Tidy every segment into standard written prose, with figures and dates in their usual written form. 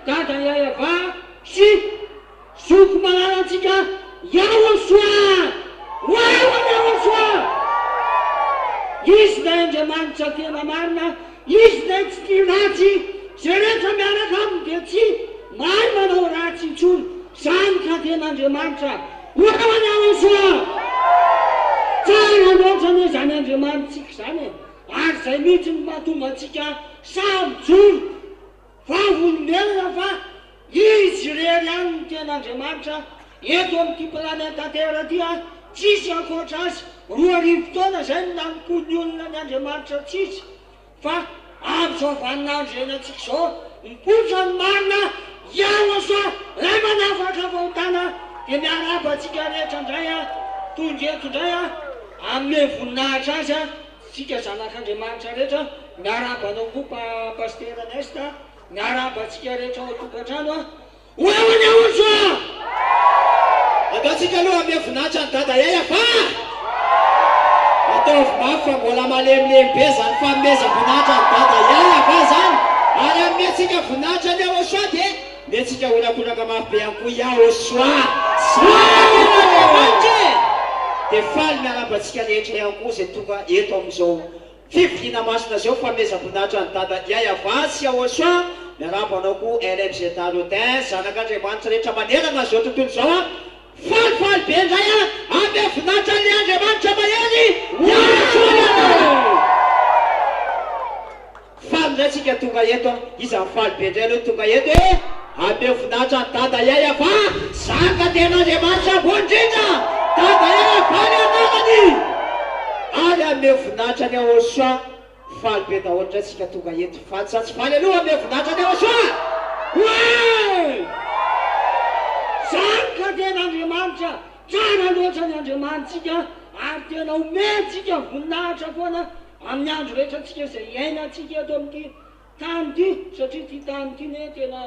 Tata YAHVAH sy soko malalantsika YAHOSHUAH. YAHOSHUAH. Izy na Andriamanitra tena marina, izy na tsy tia ratsy, zay rehetra miaraka aminy dia tsy mahay manao ratsy intsony. Zany ka tena Andriamanitra. YAHOSHUAH. Tsara loatra ny zany Andriamanitsika zany e. Ary zay mihitsy ny mahatonga antsika samy joro vavolombelona fa izy rery ihany ny tena Andriamanitra eto amin'ity planeta Terre ty a. Tsisy ankoatra azy. 2,000 taona zay no nanikony ny olona ny Andriamanitra tsisy. Fa amin'izao vaninandro zay antsika zao mipoitra ny marina YAHOSHUAH ray manafatra vahontana dia miaraba antsika rehetra indray a tondreto indray a amin'ny voninahitra azy a tsika zanak'Andriamanitra rehetra miaraba anao koa pasteur Nesta miaraba antsika rehetra ao tokantrano a YAHOSHUAH. Ataontsika aloha amin'ny voninahitra ny dada YAHVAH. Ataovy mafy fa mbola malemilemy be zany fanomezam-boninahitra ny dada YAHVAH zany. Ary amintsika voninahitra ny YAHOSHUAH dia mentsika olakolaka mafy be ihany koa YAHOSHUAH. Dia faly miarabantsika rehetra ihany koa zay tonga eto amin'izao fifiliana masina zao fanomezam-boninahitra ny dada YAHVAH sy YAHOSHUAH. Miarabanao koa LMZ Tarotin zanak'Andriamanitra rehetra manerana zao tontolo zao a. Falifaly be indray a amin'ny voninahitra ny Andriamanitra mahery YAHOSHUAH. Faly indray tsika tonga eto iza faly be indray aloha tonga eto e amin'ny voninahitra ny dada YAHVAH zaka tena Andriamanitra ambondrindra dada YAHVAH ny anarany. Ary amin'ny voninahitra ny YAHOSHUAH faly be daholo indray tsika tonga eto faly sa tsy faly aloha amin'ny voninahitra ny YAHOSHUAH. Zany ka tena Andriamanitra. Tsara loatra ny Andriamanitsika ary tena omentsika voninahitra foana amin'ny andro rehetra tsika izay iainantsika eto amin'ity tany ity satria ty tany ity ne tena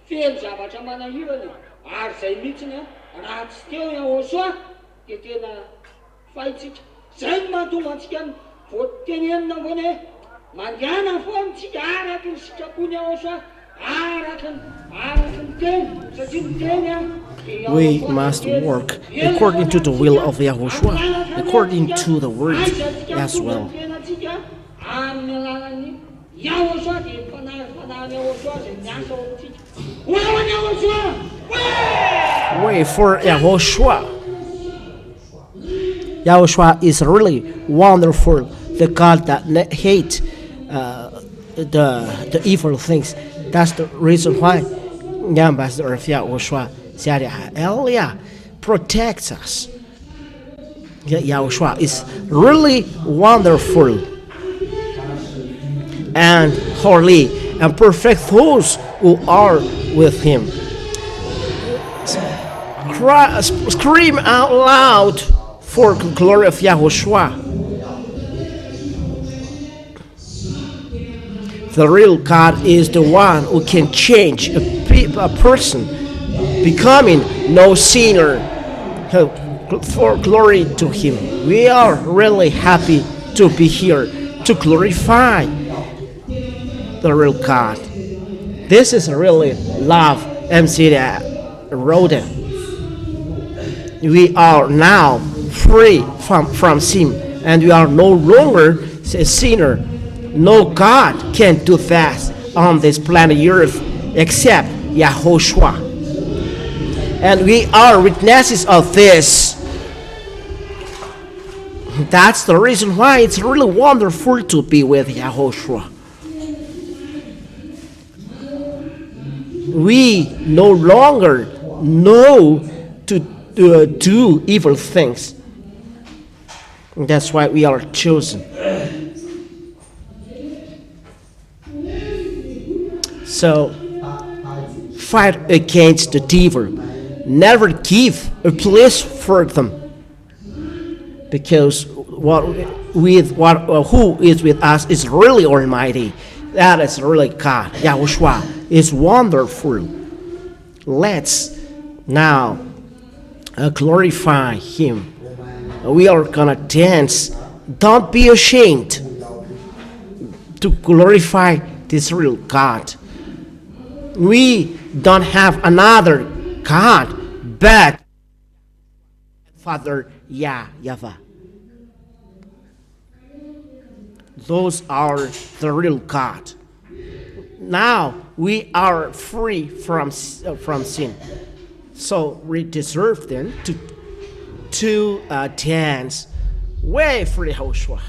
feno zavatra manahirana ary zay mihitsiny raha tsy teo YAHOSHUAH dia tena fahitsika. Zay no mahatonga antsika ny voatenenina foana hoe mandehana foana tsika araky ny sitrapony YAHOSHUAH araky ny teny satria ny teny a. We must work according to the will of YAHOSHUAH, according to the word as well. Way for YAHOSHUAH. YAHOSHUAH is really wonderful, the God that hate the evil things. That's the reason why the ambassador of YAHOSHUAH, ZHYAH, protects us. YAHOSHUAH is really wonderful and holy and perfect those who are with him. Scream out loud for the glory of YAHOSHUAH. The real God is the one who can change a person, becoming no sinner, for glory to him. We are really happy to be here to glorify the real God. This is really love MC Roden. We are now free from sin, and we are no longer a sinner. No God can do that on this planet Earth except YAHOSHUAH. And we are witnesses of this. That's the reason why it's really wonderful to be with YAHOSHUAH. We no longer know to do evil things. That's why we are chosen. So, fight against the devil. Never give a place for them. Because who is with us is really Almighty. That is really God. YAHOSHUAH is wonderful. Let's now glorify Him. We are gonna dance. Don't be ashamed to glorify this real God. We don't have another God but Father Yah, Yahvah. Those are the real God. Now we are free from sin, so we deserve then to dance way for YAHOSHUAH.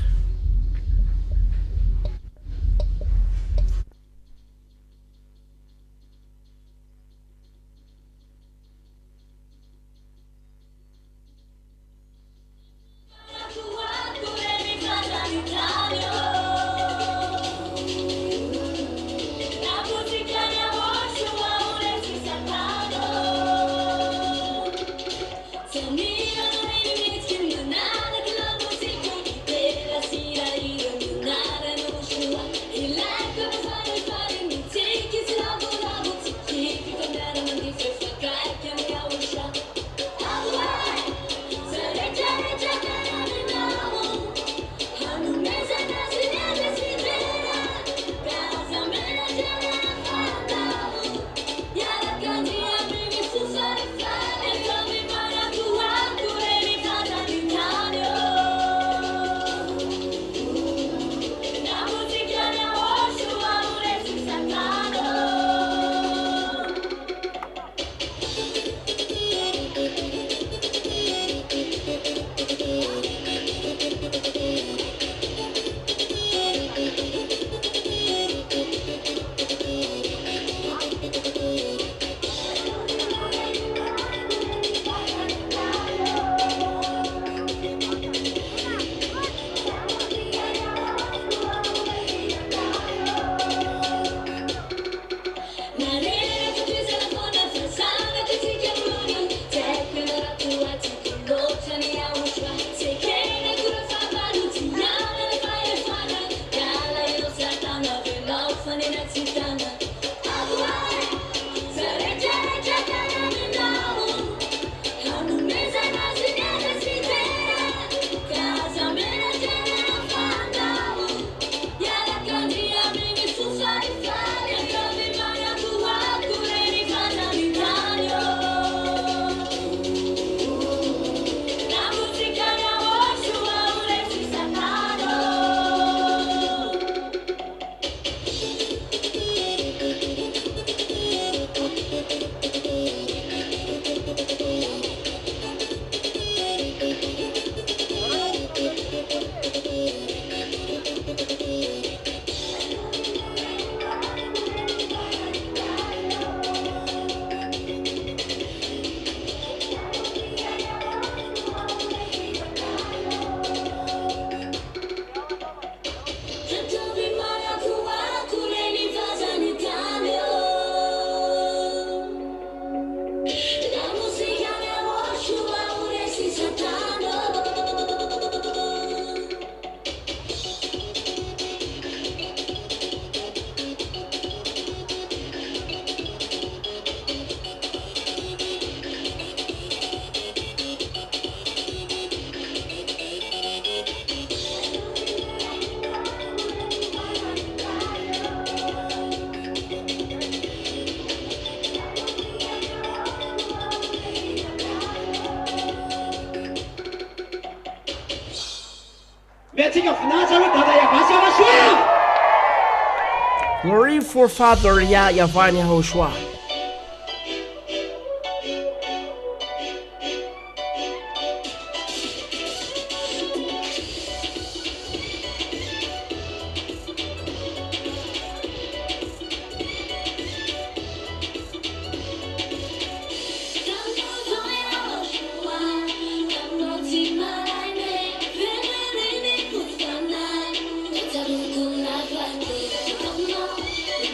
Glory for Father Yah, YAHVAH, and YAHOSHUAH.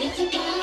It's about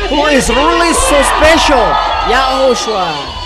who is really so special, Yahushua.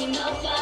YAHVAH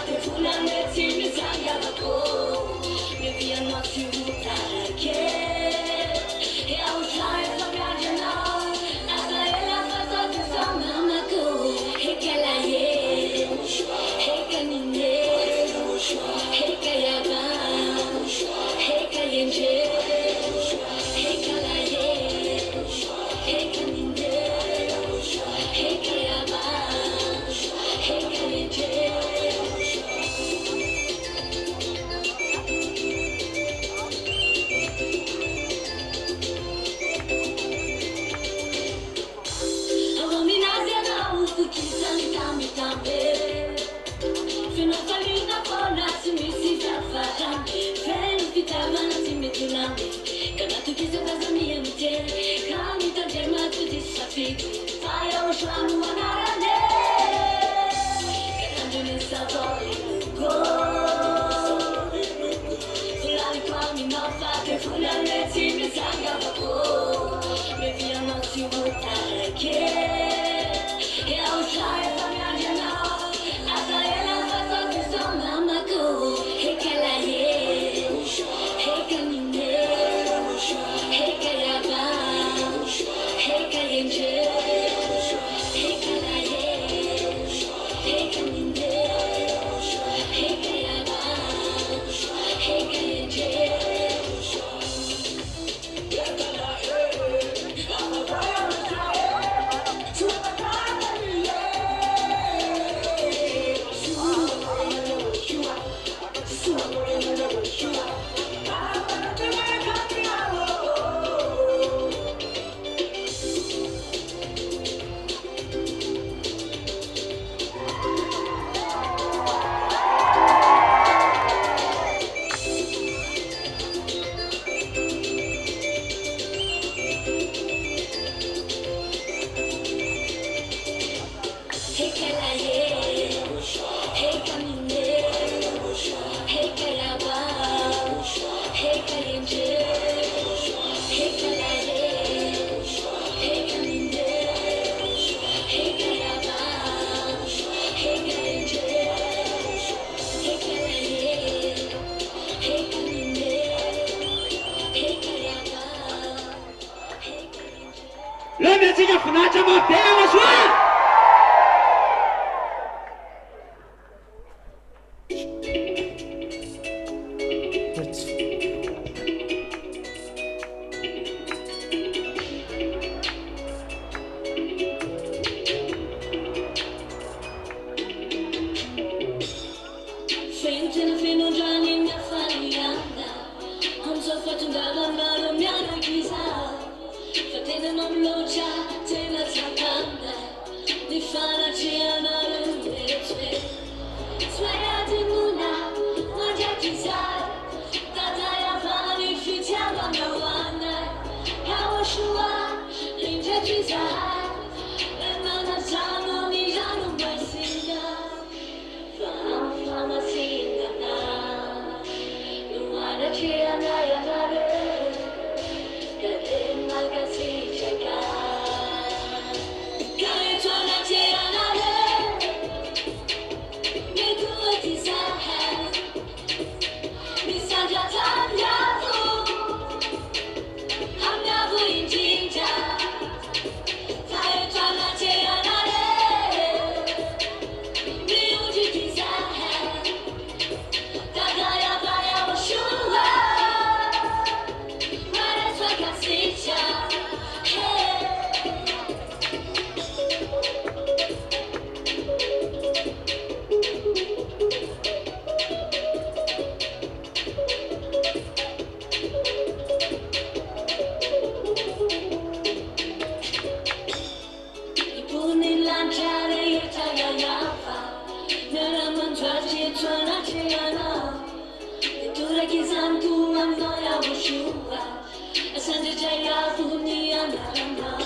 asante ZHYAH dunia nalama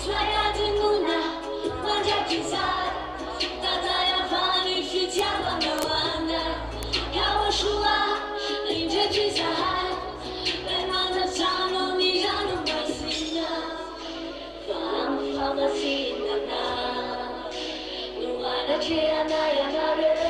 ZHYAH dimuna wanja kizar tata YAHVAH fitia wanawana YAHOSHUAH linje ZHYAH lemana tano nijano masina fam famasina na nuana chiana yanare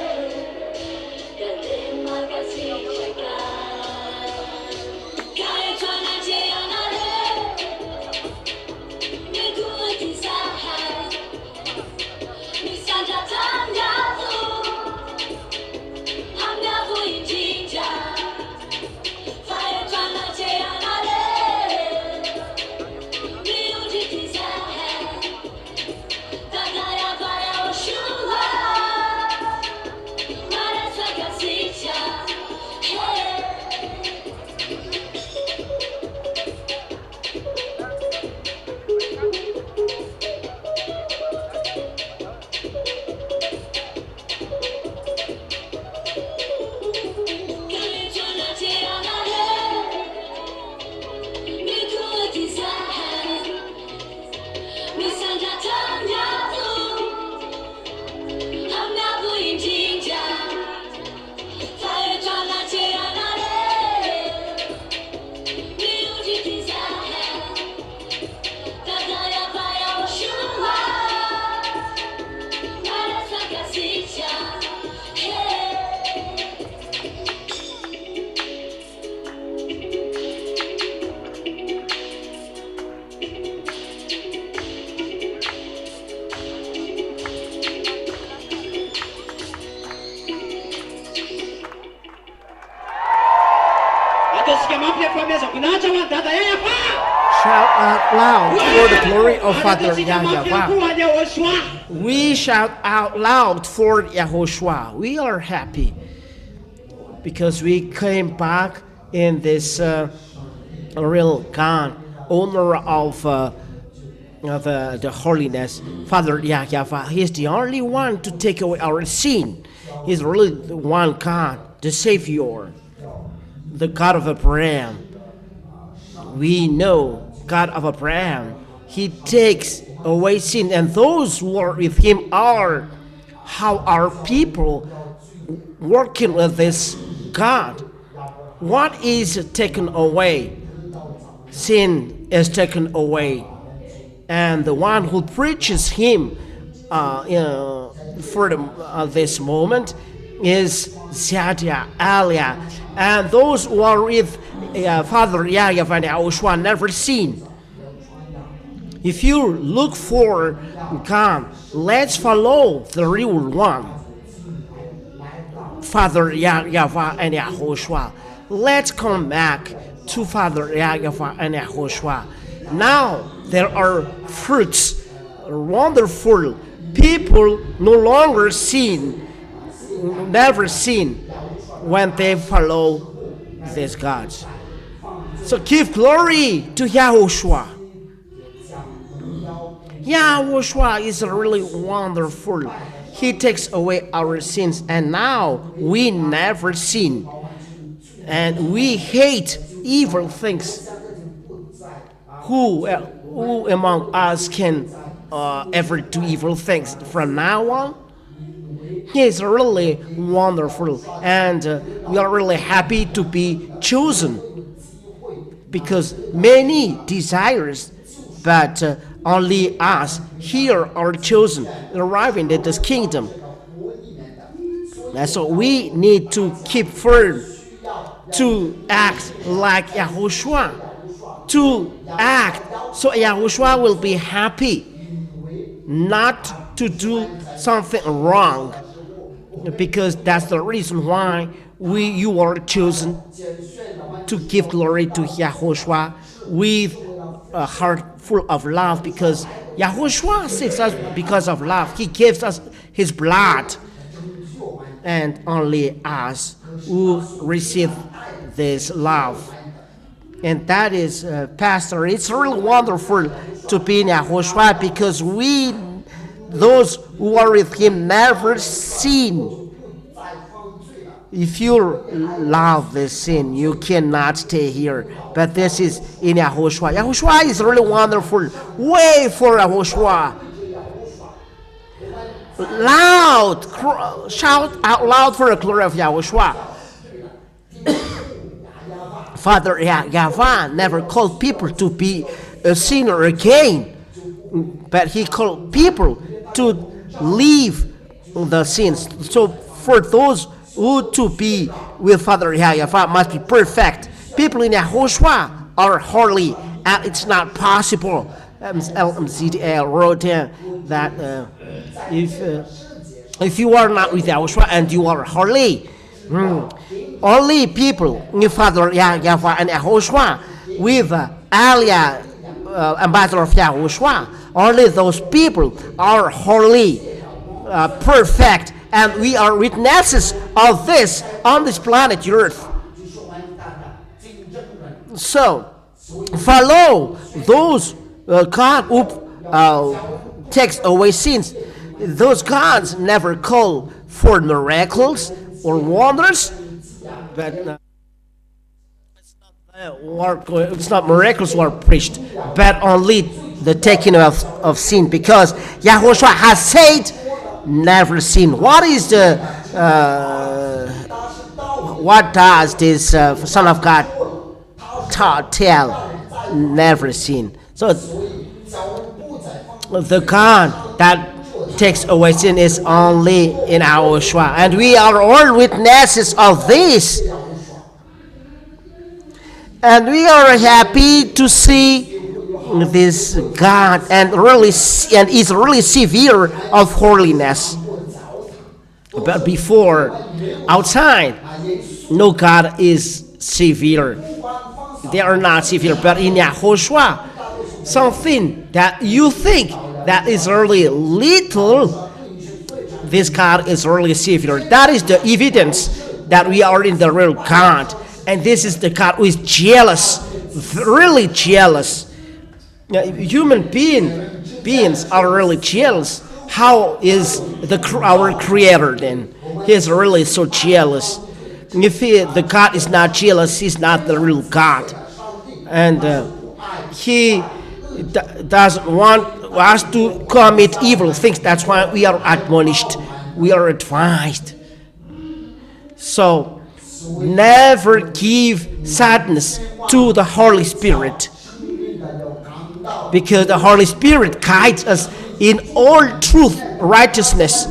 Shout out loud for the glory of Father YAHVAH. We shout out loud for YAHOSHUAH. We are happy because we came back in this real God, owner of the holiness, Father YAHVAH. He is the only one to take away our sin. He's really the one God, the Savior, the God of Abraham. We know God of Abraham, He takes away sin, and those who are with Him are how our people working with this God. What is taken away? Sin is taken away, and the one who preaches Him for this moment is ZHYAH, and those who are with Father YAHVAH and YAHOSHUAH never seen. If you look for God, let's follow the real one, Father YAHVAH and YAHOSHUAH. Let's come back to Father YAHVAH and YAHOSHUAH. Now there are fruits, wonderful. People no longer never sin when they follow these gods. So give glory to YAHOSHUAH. YAHOSHUAH is really wonderful. He takes away our sins, and now we never sin. And we hate evil things. Who among us can ever do evil things from now on? He is really wonderful, and we are really happy to be chosen, because many desires, but only us here are chosen, arriving at this kingdom. And so we need to keep firm, to act like YAHOSHUAH, to act so YAHOSHUAH will be happy, not to do something wrong, because that's the reason why you are chosen to give glory to YAHOSHUAH with a heart full of love, because YAHOSHUAH saves us because of love. He gives us His blood, and only us who receive this love. And that is, Pastor, it's really wonderful to be in YAHOSHUAH, because those who are with Him never sin. If you love this sin, you cannot stay here. But this is in YAHOSHUAH. YAHOSHUAH is really wonderful. Wait for YAHOSHUAH. Loud, shout out loud for the glory of YAHOSHUAH. Father YAHVAH never called people to be a sinner again, but He called people to leave the sins. So for those who to be with Father YAHVAH must be perfect. People in YAHOSHUAH are holy, and it's not possible. ZHYAH wrote that if you are not with YAHOSHUAH and you are holy, only people in Father YAHVAH and YAHOSHUAH with Aliyah, ambassador of YAHOSHUAH, only those people are holy, perfect, and we are witnesses of this on this planet Earth. So follow those God who takes away sins. Those gods never call for miracles or wonders, but it's not miracles who are preached, but only the taking of sin, because YAHOSHUAH has said, never sin. What does this Son of God tell? Never sin. So the God that takes away sin is only in YAHOSHUAH, and we are all witnesses of this. And we are happy to see this God, and is really severe of holiness. But before, outside, no God is severe. they are not Savior. But in Yahushua, something that you think that is really little, this God is really Savior. That is the evidence that we are in the real God. And this is the God who is jealous, really jealous. Human beings are really jealous. How is our Creator then? He is really so jealous. If the God is not jealous, he's not the real God. And he doesn't want us to commit evil things. That's why we are admonished. We are advised. So, never give sadness to the Holy Spirit, because the Holy Spirit guides us in all truth, righteousness.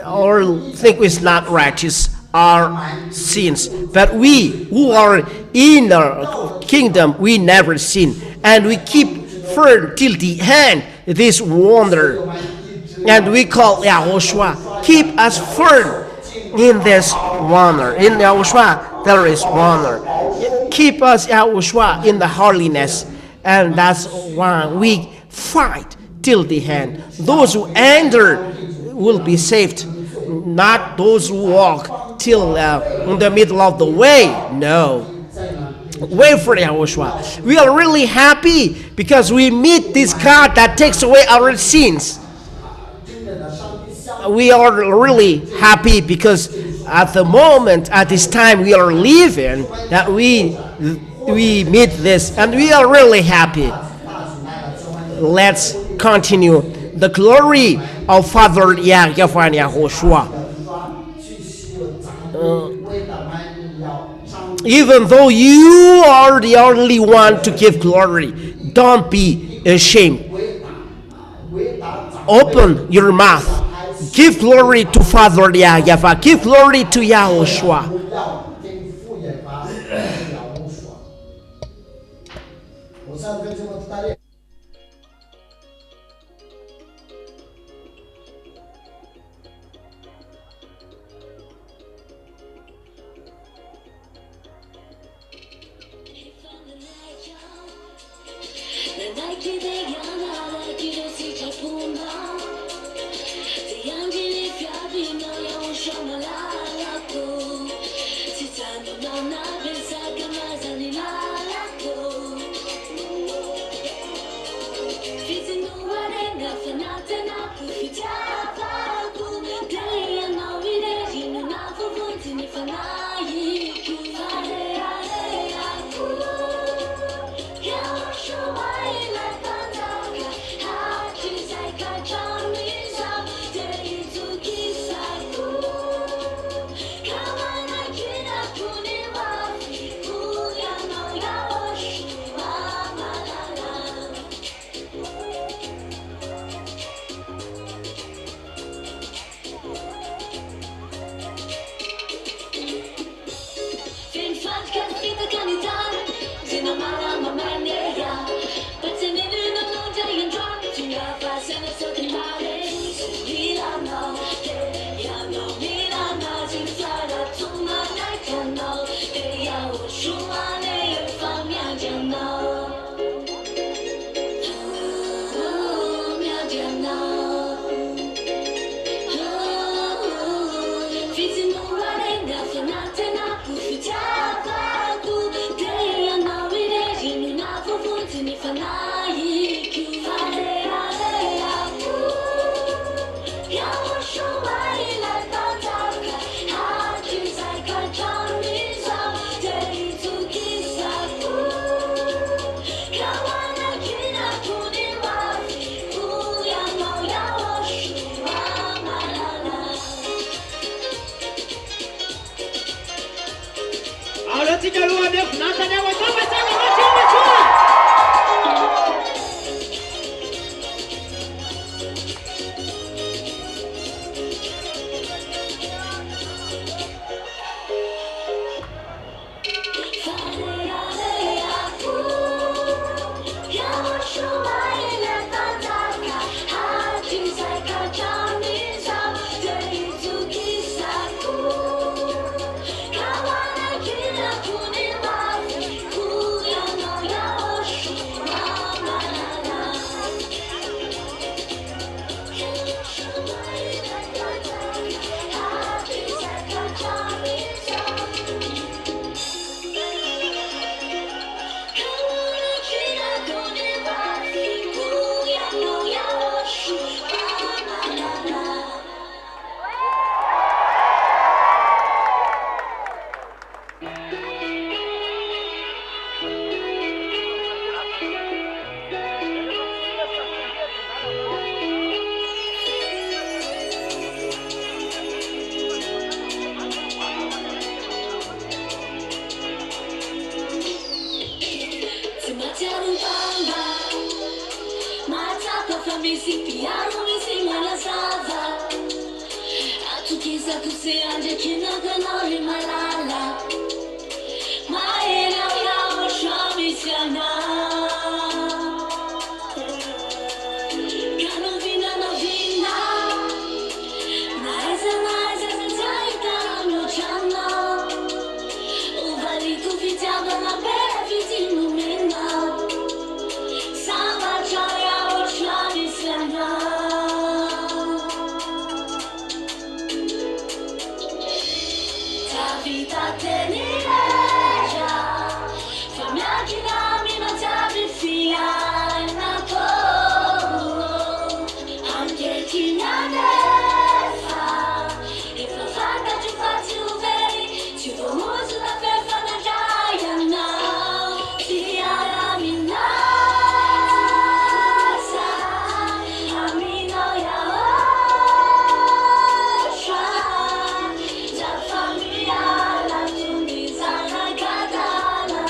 All things is not righteous are sins, but we who are in the kingdom, we never sin, and we keep firm till the end this wonder, and we call YAHOSHUA. Keep us firm in this wonder. In YAHOSHUA there is wonder. Keep us, YAHOSHUA, in the holiness, and that's why we fight till the end. Those who enter will be saved, not those who walk till in the middle of the way. No. Wait for YAHOSHUA. We are really happy because we meet this God that takes away our sins. We are really happy because at the moment, at this time we are living, that we meet this, and we are really happy. Let's continue. The glory of Father YAH, YAHVAH, and YAHOSHUA. Even though you are the only one to give glory, don't be ashamed. Open your mouth. Give glory to Father YAH, YAHVAH. Give glory to YAHOSHUA. me si piano mi si mala sava. A tu chisa tu sei anje kina kanori malala. Ma era YAHVAH mi siana. Kanovina novina. Naisa zaita no chana. Uvali tu fitiava na bela fitino mina. Sama chaya YAHVAH mi siana. Ta vita tenirejja. Famia kinami na tabi fiana ko. Anche kinanesa. If I find that you far too very, to the woods of the fair for the giant now. ZHYAH minasa. Amino YAHOSHUAH. La familia la tunisa la katana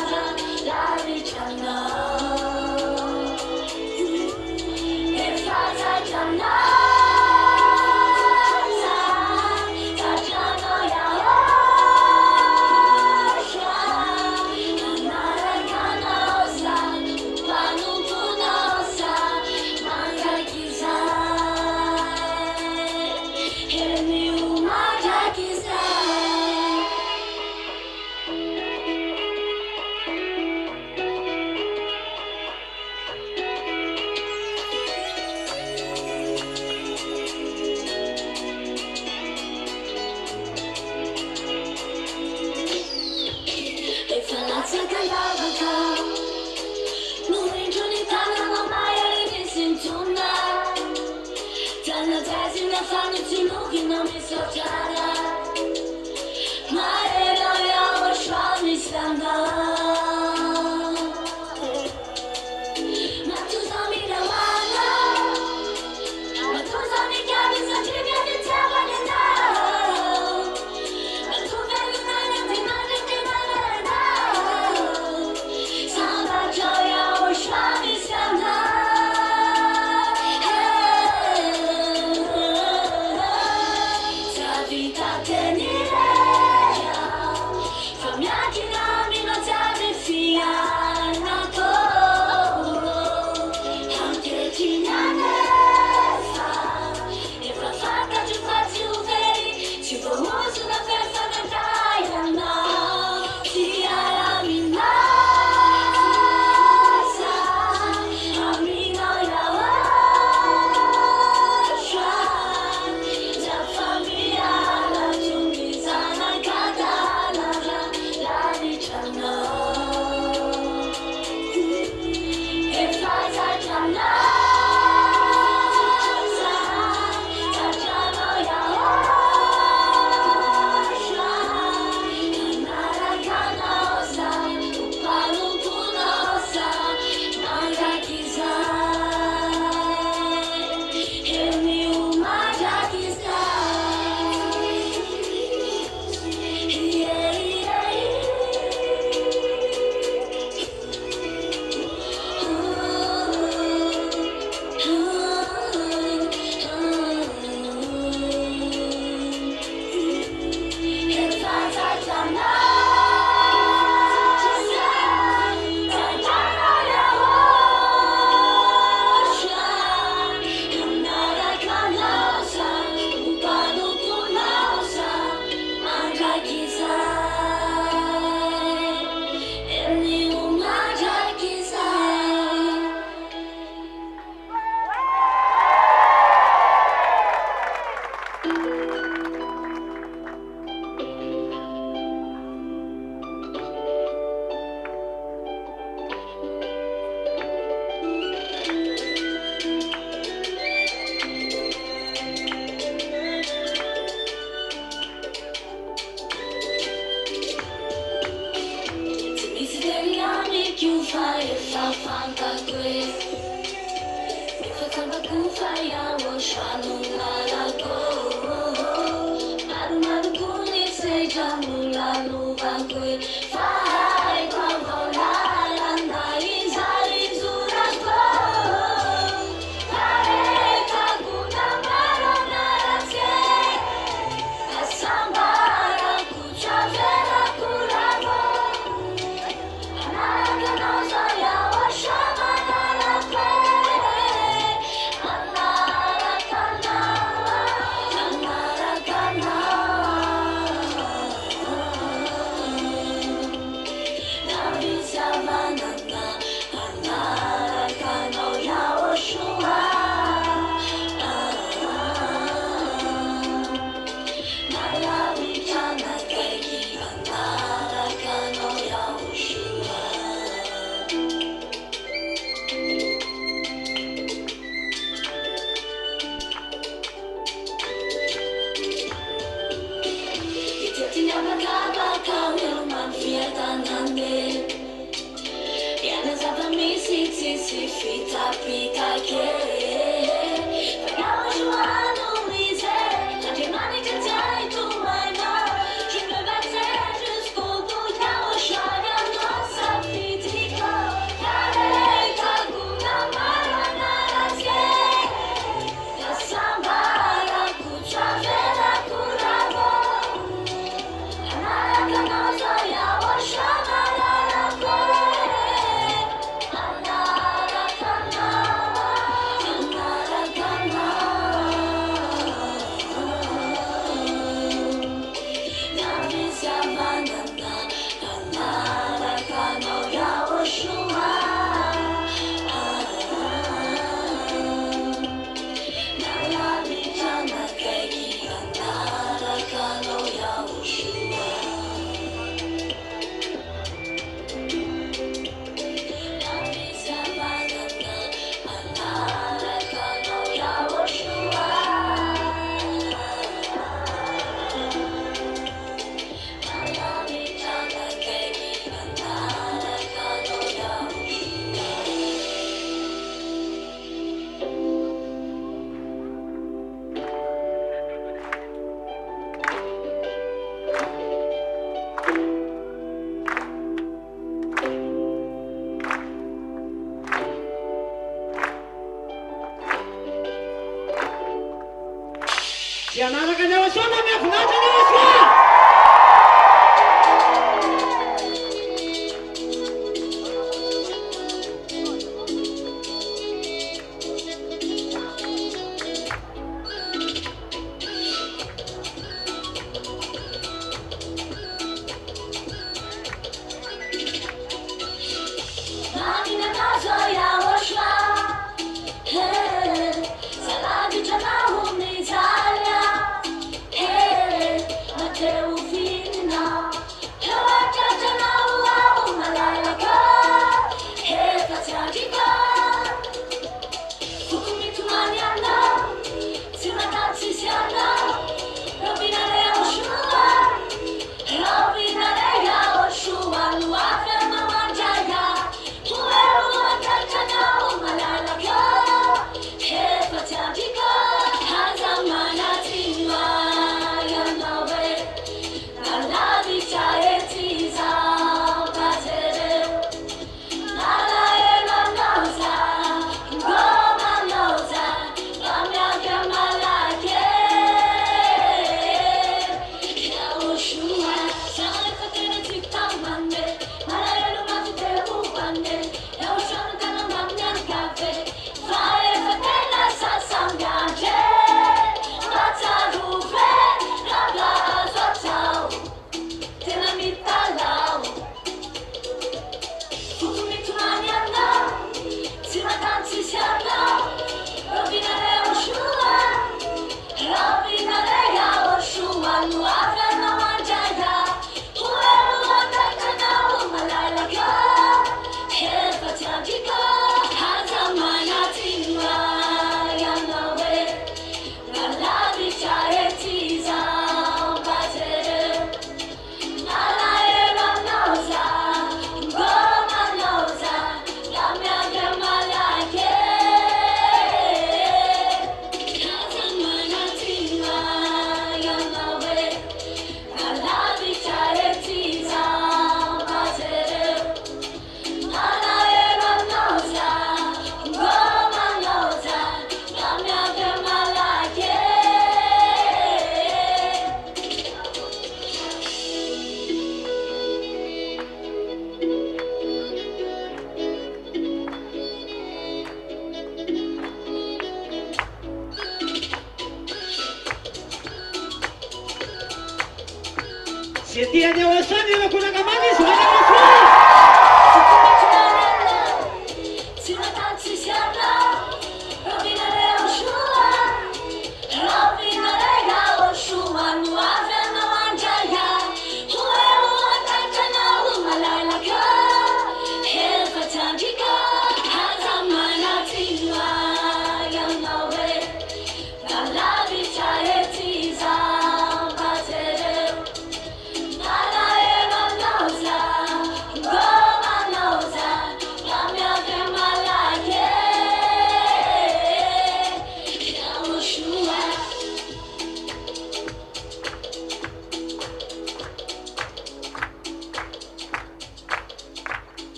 la vichana. Efata jana. Tajano YAHOSHUAH. Amara kanosa. Panu punosa. Manga kizai. Hemi umaja kizai. If I not take a YAHVAH, no angel ni tana no maya ni missing tonight. Tana dancing the fun to looking on me so tired. My head on YAHVAH mi sanga. Matuza mi dawana. Matuza mi kabisa trivia ni tawa ni now. Matuza mi nana ni nana ni nana now. Samba joy YAHVAH mi sanga. Ta vita tenirejja. Famia kinami na tabi fiana ko. Anche kinanesa. If I find that you far too very, to the woods of the fair for the giant now. ZHYAH minasa. Amino YAHOSHUAH. La familia la tunisa la katana la vichana. Efata jana. Tajano YAHOSHUAH. Amara kanosa. Panu punosa. Manga kizai. Hemi umaja kizai. Yeah, yeah, Efata jana. Tajano YAHOSHUAH. Amara kanosa. Panu punosa. Manga kizai. Hemi umaja kizai. Miseriami chiusa e fa fanta que. Mi fa calma kufa YAHVAH nulla la go. Maru maru kuni se jamula luva que. Fai quando la landa in zari zura go. Fai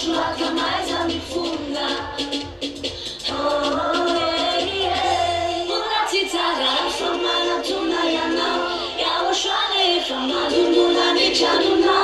YAHOSHUAH que mais amifunda. Oh, yeah. Unatitara famana tunayana. YAHOSHUAH ne famana nuna ne chanuna.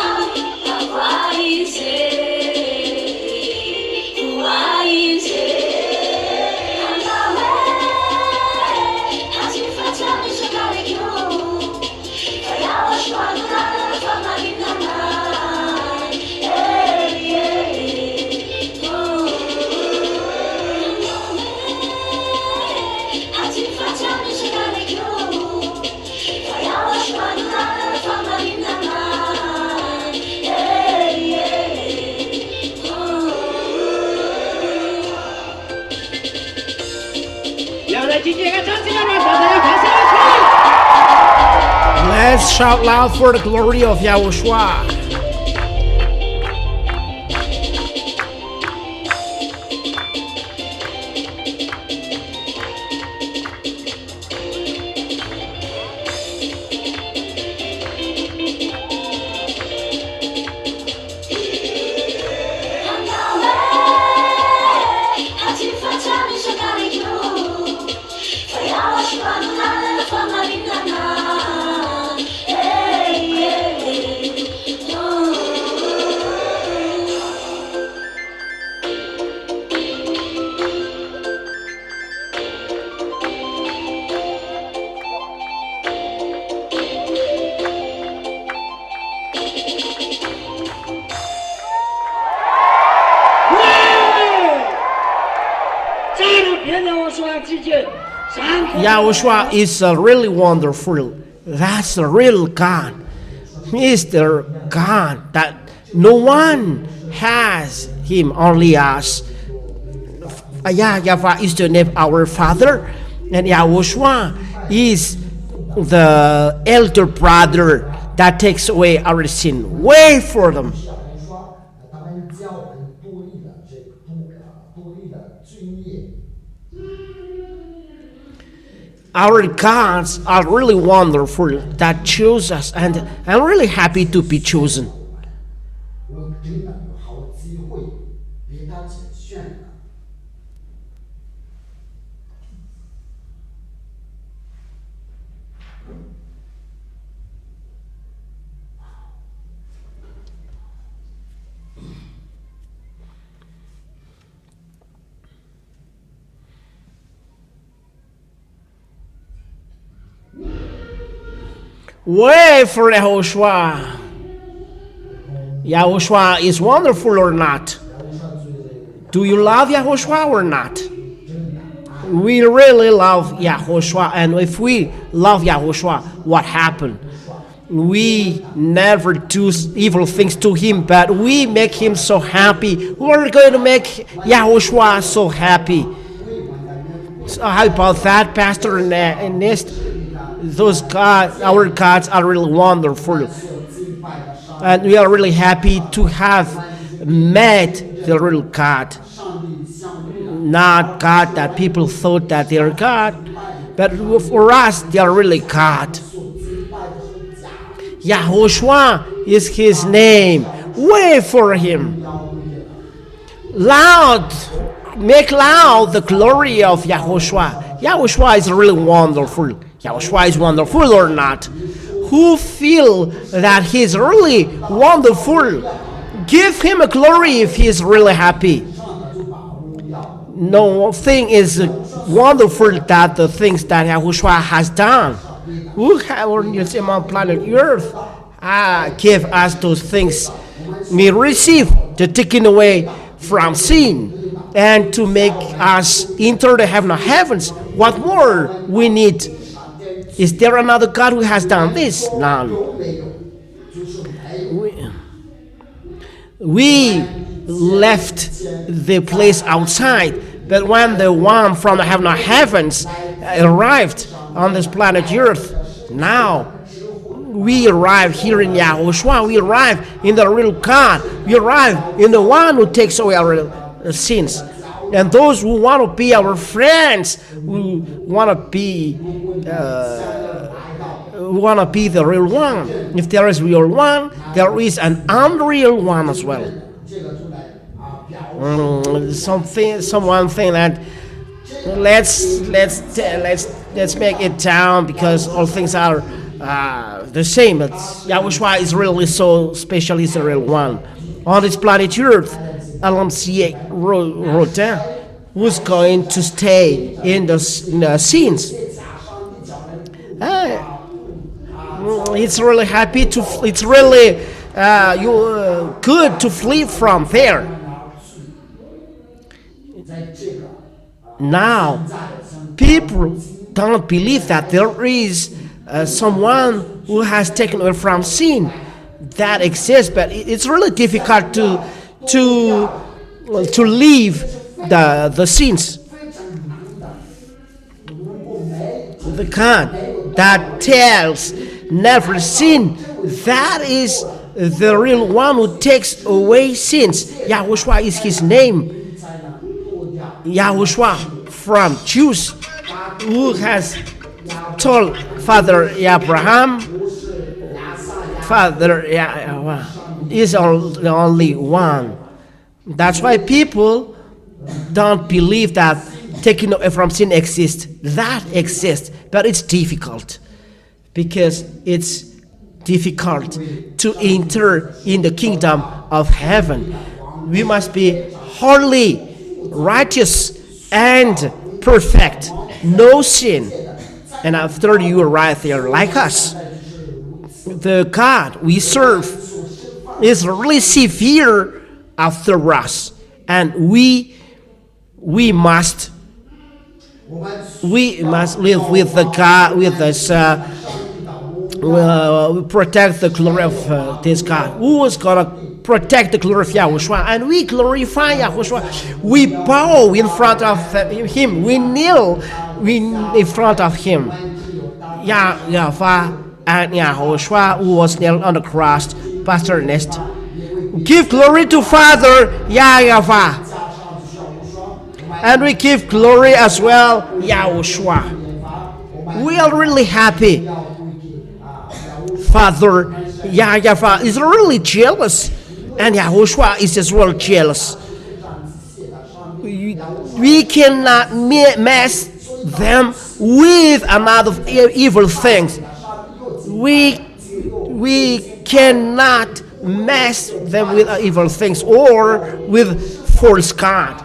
Let's shout loud for the glory of Yahushua. Yahushua is really wonderful. That's the real God. He is the God that no one has him, only us. YAHVAH is the name of our Father, and Yahushua is the elder brother that takes away our sin. Wait for them. Our gods are really wonderful that choose us, and I'm really happy to be chosen. Wait for YAHOSHUAH. YAHOSHUAH is wonderful or not? Do you love YAHOSHUAH or not? We really love YAHOSHUAH, and if we love YAHOSHUAH, what happened? We never do evil things to him, but we make him so happy. We're going to make YAHOSHUAH so happy. So how about that, Pastor Ernest? Those gods, our gods, are really wonderful, and we are really happy to have met the real God, not God that people thought that they are God, but for us they are really God. YAHOSHUAH is his name. Wait for him. Loud, make loud the glory of YAHOSHUAH. YAHOSHUAH is really wonderful. YAHOSHUAH is wonderful or not? Who feel that he's really wonderful? Give him a glory if he's really happy. No thing is wonderful that the things that YAHOSHUAH has done. Who have on planet Earth give us those things? We receive the taking away from sin and to make us enter the heaven of heavens. What more we need? Is there another God who has done this? None. We left the place outside, but when the one from the heaven of heavens arrived on this planet Earth, now we arrive here in YAHOSHUAH. We arrive in the real God. We arrive in the one who takes away our sins. And those who want to be our friends, who want to be the real one. If there is real one, there is an unreal one as well. someone think that let's make it down because all things are the same. But Yahushua is really so special. He's the real one on this planet Earth. LMCA wrote down who's going to stay in the scenes. It's really happy to. It's really good to flee from there. Now, people don't believe that there is someone who has taken away from sin. That exists, but it's really difficult to leave the sins. The God that tells never sin, that is the real one who takes away sins. Yahushua is his name. Yahushua from Jews, who has told Father Abraham, Father YAHVAH is the only one. That's why people don't believe that taking away from sin exists. That exists, but it's difficult because it's difficult to enter in the kingdom of heaven. We must be holy, righteous, and perfect, no sin. And after you arrive there like us, the God we serve is really severe after us, and we must live with the God, with this protect the glory of this God. Who is gonna protect the glory of Yahushua? And we glorify Yahushua. We bow in front of him. We kneel in front of him. YAHVAH and Yahoshua, who was nailed on the cross. Pastor Ernest, give glory to Father YAHVAH, and we give glory as well Yahushua. We are really happy. Father YAHVAH is really jealous, and Yahushua is as well jealous. We cannot mess them with another evil things. We cannot mess them with evil things or with false God.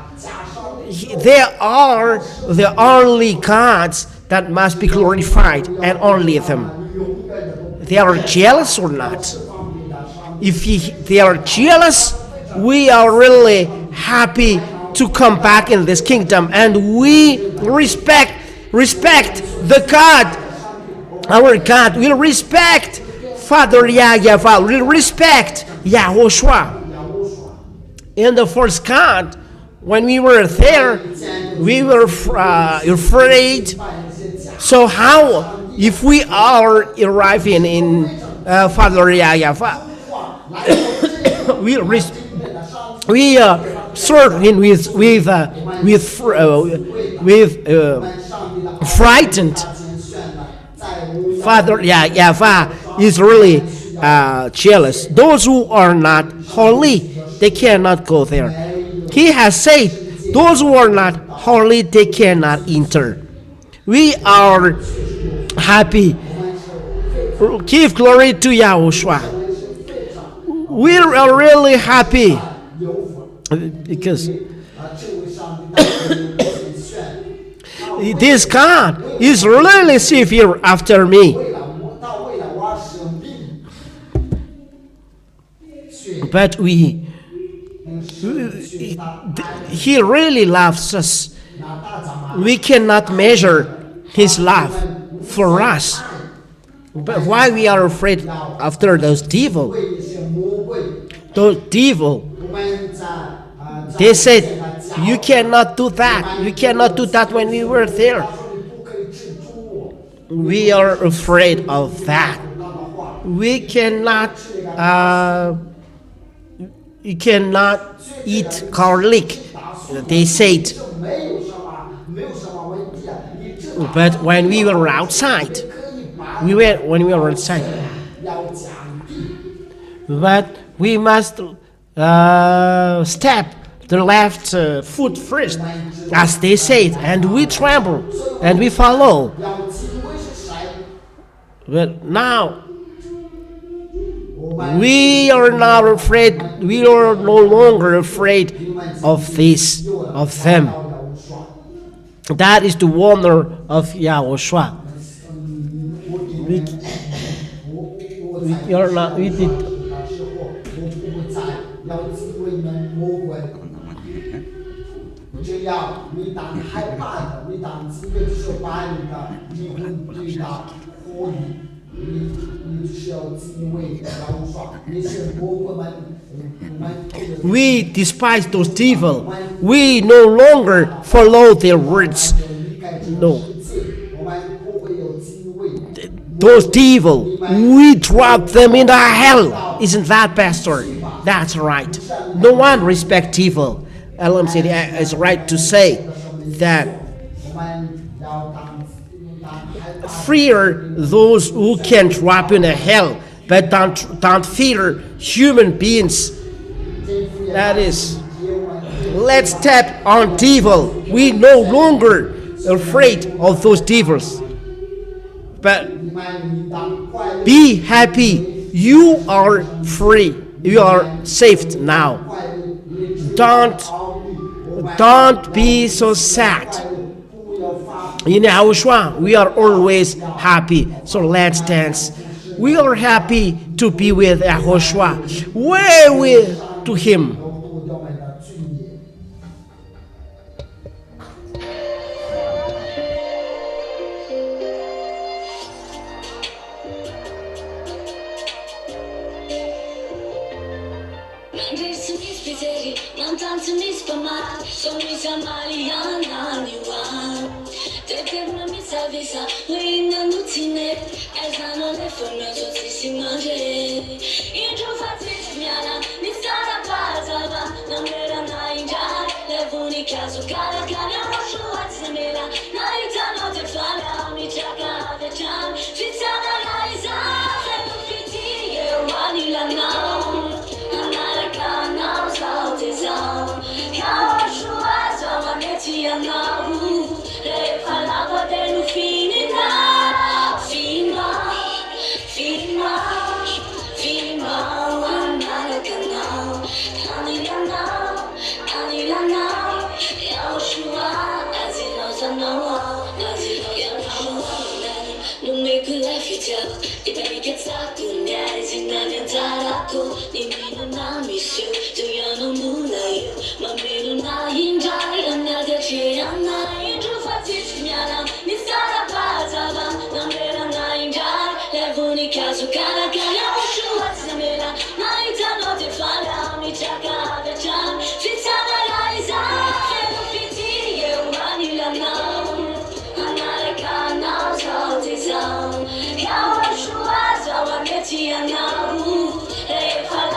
They are the only gods that must be glorified, and only them. They are jealous or not. If they are jealous, we are really happy to come back in this kingdom, and we respect the God, our God. We respect Father YAHVAH. We respect Yahoshua. In the first God, when we were there, we were afraid. So how, if we are arriving in Father YAHVAH, we serve him with frightened. Father YAHVAH is really jealous. Those who are not holy, they cannot go there. He has said, those who are not holy, they cannot enter. We are happy. Give glory to Yahushua. We are really happy because this God is really severe after me. But he really loves us. We cannot measure his love for us. But why we are afraid after those devil? Those devil, they said, you cannot do that. You cannot do that when we were there. We are afraid of that. We cannot eat garlic, they said. But when we were outside, but we must step the left foot first, as they said, and we tremble and we follow. But now we are not afraid. We are no longer afraid of them. That is the wonder of Yahushua. We did. We despise those devil. We no longer follow their words. No. Those devil, we drop them in the hell. Isn't that, Pastor? That's right. No one respects evil. LMC is right to say that fear those who can drop in a hell, but don't fear human beings. That is, let's step on devil. We no longer afraid of those devils. But be happy. You are free. You are saved now. Don't be so sad. In Yahushua, we are always happy. So let's dance. We are happy to be with Yahushua. Where we to Him. YAHVAH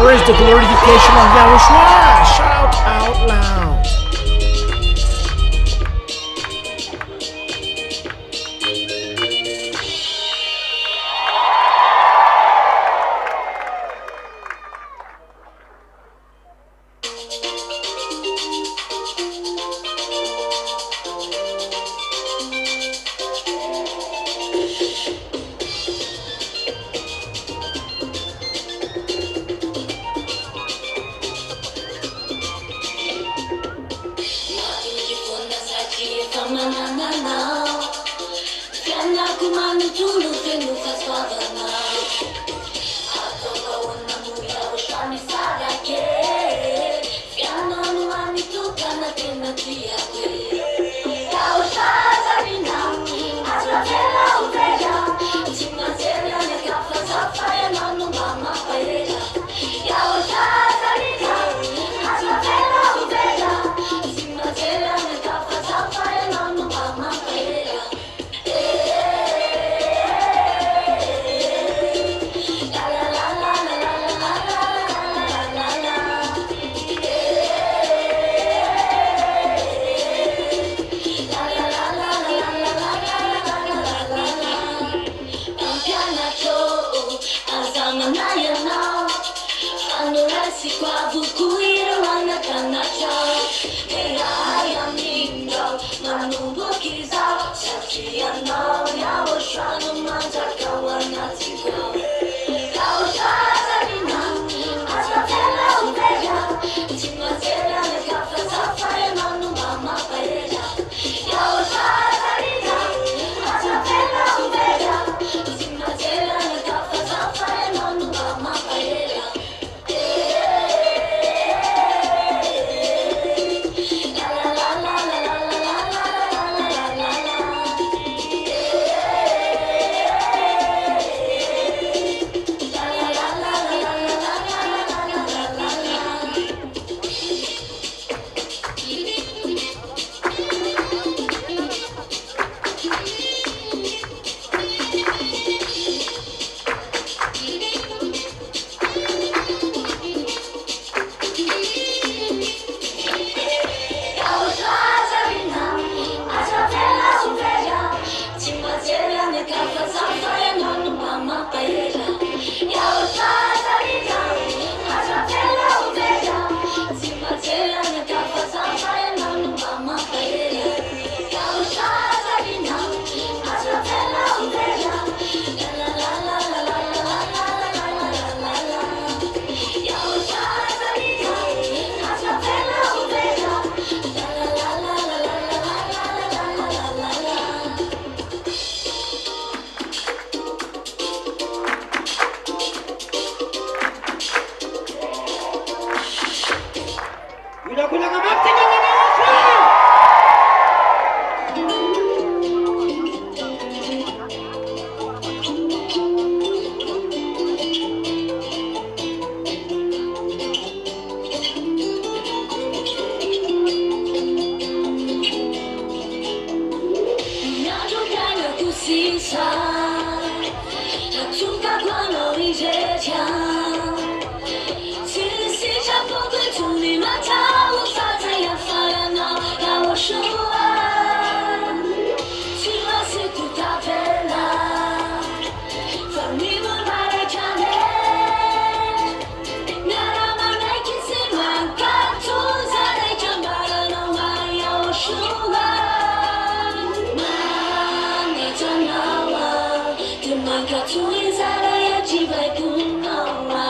Where is the glorification of Yahushua? Shout out loud. 西山，他主打光了一些枪，其实上不对主你们他无法再要发呀闹呀我说啊，起码是不打飞啦，放你们把来看嘞，那他妈来看谁嘛，看出在来讲把人弄完呀我说啊。Maka tuwing sana ya jibai kunawa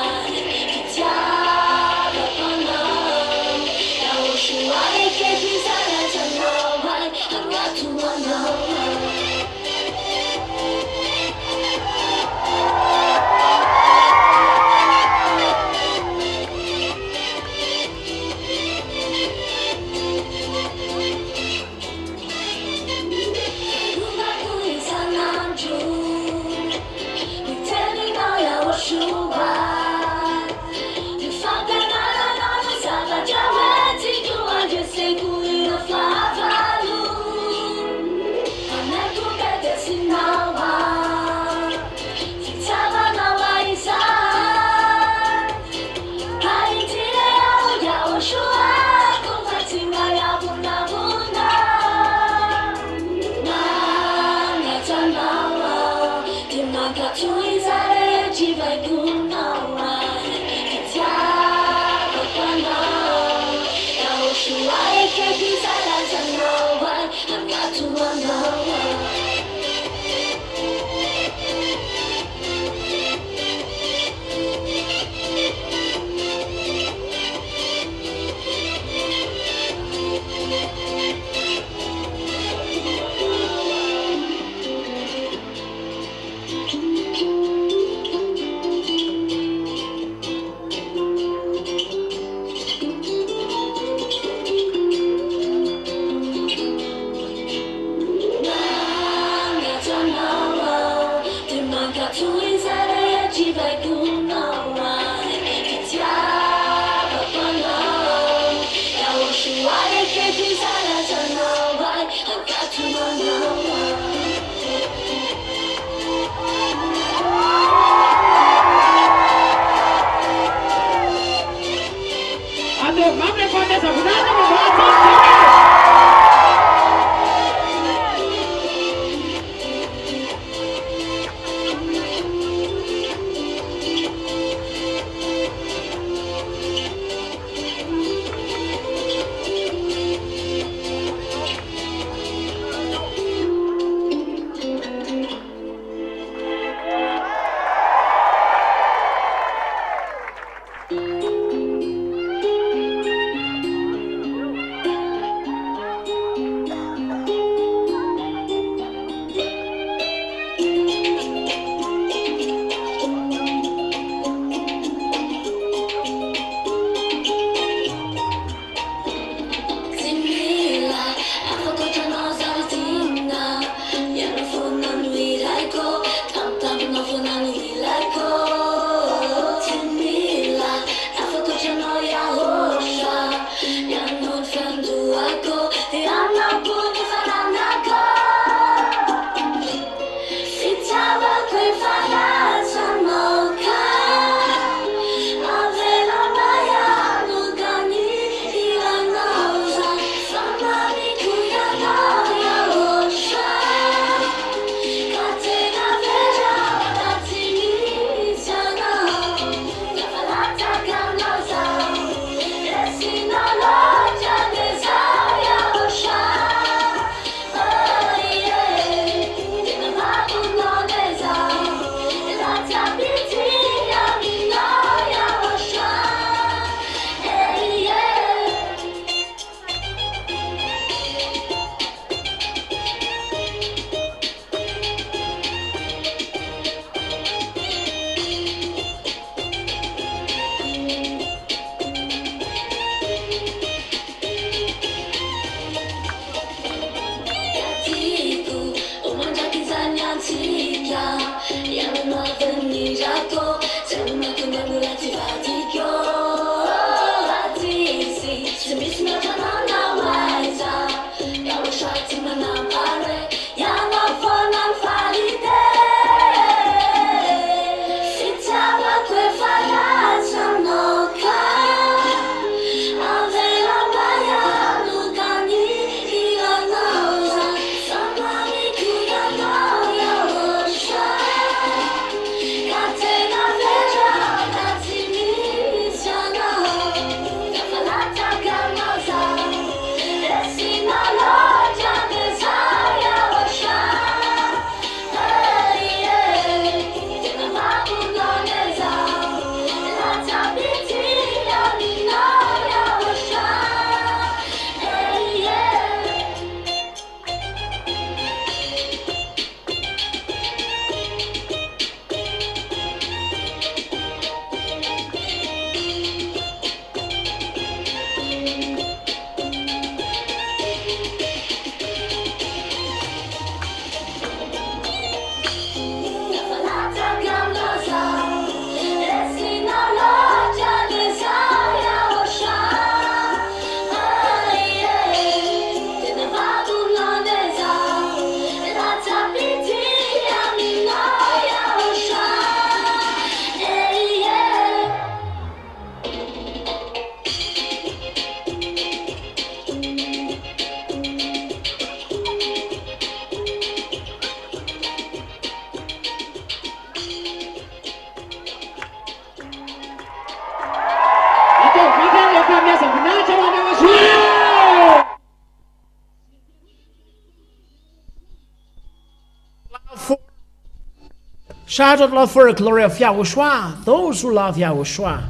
Shout out loud for the glory of YAHOSHUA. Those who love YAHOSHUA.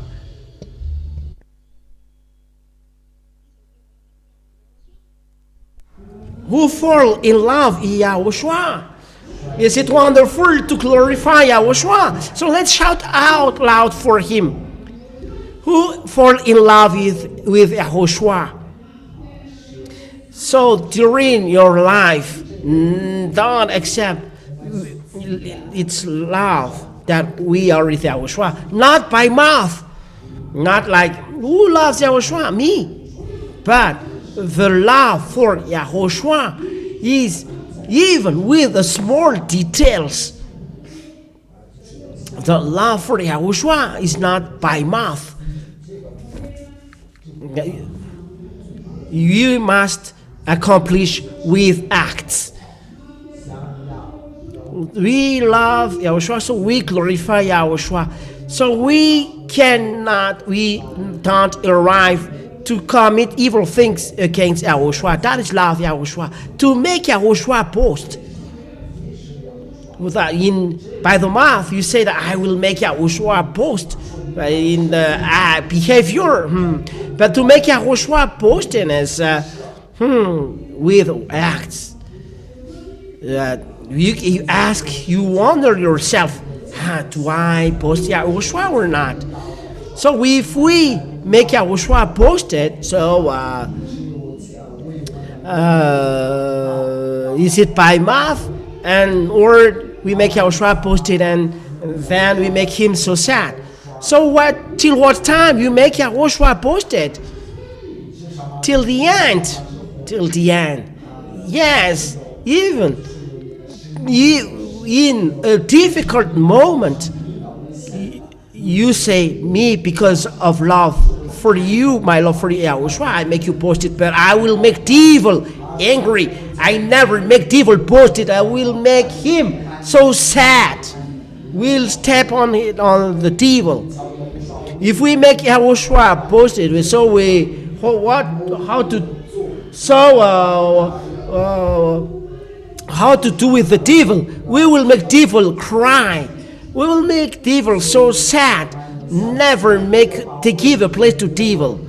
Who fall in love in YAHOSHUA. Is it wonderful to glorify YAHOSHUA? So let's shout out loud for him. Who fall in love with YAHOSHUA. So during your life, don't accept it's love that we are with YAHOSHUA. Not by mouth. Not like, who loves YAHOSHUA? Me. But the love for YAHOSHUA is even with the small details. The love for YAHOSHUA is not by mouth. You must accomplish with acts. We love YAHOSHUA, so we glorify YAHOSHUA. So we don't arrive to commit evil things against YAHOSHUA. That is love YAHOSHUA. To make YAHOSHUA boast. By the mouth, you say that I will make YAHOSHUA boast in the behavior. But to make YAHOSHUA boastiness with acts. You wonder yourself, do I boast YAHOSHUA or not? So if we make YAHOSHUA boasted, so is it by mouth, or we make YAHOSHUA boasted and then we make him so sad? So till what time you make YAHOSHUA boasted? Till the end. Till the end. Yes, even in a difficult moment, you say, me, because of love for you, my love for YAHOSHUA, I make you boasted, but I will make devil angry. I never make devil boasted. I will make him so sad. We'll step on the devil. If we make YAHOSHUA boasted, so how to do with the devil? We will make devil cry. We will make devil so sad. Never to give a place to devil.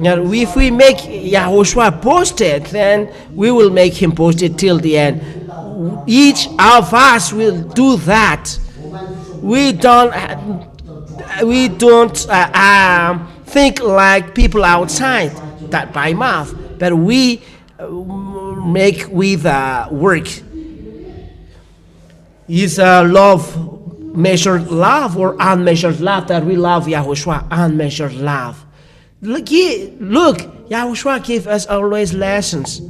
Now, if we make YAHOSHUA boasted, then we will make him boasted till the end. Each of us will do that. We don't think like people outside that by mouth, but we make with work. Is love measured love or unmeasured love that we love YAHOSHUA? Unmeasured love. Look, YAHOSHUA gave us always lessons.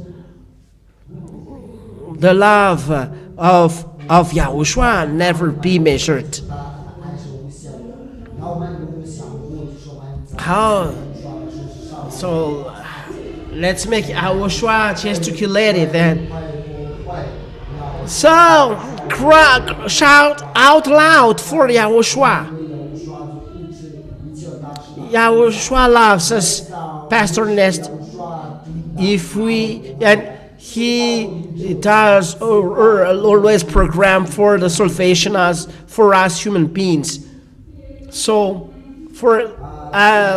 The love of YAHOSHUA never be measured. How? So let's make YAHOSHUA gesticulated then. So shout out loud for YAHOSHUA. YAHOSHUA loves us, Pastor Nest. He does always program for the salvation for us human beings. So for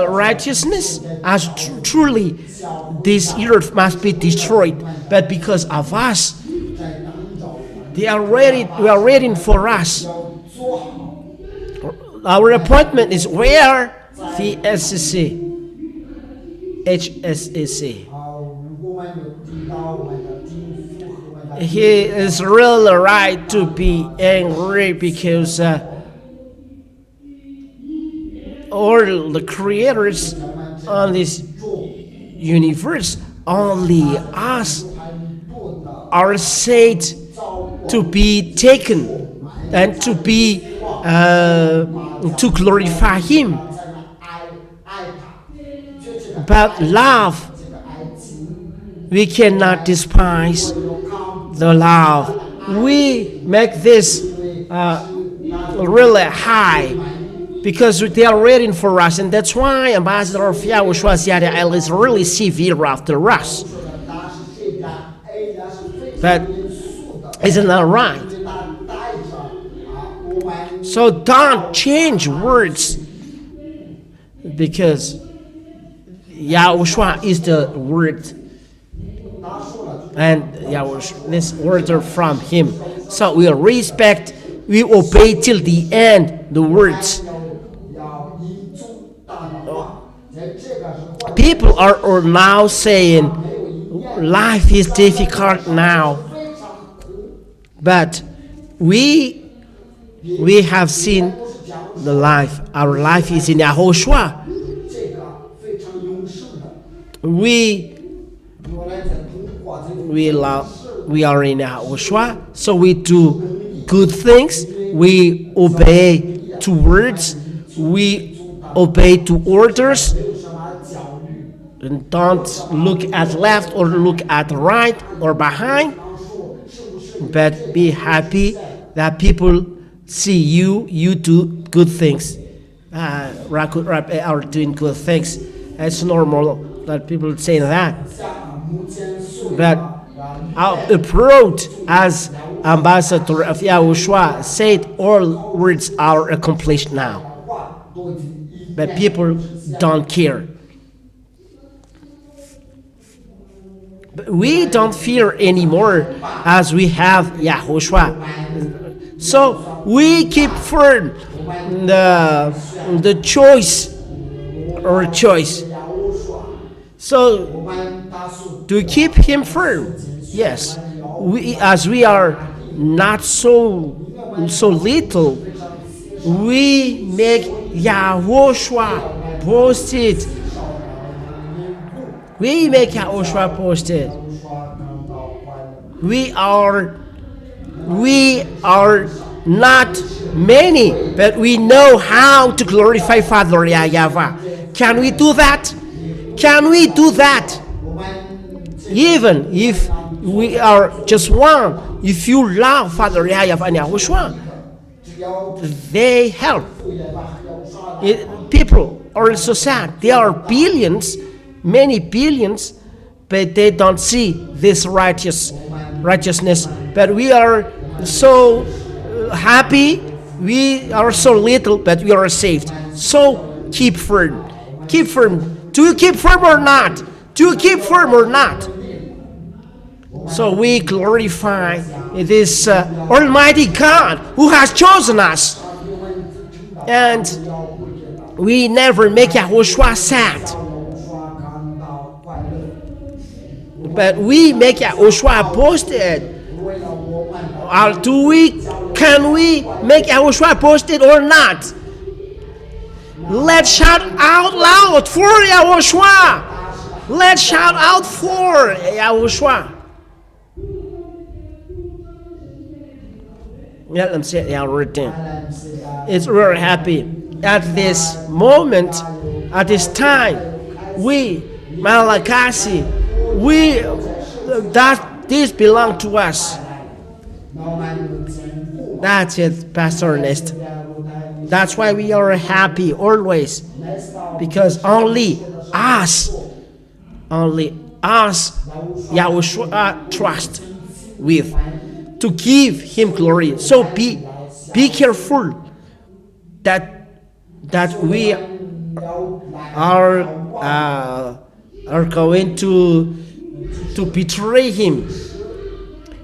righteousness, as truly this earth must be destroyed, but because of us, we are waiting for us. Our appointment is where? The HSCC. He is really right to be angry because all the creators on this universe, only us are said to be taken and to be to glorify him. But love, we cannot despise the love. We make this really high because they are waiting for us, and that's why Ambassador of YAHOSHUA ZHYAH is really severe after us. But isn't that right? So don't change words, because Yahushua is the word, and these words are from him. So we respect, we obey till the end the words. People are now saying life is difficult now, but we have seen the life. Our life is in Yahoshua. We are in Yahoshua, so we do good things. We obey to words. We obey to orders. And don't look at left or look at right or behind, but be happy that people see you do good things, are doing good things. It's normal that people say that. But our approach as ambassador of Yahushua said all words are accomplished now. But people don't care. But we don't fear anymore as we have Yahushua. So we keep firm the choice. So to keep him firm, yes. As we are not so little, we make Yahushua posted. We make Yahushua posted. We are not many, but we know how to glorify Father YAHVAH. Can we do that? Can we do that? Even if we are just one, if you love Father YAHVAH and Yahushua, they help. People are so sad. There are billions, many billions, but they don't see this righteousness. But we are so happy. We are so little, but we are saved. So keep firm. Keep firm. Do you keep firm or not? Do you keep firm or not? So we glorify this Almighty God who has chosen us. And we never make Yahushua sad. But we make Yahushua posted. Can we make Yahushua posted or not? Let's shout out loud for Yahushua. Let's shout out for Yahushua. Let them say everything. It's very happy at this moment, at this time. We, Malakasi, that this belongs to us. That's it, Pastor Ernest. That's why we are happy always, because only us, Yahushua trust with to give him glory. So be careful that we are going to betray him,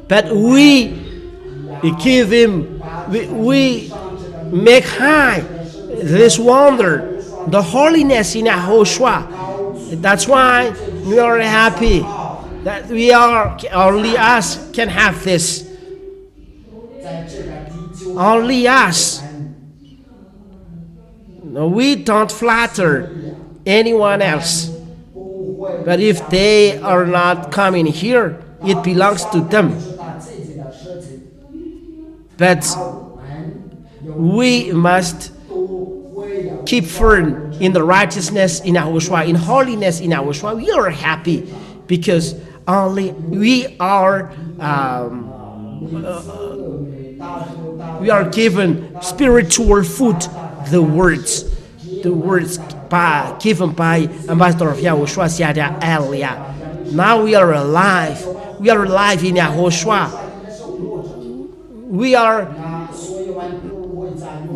but we give him, we make high this wonder, the holiness in Yahoshua. That's why we are happy that we are, only us can have this. Only us. No, we don't flatter anyone else. But if they are not coming here, it belongs to them. But we must keep firm in the righteousness in Yahushua, in holiness in Yahushua. We are happy because only we are given spiritual food, the words given by Ambassador of Yahushua, ZHYAH Elia. Now we are alive. We are alive in Yahushua. We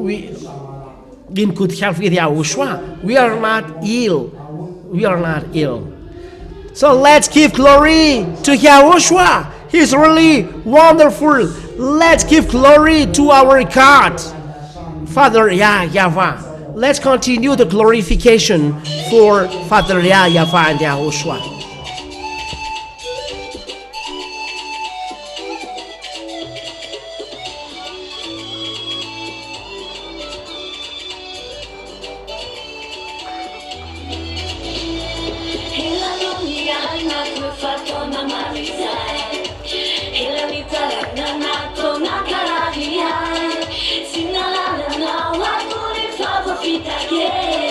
we in good health with Yahushua. We are not ill. We are not ill. So let's give glory to Yahushua. He's really wonderful. Let's give glory to our God, Father YAHVAH. Let's continue the glorification for Father YAHVAH and Yahushua. Yeah.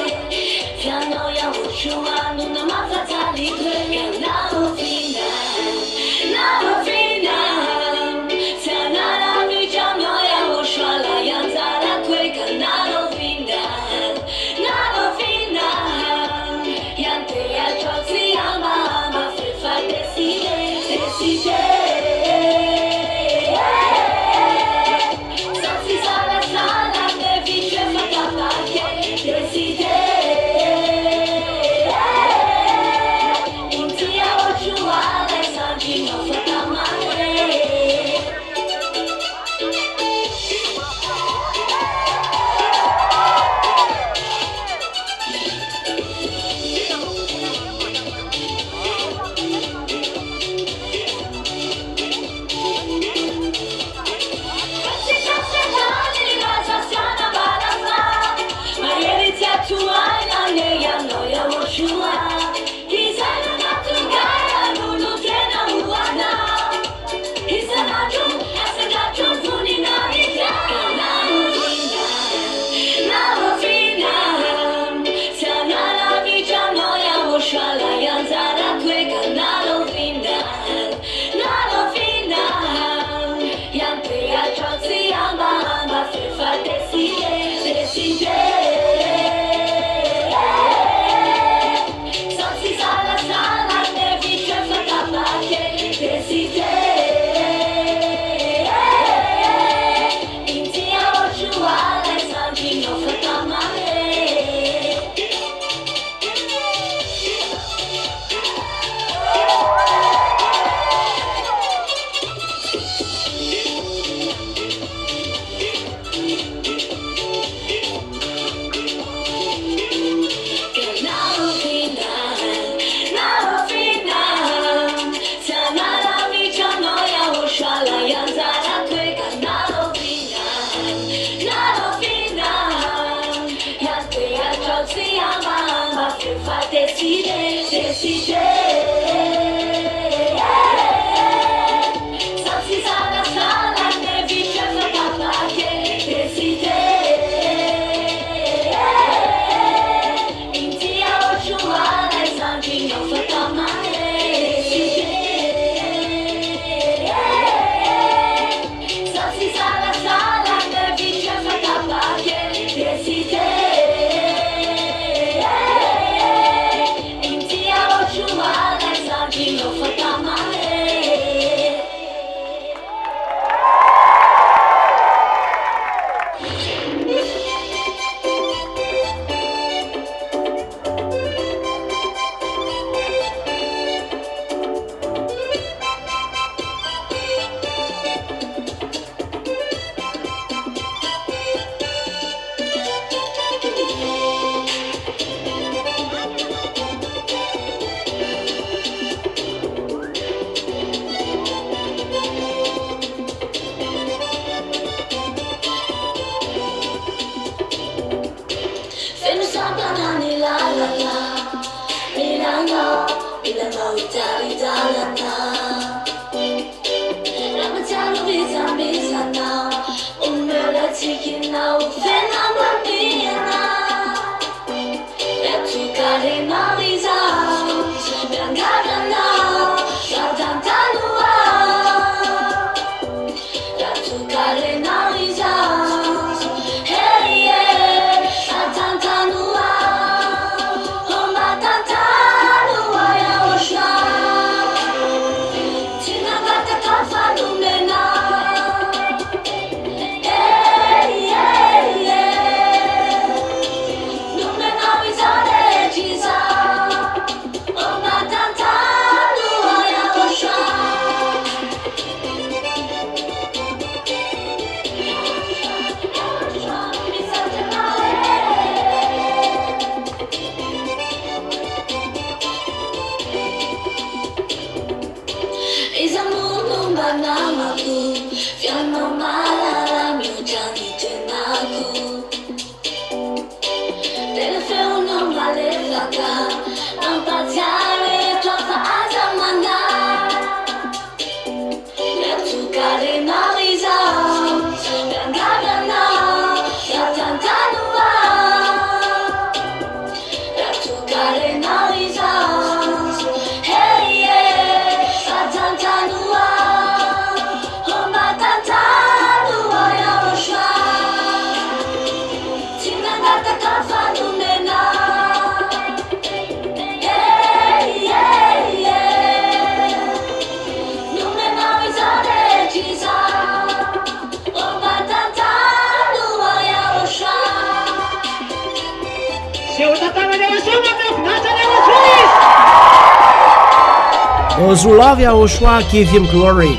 Those who love Yahushua, give him glory.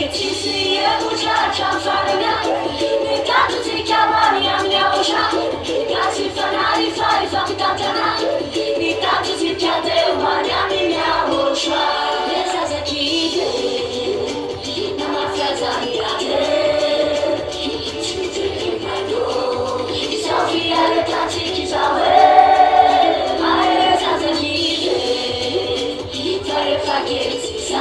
可其实也不差，长发的娘，你看自己看吧，你要鸟我啥？看戏放哪里放一放不当家呢？你当自己看的话，娘你鸟我耍，别傻傻气的，那么傻傻的呀的，出去很快乐，你小屁呀的他自己找回，哎，傻傻气的，再也发给自己啥？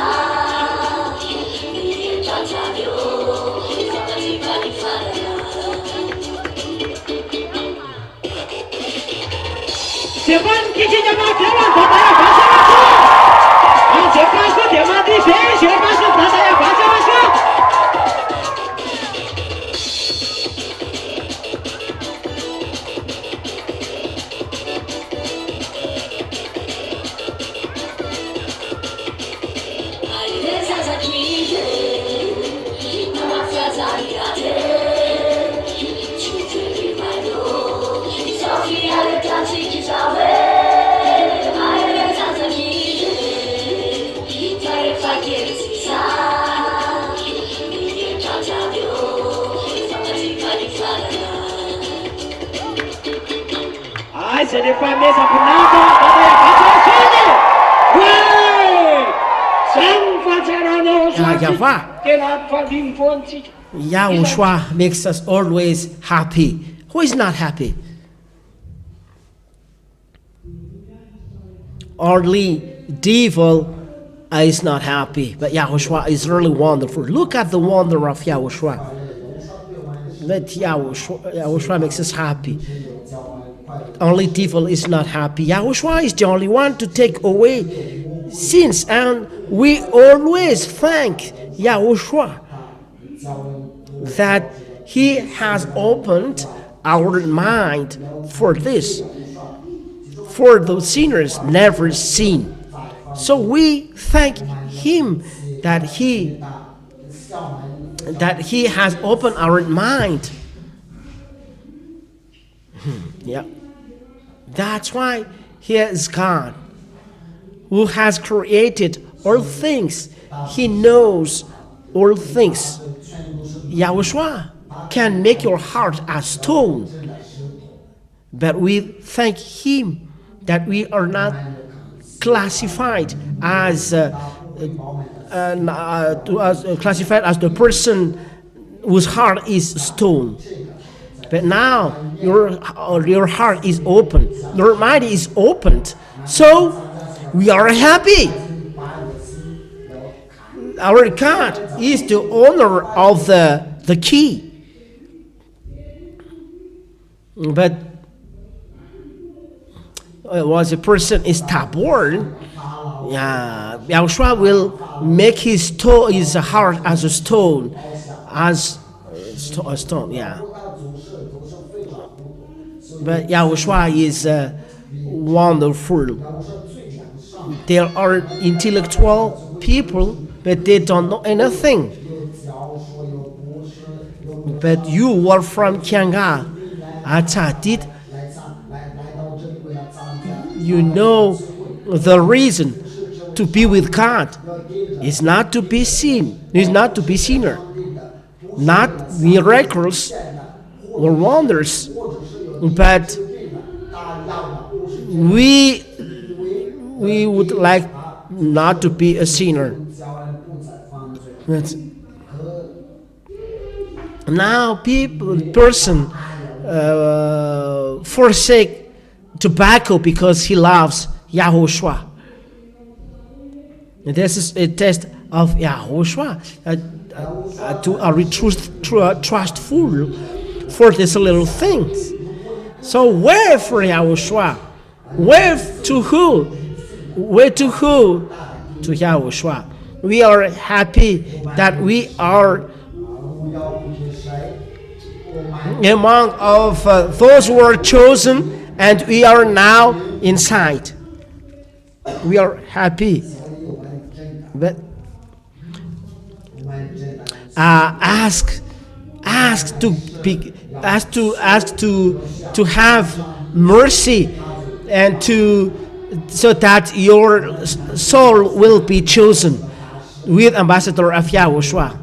这班机器人嘛，台湾大家发现了说，啊，这班是台湾的飞学班是大家发现了说。哎，这里画面上不拿到，大家发现了说的，喂，想法才让我说，给他发灵魂去。Yahushua makes us always happy. Who is not happy? Only devil is not happy, but Yahushua is really wonderful. Look at the wonder of Yahushua. Let Yahushua makes us happy. Only devil is not happy. Yahushua is the only one to take away sins, and we always thank Yahushua that he has opened our mind for this, for those sinners never sin. So we thank him that he has opened our mind. Yeah, that's why he is God who has created all things. He knows all things. Yahushua can make your heart as stone, but we thank him that we are not classified as classified as the person whose heart is stone. But now your heart is open, your mind is opened, so we are happy. Our God is the owner of the key. But once a person is stubborn, Yahushua will make his heart as a stone, as a stone. Yeah. But Yahushua is wonderful. There are intellectual people, but they don't know anything. But you are from Kyanga, Atadit. You know the reason to be with God is not to be seen, is not to be sinner, not miracles or wonders, but we would like not to be a sinner. But now person forsake tobacco because he loves Yahushua. And this is a test of Yahushua to are trustful for these little things. So where for Yahushua? Where to who? Where to who? To Yahushua. We are happy that we are among of those who are chosen, and we are now inside. We are happy. But ask to have mercy and to so that your soul will be chosen with ambassador of Yahushua.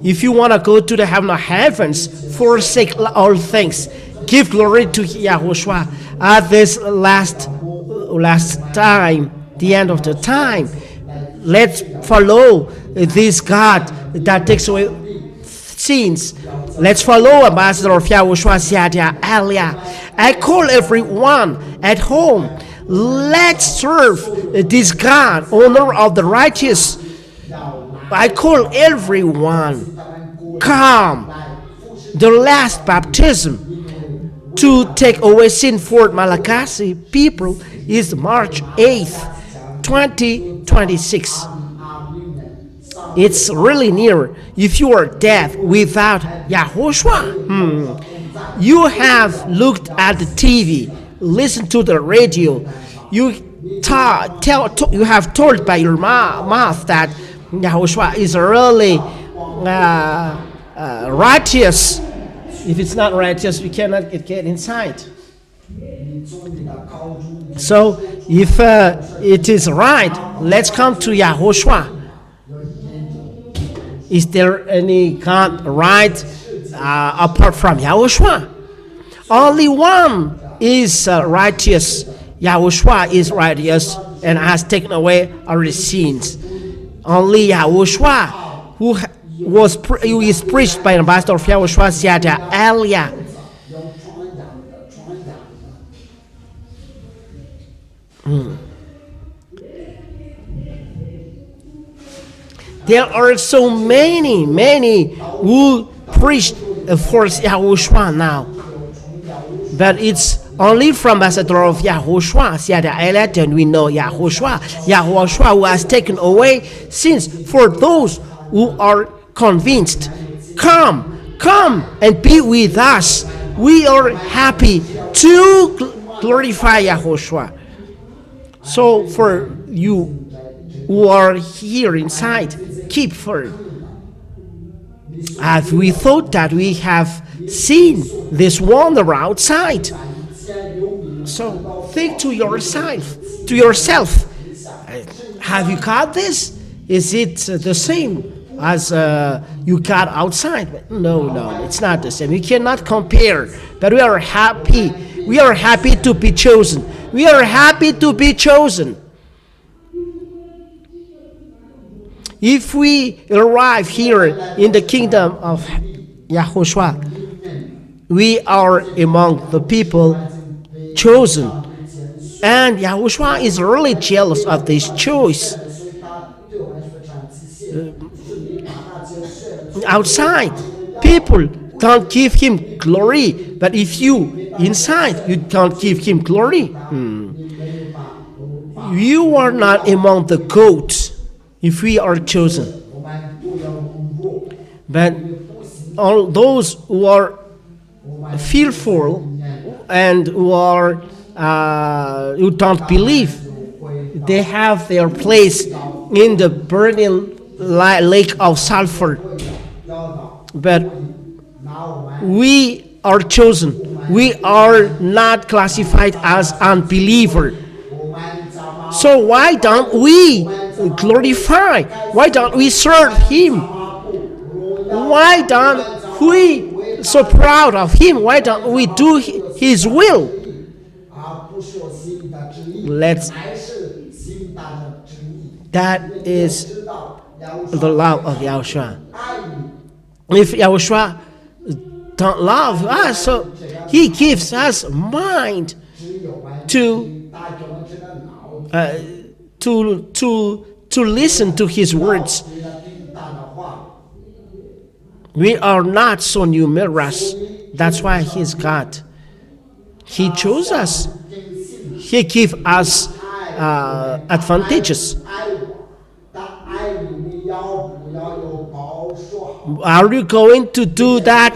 If you want to go to the heaven of heavens, forsake all things. Give glory to Yahushua at this last time, the end of the time. Let's follow this God that takes away sins. Let's follow ambassador of Yahushua, ZHYAH. I call everyone at home. Let's serve this God, owner of the righteous. I call everyone, come. The last baptism to take away sin for Malagasy people is March 8th, 2026. It's really near. If you are dead without Yahoshua, you have looked at the TV, listened to the radio, you have told by your mouth that Yahoshua is really righteous. If it's not righteous, we cannot get inside. So if it is right, let's come to Yahoshua. Is there any God right apart from Yahushua? Only one is righteous. Yahushua is righteous and has taken away our sins. Only Yahushua, who is preached by ambassador of Yahushua, ZHYAH. There are so many who preach for Yahushua now. But it's only from ambassador of Yahushua, ZHYAH, and we know Yahushua who has taken away sins. For those who are convinced, come and be with us. We are happy to glorify Yahushua. So for you who are here inside, keep firm. As we thought that we have seen this wonder outside, so think to yourself, have you got this? Is it the same as you got outside? No, it's not the same. You cannot compare. But we are happy. We are happy to be chosen. We are happy to be chosen. If we arrive here in the kingdom of Yahushua, we are among the people chosen. And Yahushua is really jealous of this choice. Outside, people can't give him glory. But if you inside, you can't give him glory. You are not among the goats. If we are chosen, but all those who are fearful and who don't believe, they have their place in the burning lake of sulfur. But we are chosen. We are not classified as unbeliever. So why don't we glorify? Why don't we serve him? Why don't we so proud of him? Why don't we do his will? That is the love of Yahushua. If Yahushua don't love us, so he gives us mind to listen to his words. We are not so numerous. That's why he's God. He chose us. He gives us advantages. Are you going to do that?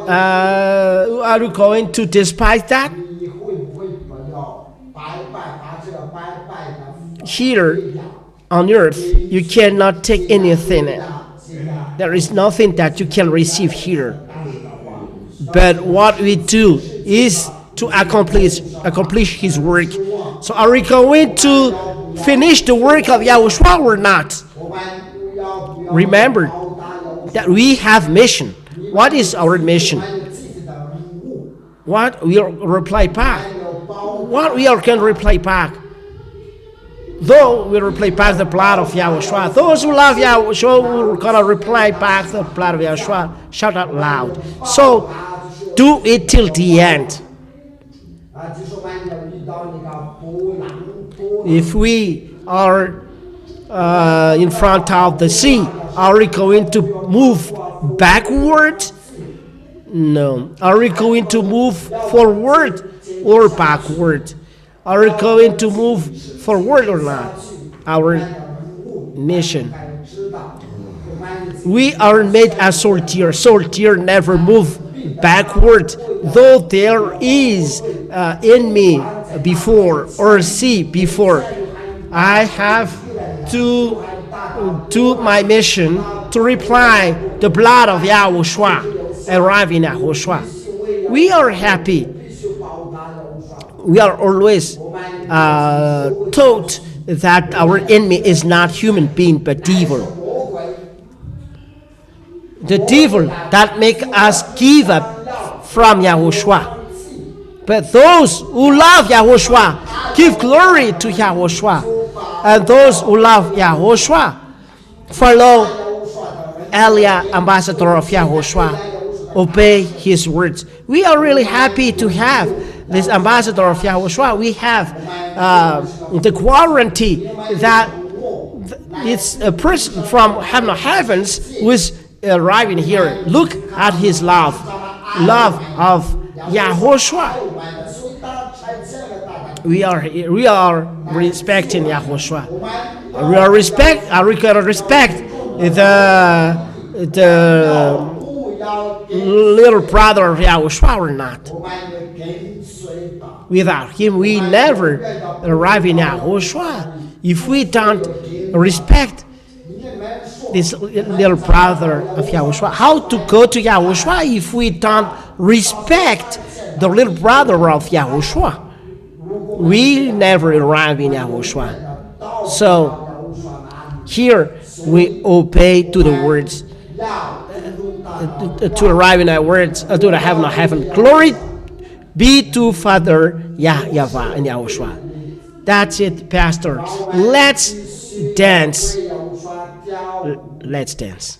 Are you going to despise that? Here on earth, you cannot take anything. There is nothing that you can receive here. But what we do is to accomplish his work. So are we going to finish the work of Yahushua or not? Remember that we have mission. What is our mission? What we reply back? What we are going to reply back? Though we reply back the blood of Yahushua, those who love Yahushua will gonna reply back the blood of Yahushua. Shout out loud. So do it till the end. If we are in front of the sea, are we going to move backward? No. Are we going to move forward or backward? Are we going to move forward or not? Our mission. We are made as soldier. Soldier never move backward, though there is enemy before or sea before. I have to do my mission to reply the blood of Yahushua, arrive in Yahushua. We are happy. We are always taught that our enemy is not human being but devil. The devil that make us give up from Yahushua. But those who love Yahushua give glory to Yahushua. And those who love Yahushua follow Elia, ambassador of Yahushua, obey his words. We are really happy to have this ambassador of Yahushua. We have the guarantee that it's a person from heavens who is arriving here. Look at his love of Yahushua. We are respecting Yahushua. Are we gonna respect the little brother of Yahushua or not? Without him, we never arrive in Yahushua. If we don't respect this little brother of Yahushua, how to go to Yahushua if we don't respect the little brother of Yahushua? We never arrive in Yahushua. So here we obey to the words, to arrive in our words, to the heaven of heaven. Glory be to Father YAHVAH and Yahushua. That's it, Pastor. Let's dance. Let's dance.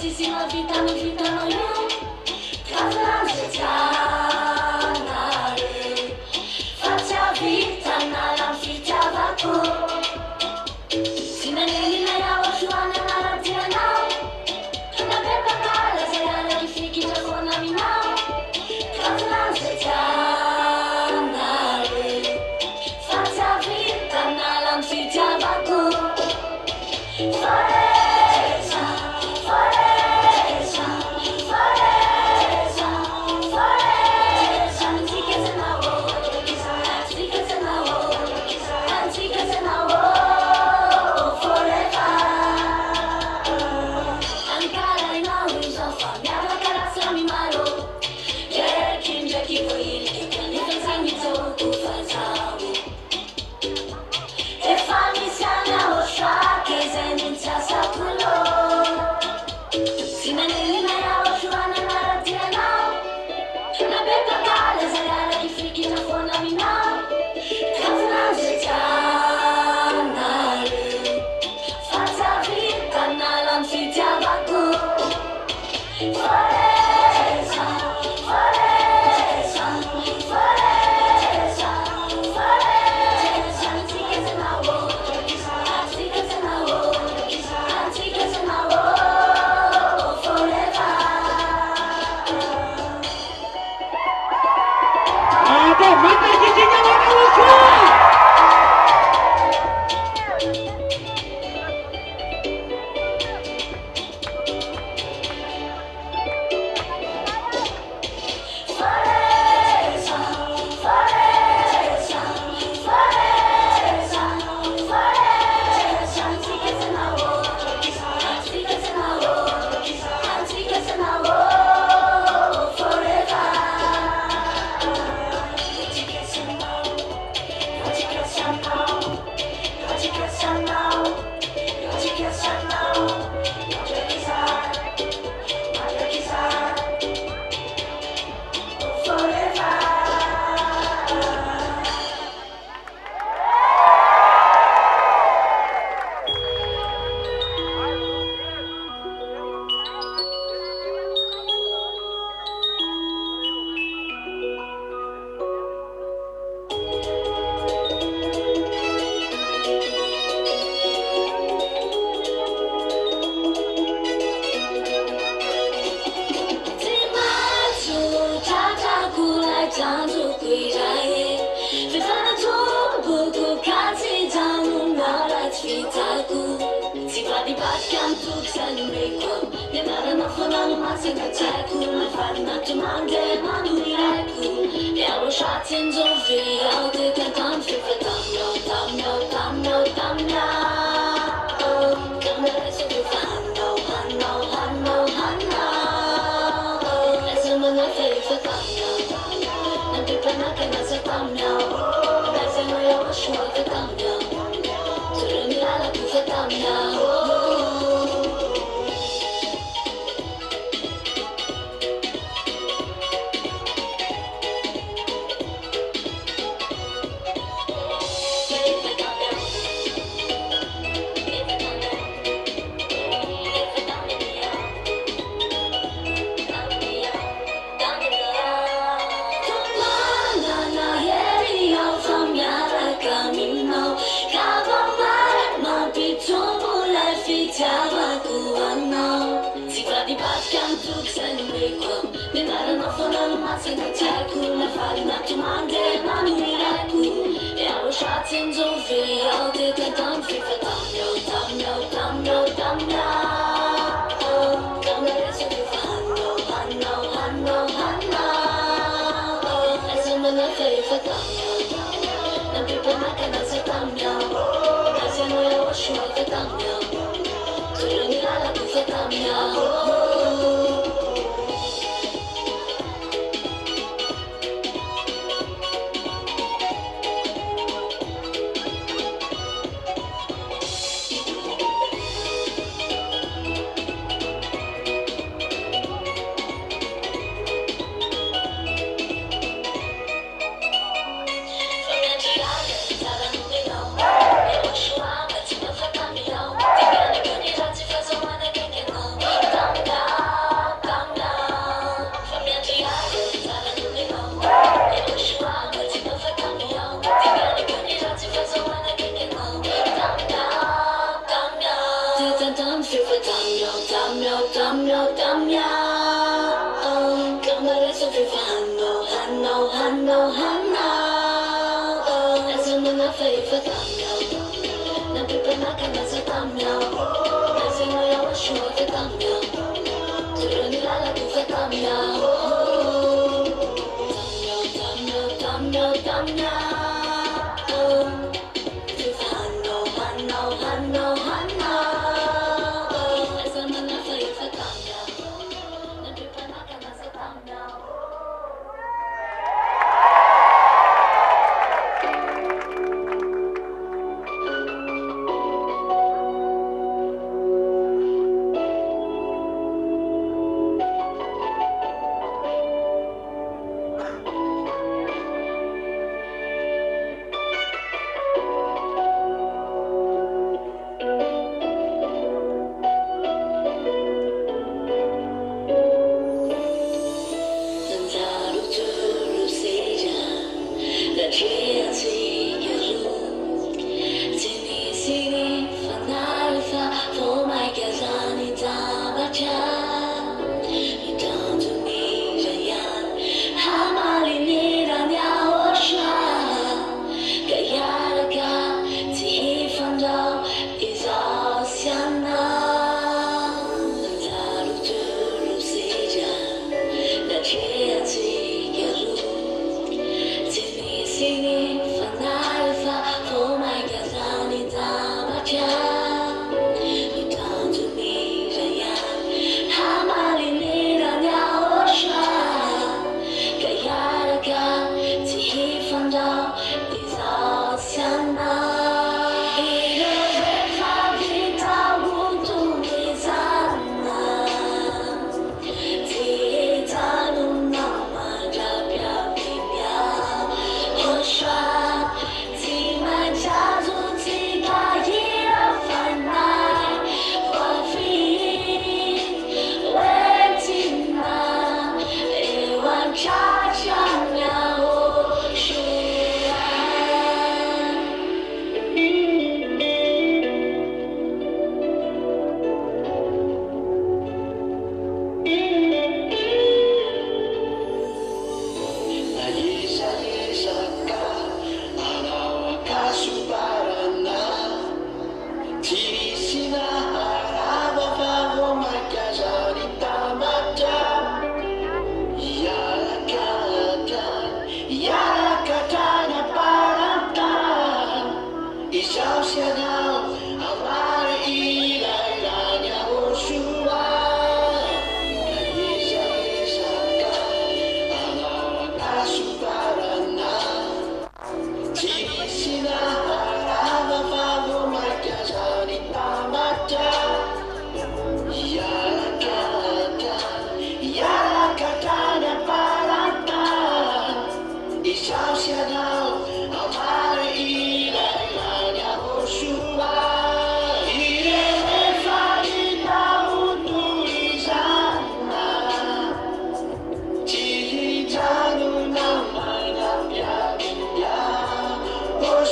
Velocissima vita no io Cavallo già Faccia vita nella vita vaco Sinanelli na YAHOSHUAH na radia now Na beba kala sayana kifiki chakona minao Cavallo già Faccia vita nella vita vaco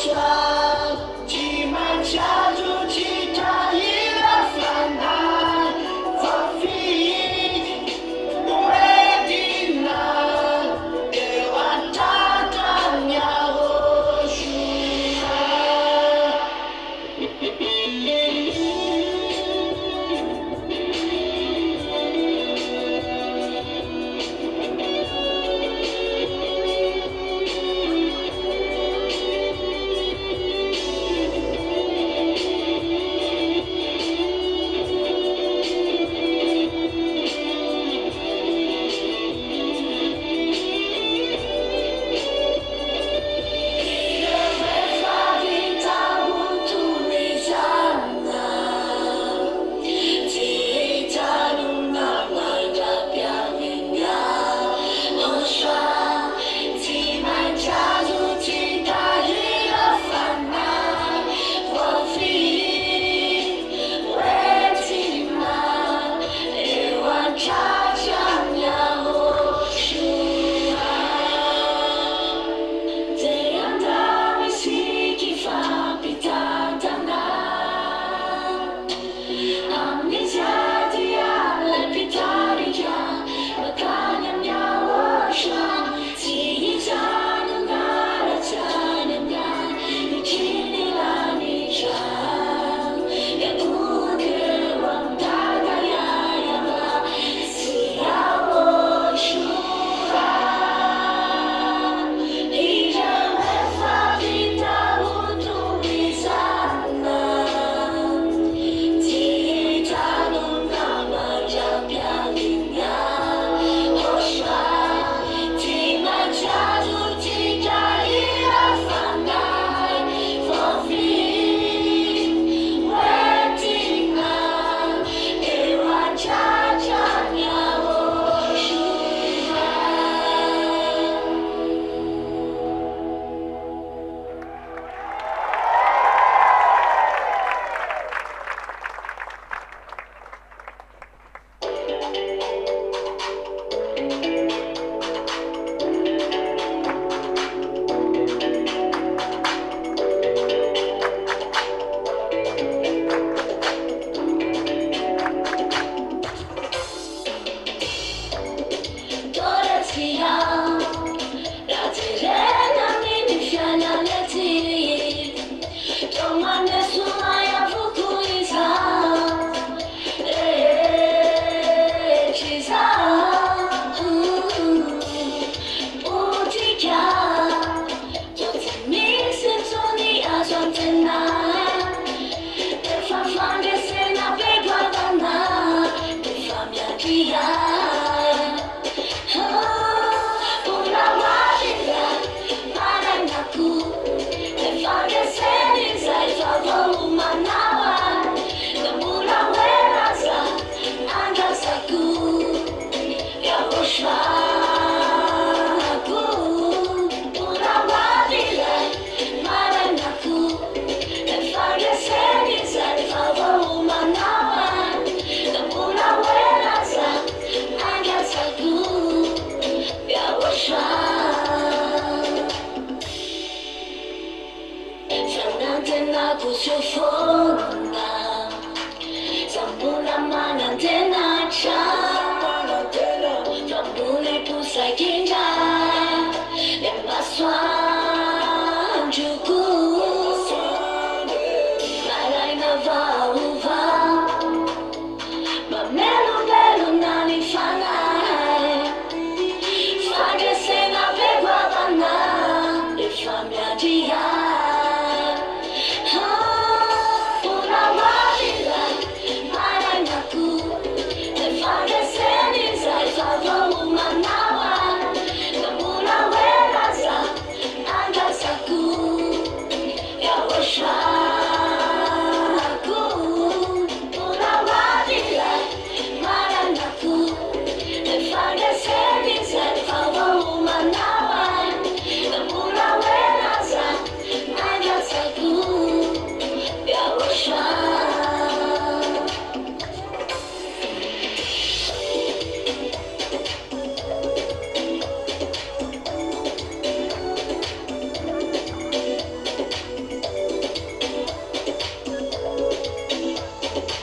YAHVAH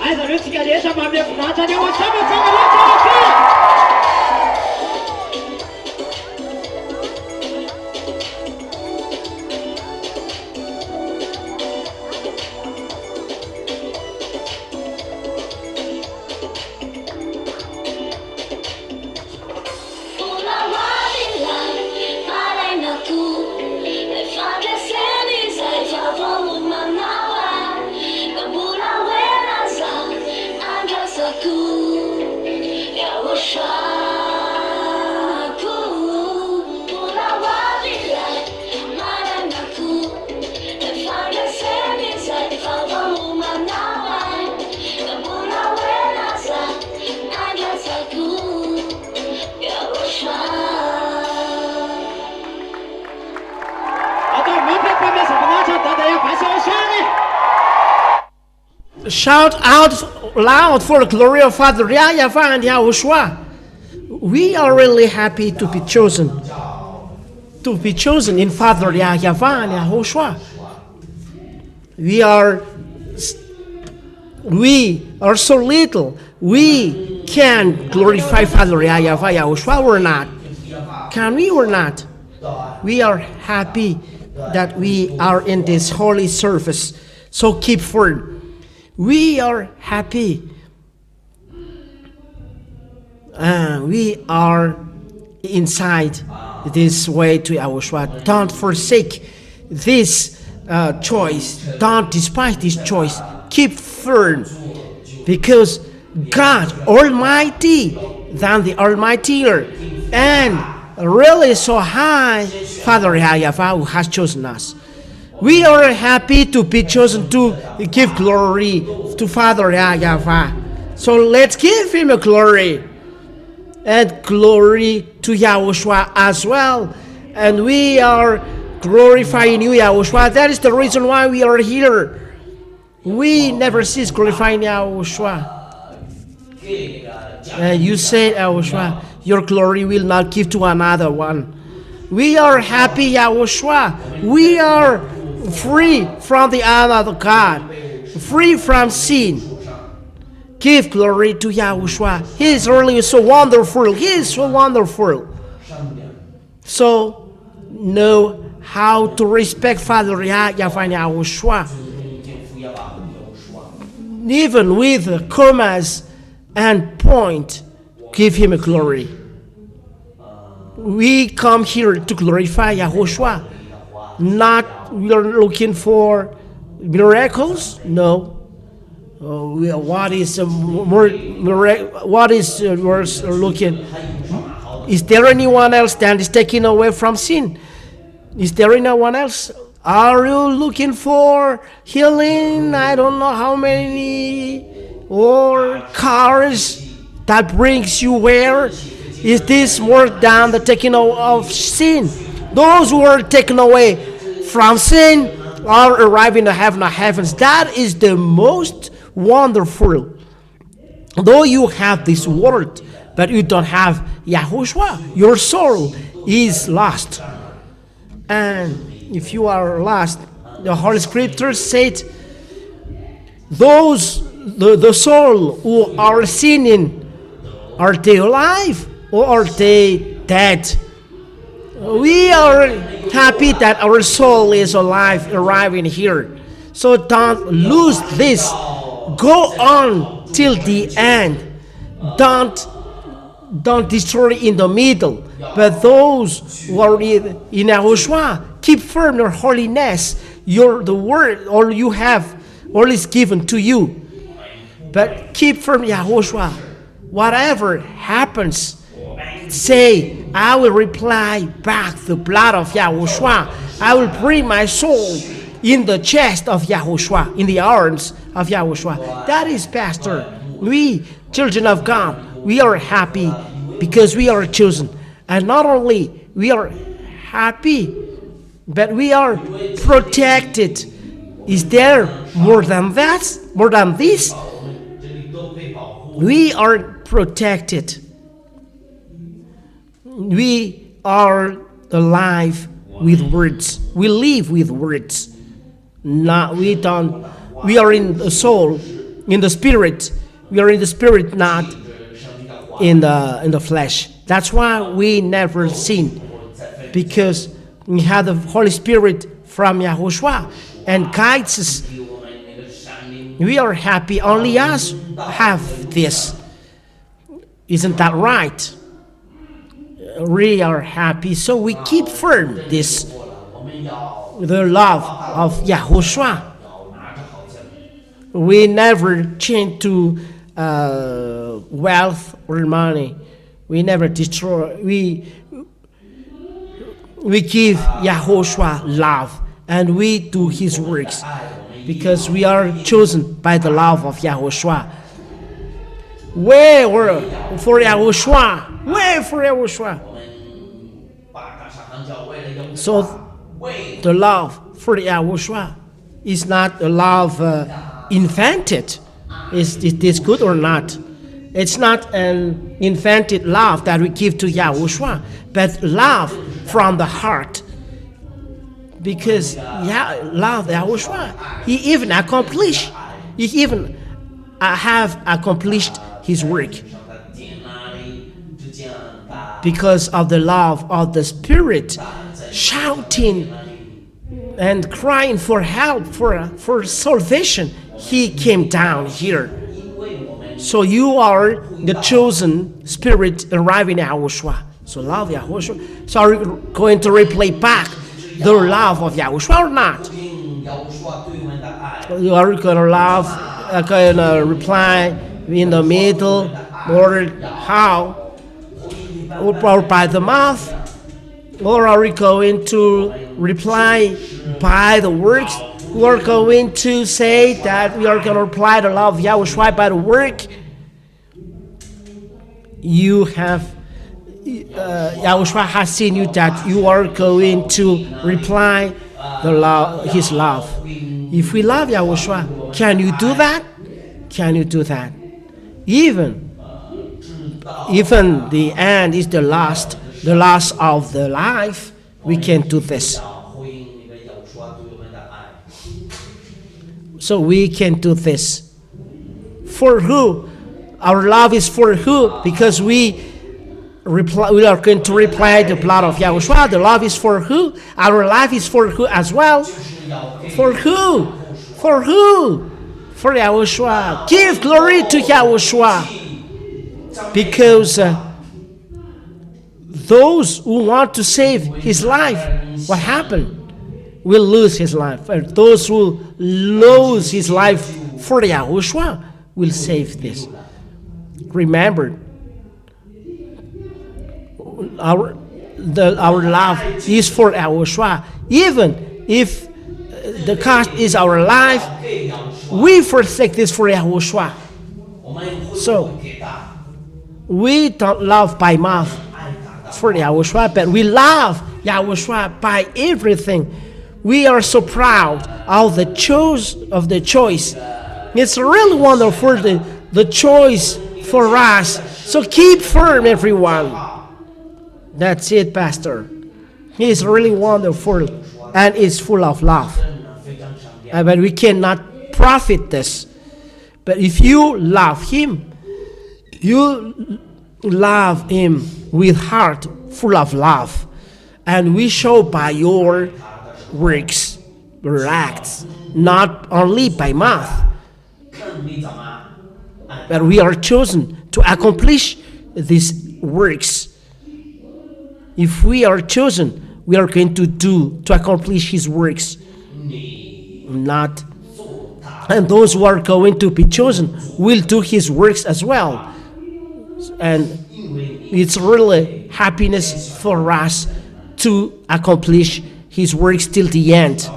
孩子们，这个脸上旁边，拿着我什么这个脸上的去。Shout out loud for the glory of Father YAHVAH and YAHOSHUAH. We are really happy to be chosen in Father YAHVAH and YAHOSHUAH. We are so little. We can glorify Father YAHVAH, YAHOSHUAH or not? Can we or not? We are happy that we are in this holy service. So keep firm. We are happy. We are inside this way to YAHOSHUAH. Don't forsake this choice. Don't despise this choice. Keep firm. Because God Almighty, than the Almightier, and really so high, Father YAHVAH, who has chosen us. We are happy to be chosen to give glory to Father YAHVAH. So let's give him a glory. And glory to YAHOSHUAH as well. And we are glorifying you, YAHOSHUAH. That is the reason why we are here. We never cease glorifying YAHOSHUAH. And you say, YAHOSHUAH, your glory will not give to another one. We are happy, YAHOSHUAH. We are free from the honor of God, free from sin. Give glory to YAHOSHUAH. He is really so wonderful. He is so wonderful. So know how to respect Father YAHVAH and YAHOSHUAH. Even with commas and point, give him a glory. We come here to glorify YAHOSHUAH. Not we are looking for Miracles? No. What is more? What is we're looking? Is there anyone else that is taking away from sin? Is there anyone else? Are you looking for healing? I don't know how many, or cars that brings you where? Is this more than the taking of sin? Those who are taken away from sin are arriving to heaven of heavens. That is the most wonderful. Though you have this word, but you don't have Yahushua, your soul is lost. And if you are lost, the Holy Scriptures said, those the soul who are sinning, are they alive or are they dead? We are happy that our soul is alive, arriving here. So don't lose this. Go on till the end. Don't destroy in the middle. But those who are in Yahushua, keep firm your holiness. The word, all you have, all is given to you. But keep firm Yahushua. Whatever happens, say, I will reply back the blood of Yahushua. I will bring my soul in the chest of Yahushua, in the arms of Yahushua. That is, Pastor. We, children of God, we are happy because we are chosen. And not only we are happy, but we are protected. Is there more than that? More than this? We are protected. We are alive with words. We live with words. We are in the soul, in the spirit. We are in the spirit, not in the flesh. That's why we never sin, because we have the Holy Spirit from Yahushua and guides us. We are happy. Only us have this. Isn't that right? We are happy, so we keep firm the love of Yahushua. We never change to wealth or money. We never destroy. We give Yahushua love, and we do His works, because we are chosen by the love of Yahushua. Where for Yahushua? Where for Yahushua? So the love for Yahushua is not a love invented. Is this good or not? It's not an invented love that we give to Yahushua, but love from the heart. Because love Yahushua, He even accomplished. He even have accomplished His work. Because of the love of the Spirit, shouting and crying for help, for salvation, He came down here. So you are the chosen spirit arriving at Yahushua. So love Yahushua. So are you going to replay back the love of Yahushua or not? You are going to going to reply in the middle, or how? Or by the mouth? Or are we going to reply by the works? We are going to say that we are going to reply the love of Yahushua by the work. You have, Yahushua has seen you that you are going to reply His love. If we love Yahushua, can you do that? Can you do that? Even the end is the last of the life, we can do this. So we can do this. For who? Our love is for who? Because we are going to reply the blood of Yahushua. The love is for who? Our life is for who as well? For who? For who? For Yahushua. Give glory to Yahushua. Because those who want to save his life, what happened? will lose his life. And those who lose his life for Yahushua will save this. Remember, our love is for Yahushua. Even if the cost is our life, we forsake this for Yahushua. So, we don't love by mouth for Yahushua, but we love Yahushua by everything. We are so proud of the choice. It's really wonderful, the choice for us. So keep firm, everyone. That's it, Pastor. He is really wonderful and is full of love. But we cannot profit this. But if you love him, you love him with heart full of love. And we show by your works, your acts, not only by mouth. But we are chosen to accomplish these works. If we are chosen, we are going to accomplish his works. Not. And those who are going to be chosen will do his works as well. And it's really happiness for us to accomplish his works till the end.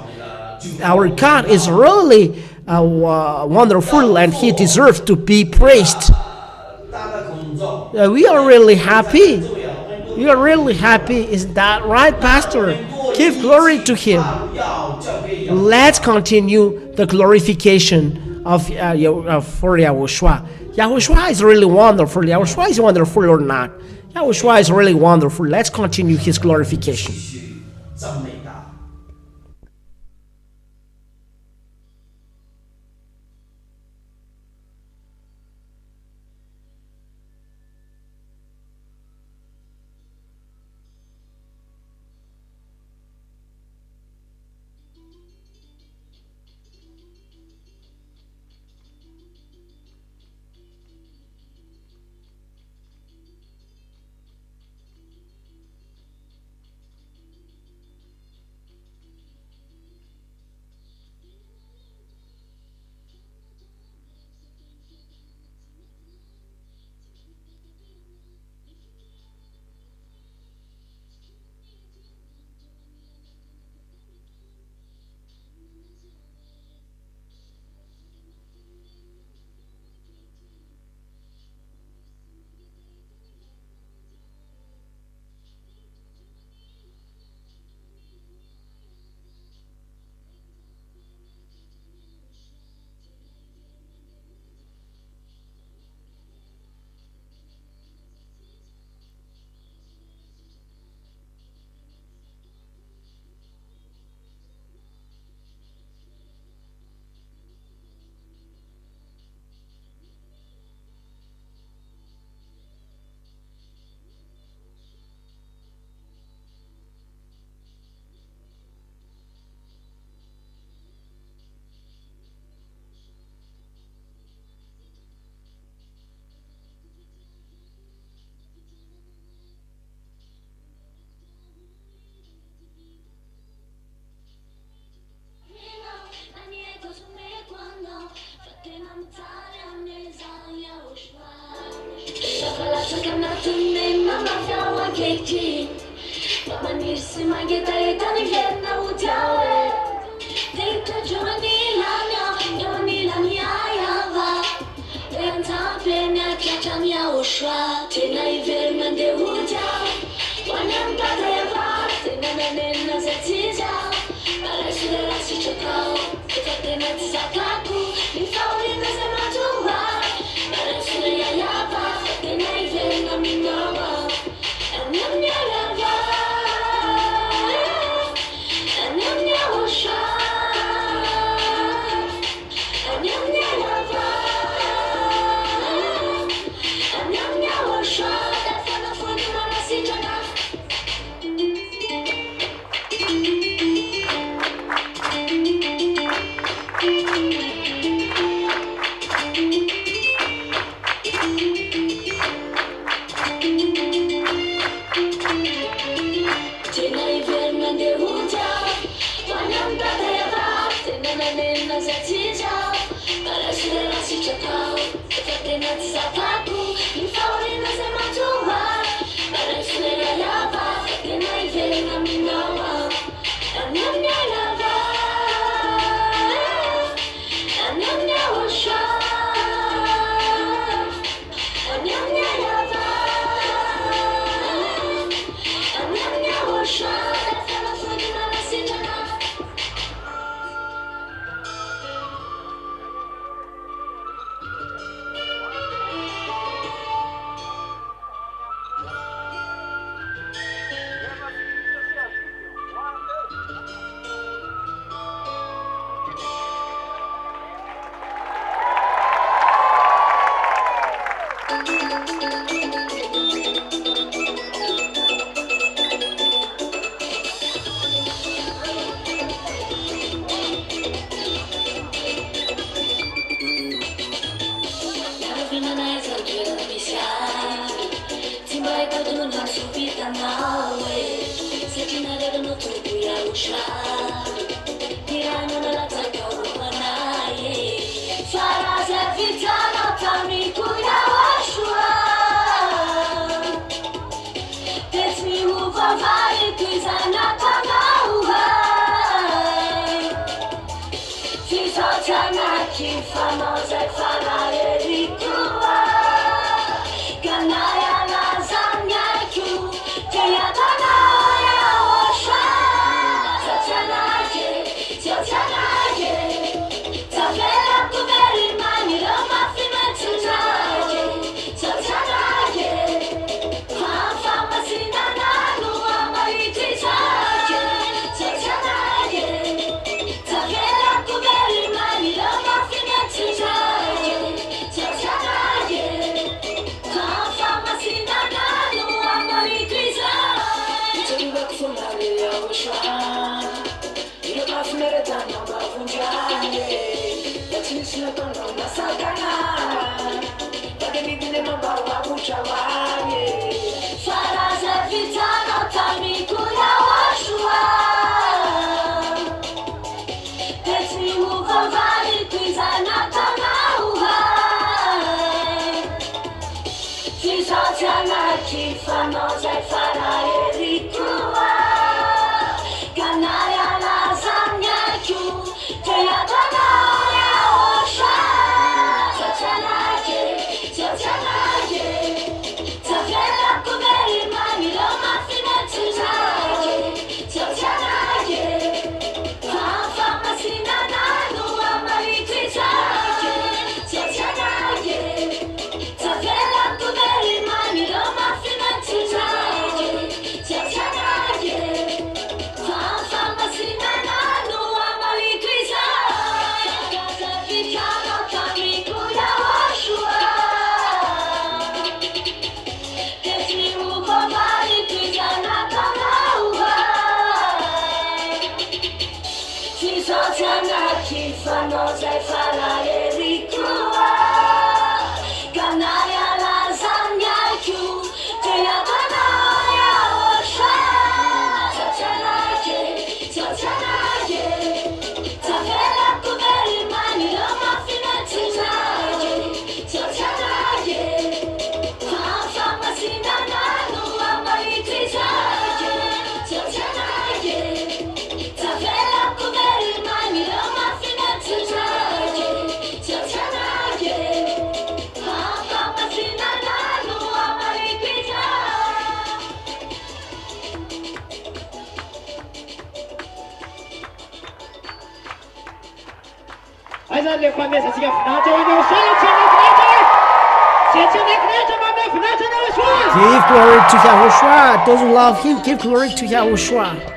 Our God is really wonderful, and he deserves to be praised. We are really happy. We are really happy. Is that right, Pastor? Give glory to him. Let's continue the glorification of for Yahushua. Yahushua is really wonderful. Yahushua is wonderful or not? Yahushua is really wonderful. Let's continue his glorification. Give glory to YAHOSHUAH. Those who love him, give glory to YAHOSHUAH.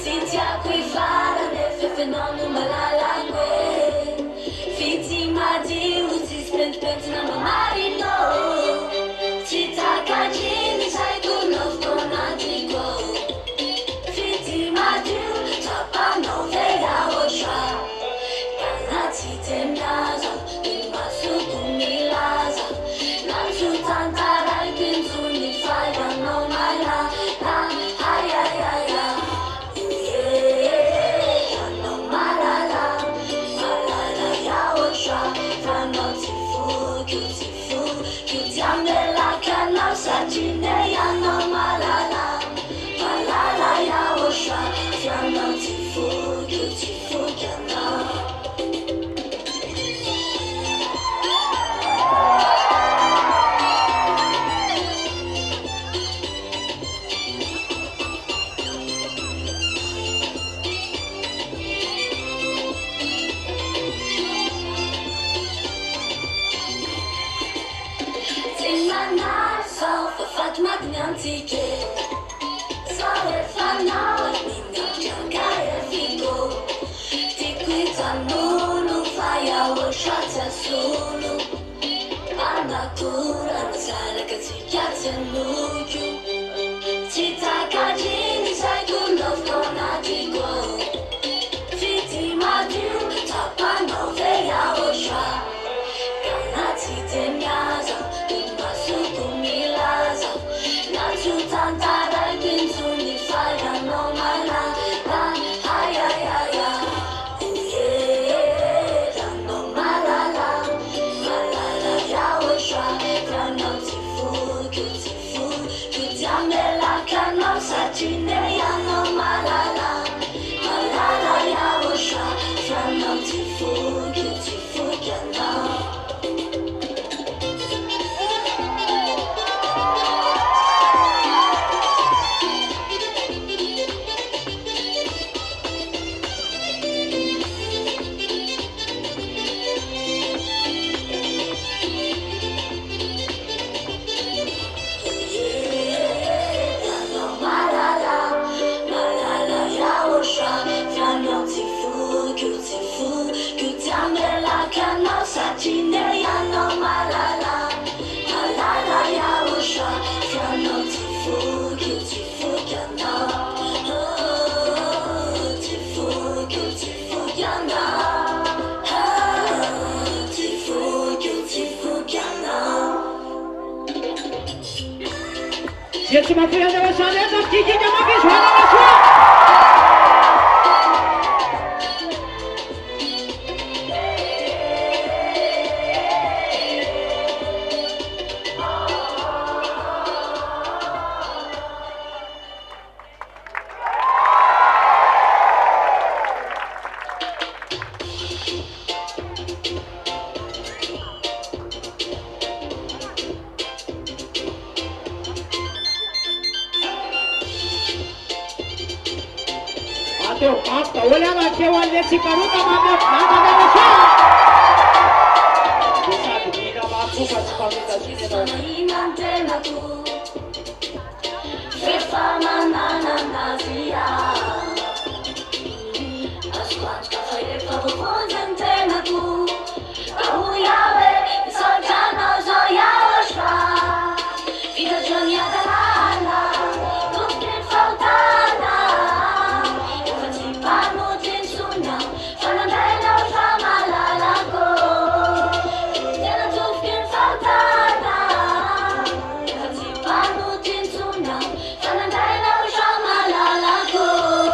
ZHYAH qui farà nel fenomeno malalangue. Satine Yano Malala Malala Yahushua Fiano Tifu Tifu Yana Magnifique, sabe fanal, minha jangaia ficou. Te cuidando, não vai ao chate solo. Anda cura, não sai que se quer ser luto. Se tá cadinho, sai do novo conatigo. Vítima de tapa, não veio ao chá. Canati tem asa, uma sucumilaza. Tantara quintuni fire no mana ay ay ay ay no malala malala Yahushua Fiano tifu kutiamela kano satine yano malala malala Yahushua Fiano tifu yana Satine Yano Malala Malala Yahushua Fiano tifu yana tifu yana tifu yana Если мы приедем в Шале, то птички не могли жить. Olha lá, que eu olhei esse garoto, nada só. Você sabe, mira, mas tu faz parte da vida, não. As quatro café, papo, ponte, antena, tu. O Yahweh, soltando os Yahoshua. Vida jornada lá, tudo que falta. Go.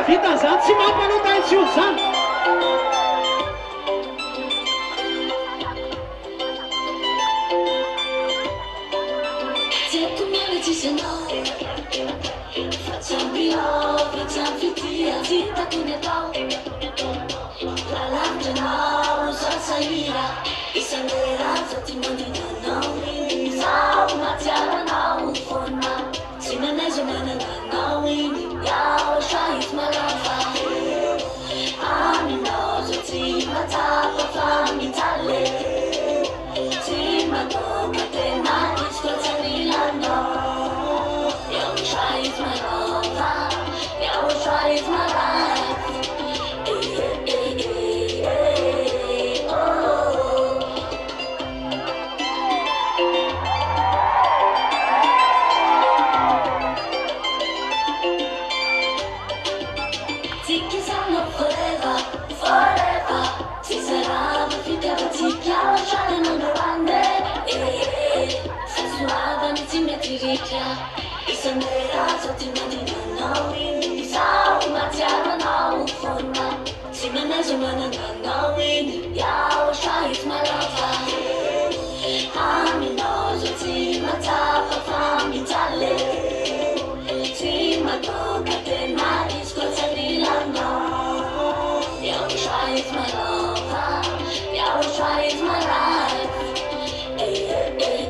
vita zany tsy mampanotany tsy olo zany. Yahushua is my lover. I'm in love with him, my top of from Italy. See my dog at the night, it's got a little no. Yahushua is my lover. Yahushua is my life. Hey, hey, hey,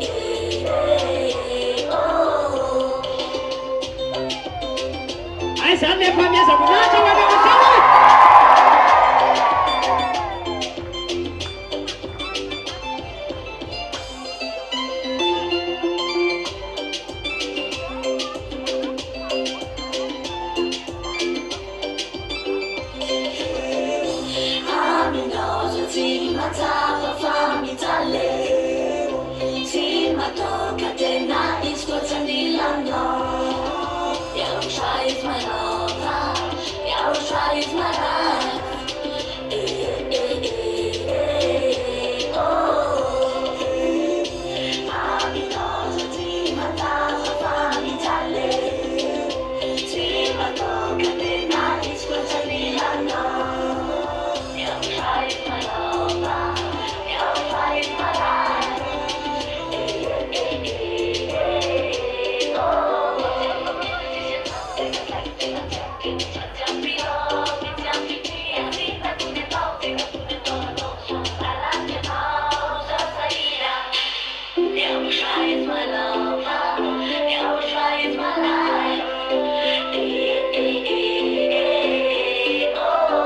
hey, hey, oh. I said, never miss a good. Yahushua is my lover. Yahushua is my life. Eh, eh, eh, eh, oh. I'm in love with him, my top from Italy. See my dog at the night, it's got a little no. Yahushua is my lover. Yahushua is my life. Eh, eh, eh, eh, oh.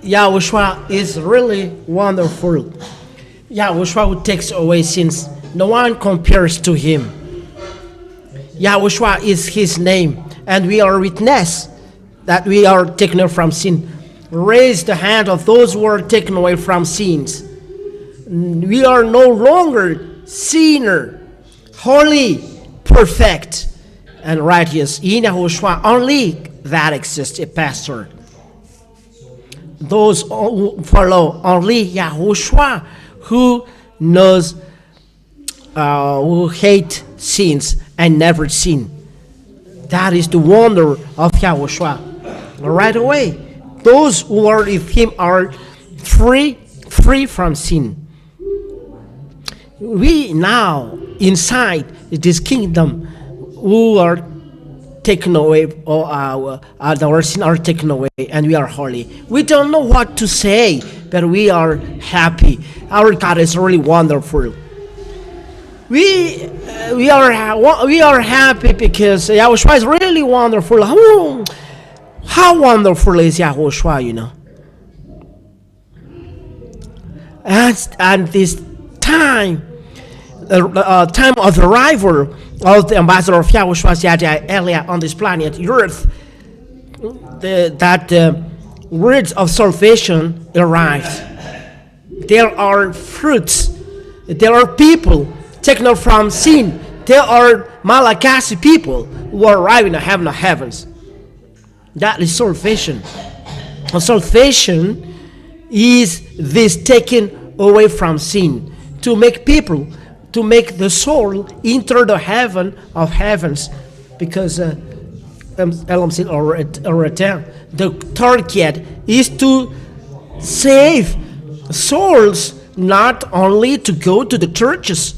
Yahushua is really wonderful. Yahushua who takes away sins. No one compares to him. Yahushua is his name, and we are witness that we are taken from sin. Raise the hand of those who are taken away from sins. We are no longer sinner, holy, perfect, and righteous. In Yahushua only that exists a pastor. Those who follow only Yahushua, who knows, who hate sins and never sin. That is the wonder of Yahushua. Right away, those who are with him are free from sin. We now inside this kingdom who are taken away, or our sin are taken away, and we are holy. We don't know what to say, but we are happy. Our God is really wonderful. We are happy because Yahushua is really wonderful. How wonderful is Yahushua, you know? And this time, time of the arrival of the ambassador of Yahushua ZHYAH on this planet Earth, that words of salvation arrived. There are fruits. There are people taken from sin. There are Malachi people who are arriving in heaven of heavens. That is salvation. And salvation is this taken away from sin, to make people, to make the soul enter the heaven of heavens, because the target is to save souls, not only to go to the churches.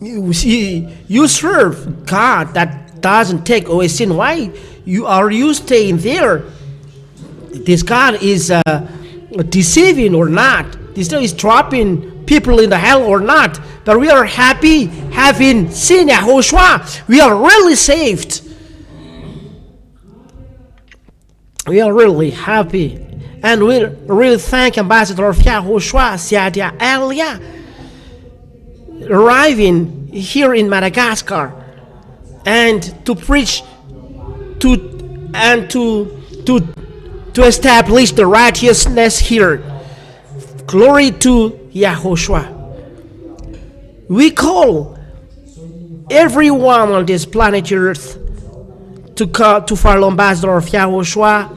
You see, you serve God that doesn't take away sin. Why are you staying there? This God is deceiving or not? This is dropping people in the hell or not? But we are happy having seen YAHOSHUA. We are really saved. We are really happy. And we really thank Ambassador of YAHOSHUA, ZHYAH, arriving here in Madagascar and to preach to establish the righteousness here. Glory to YAHOSHUA. We call everyone on this planet Earth to follow Ambassador of YAHOSHUA.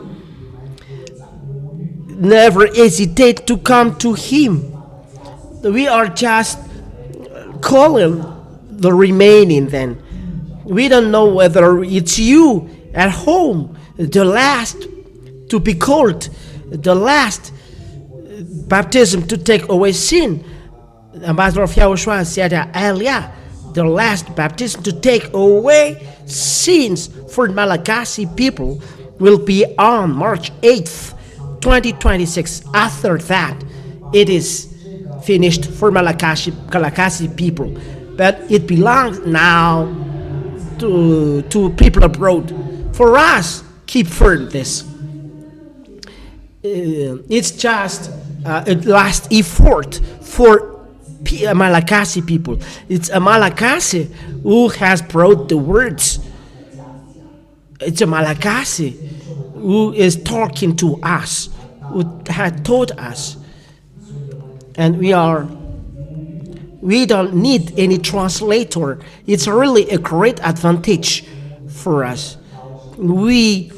Never hesitate to come to him. We are just calling the remaining then. We don't know whether it's you at home, the last to be called, the last baptism to take away sin. Ambassador of YAHOSHUA said, the last baptism to take away sins for Malagasy people will be on March 8th, 2026. After that, it is finished for Malagasy people. But it belongs now to people abroad. For us, keep firm this. It's just a last effort for Malagasy people. It's a Malagasy who has brought the words. It's a Malagasy who is talking to us, who had taught us. And we don't need any translator. It's really a great advantage for us. We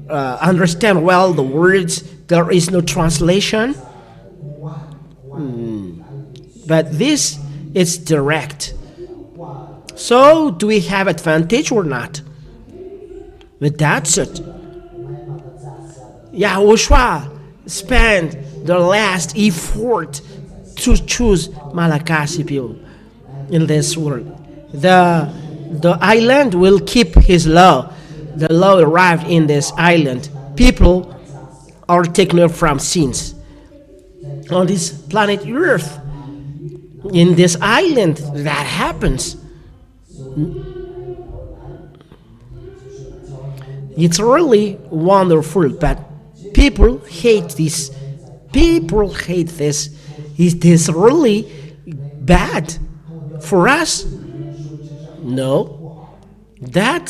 understand well the words. There is no translation. But this is direct. So do we have advantage or not? But that's it. YAHOSHUA spent the last effort to choose Malagasy people in this world. The island will keep his law. The law arrived in this island. People are taken up from sins. On this planet Earth, in this island, that happens. It's really wonderful, but people hate this. People hate this. Is this really bad for us? No. That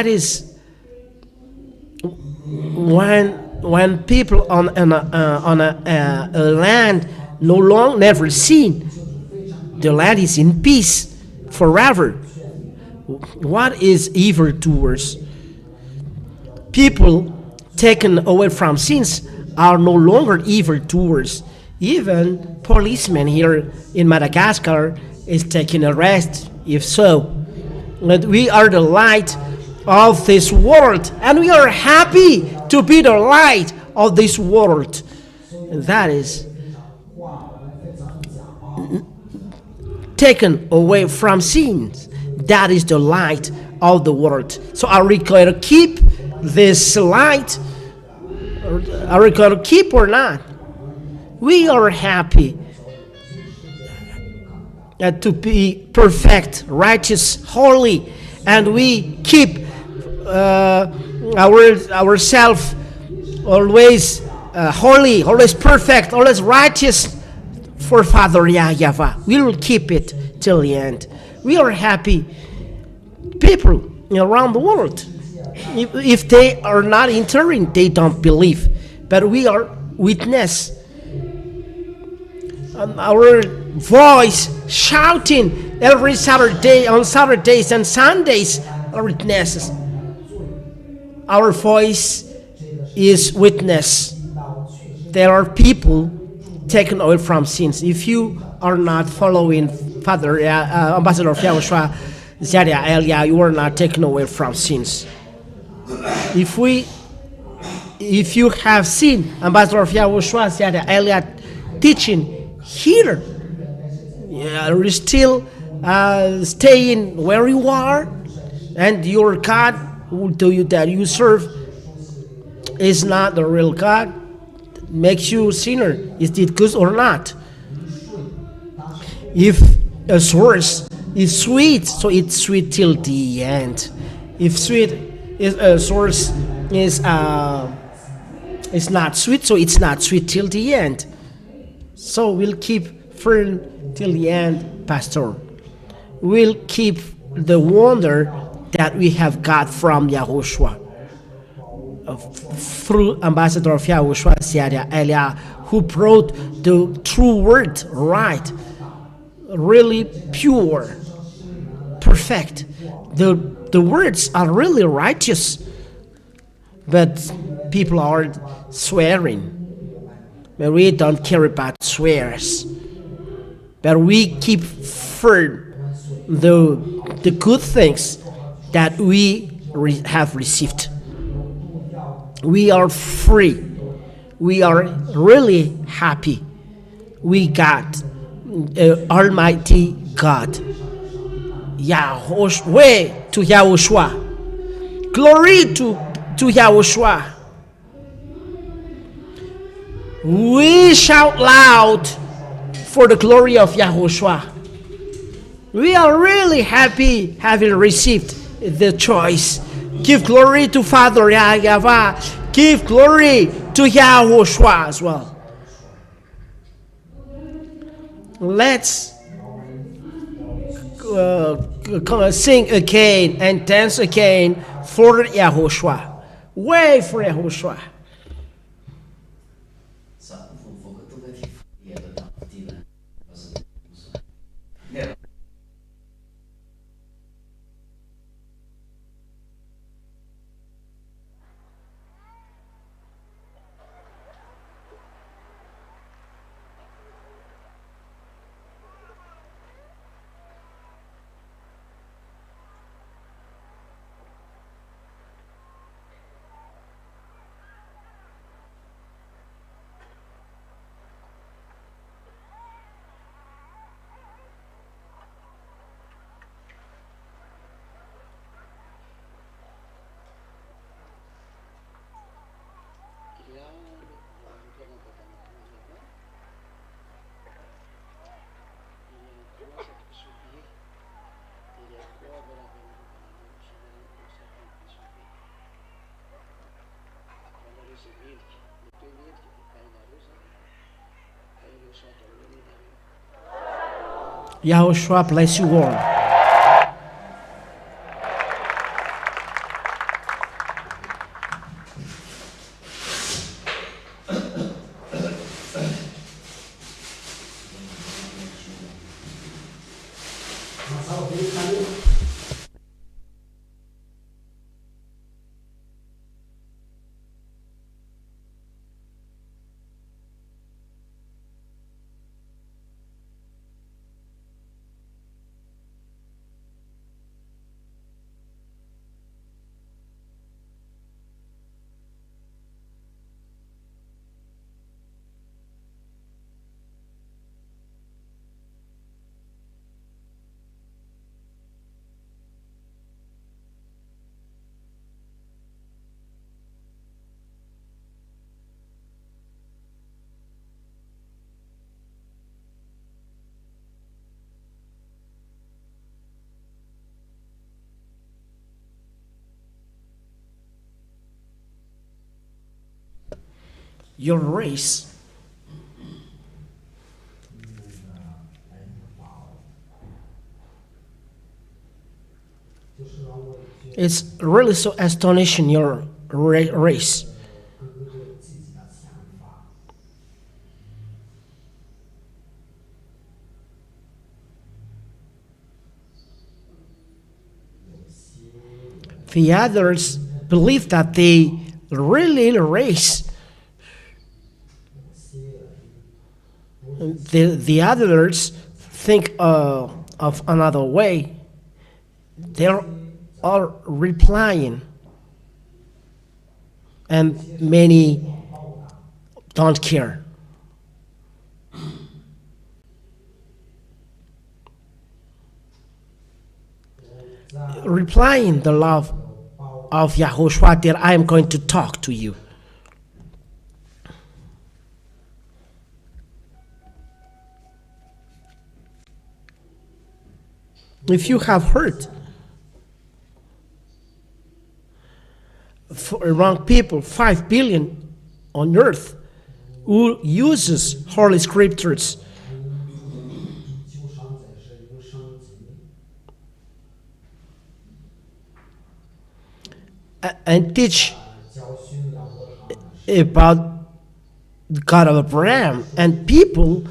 is when people on a land never seen, the land is in peace forever. What is evildoers? People taken away from sins are no longer evildoers. Even policemen here in Madagascar is taking arrest, if so. But we are the light of this world, and we are happy to be the light of this world. And that is taken away from sins. That is the light of the world. So are we going to keep this light? Are we going to keep or not? We are happy to be perfect, righteous, holy, and we keep ourselves always holy, always perfect, always righteous for Father YAHVAH. We will keep it till the end. We are happy people around the world. If they are not entering, they don't believe. But we are witness. Our voice shouting every Saturday, on Saturdays and Sundays, are witnesses. Our voice is witness. There are people taken away from sins. If you are not following Father Ambassador of Yahushua, ZHYAH, you are not taken away from sins. If you have seen Ambassador of Yahushua, ZHYAH teaching here, you're still staying where you are, and your God that you serve is not the real God, makes you a sinner. Is it good or not? If a source is sweet, so it's sweet till the end. If sweet is a source is not sweet, so it's not sweet till the end. So we'll keep firm till the end, Pastor. We'll keep the wonder that we have got from Yahushua through Ambassador of Yahushua, ZHYAH, who brought the true word right, really pure, perfect. The words are really righteous, but people are swearing. But we don't care about swears. But we keep firm the good things that we have received. We are free. We are really happy. We got Almighty God. Yahoshua to Yahushua. Glory to Yahushua. We shout loud for the glory of Yahushua. We are really happy having received the choice. Give glory to Father YAHVAH. Give glory to YAHOSHUA as well. Let's sing again and dance again for YAHOSHUA. Way for YAHOSHUA. Yahushua bless you all. Your race is really so astonishing, your race. The others believe that they really race. The others think of another way. They're all replying, and many don't care. Replying the love of Yahushua that I am going to talk to you. If you have heard among people 5 billion on earth who uses Holy Scriptures and teach about the God of Abraham, and people,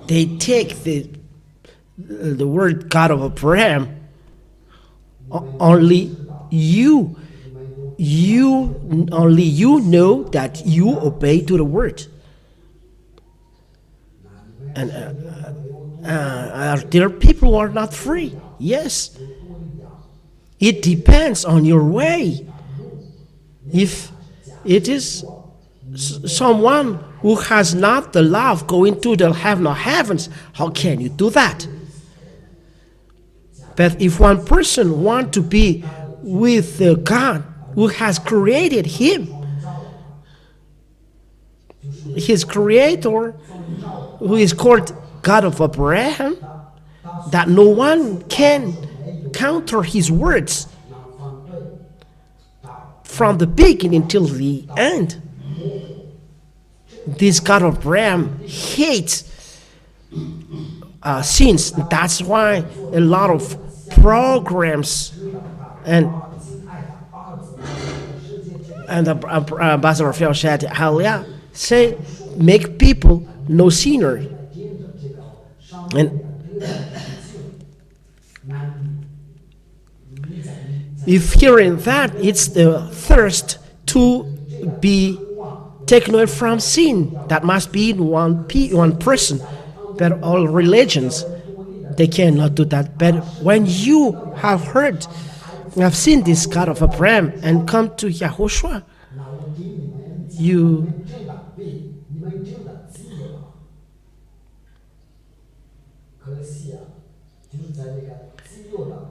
they take the word God of Abraham, only you know that you obey to the word. And are there people who are not free? Yes. It depends on your way. If it is someone who has not the love going to the heaven of heavens, how can you do that? But if one person wants to be with the God who has created him, his creator, who is called God of Abraham, that no one can counter his words from the beginning till the end. This God of Abraham hates sins. That's why a lot of programs and Ambassador Phil said, hallelujah, say, make people no sinner. And if hearing that, it's the thirst to be taken away from sin that must be in one person. But all religions, they cannot do that. But when you have heard, you have seen this God of Abraham and come to Yahushua, you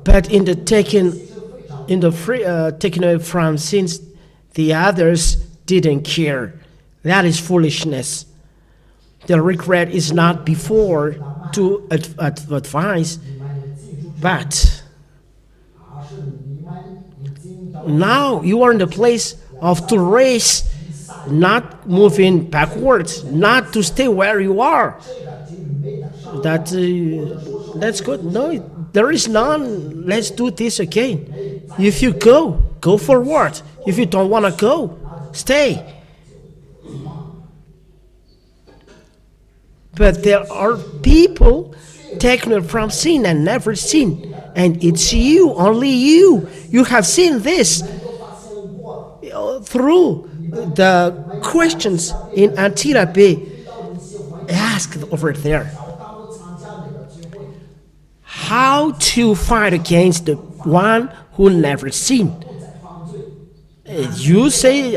but in the taking away from sins, the others didn't care. That is foolishness. The regret is not before to advise, but now you are in the place of to race, not moving backwards, not to stay where you are. That's good. No, there is none. Let's do this again. If you go forward. If you don't want to go, stay. But there are people taken from sin and never sin. And it's you, only you. You have seen this through the questions in Antira Bay asked over there. How to fight against the one who never sinned? You say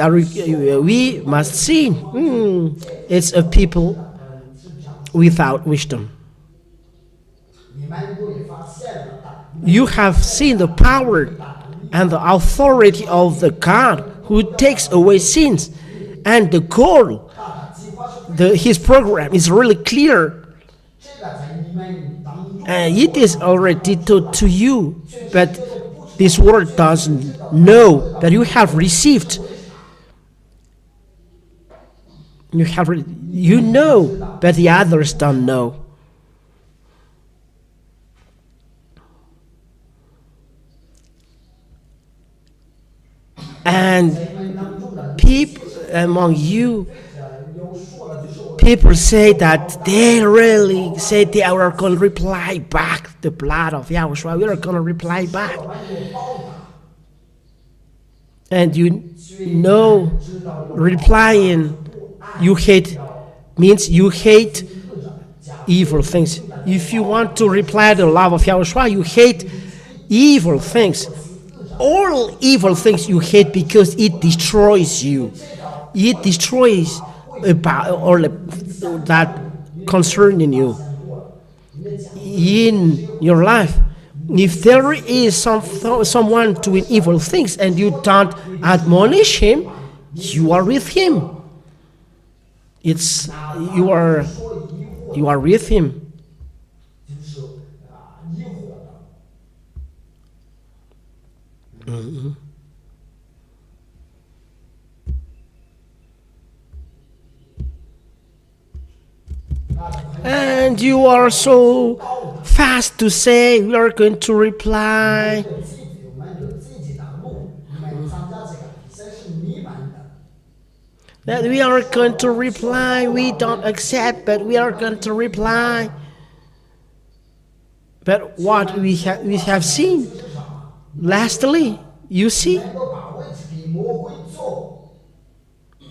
we must sin. It's a people without wisdom. You have seen the power and the authority of the God who takes away sins, and the goal, his program is really clear. And it is already told to you, but this world doesn't know that you have received. You know, but the others don't know. And people among you, people say that they really say they are going to reply back the blood of Yahushua. We are going to reply back. And you know, replying, you hate, means you hate evil things. If you want to reply the love of Yahushua, you hate evil things. All evil things you hate because it destroys you. It destroys about all that concerning you in your life. If there is someone doing evil things and you don't admonish him, you are with him. It's you are with him. And you are so fast to say we are going to reply. That we are going to reply. We don't accept, but we are going to reply. But what we have seen, lastly, you see,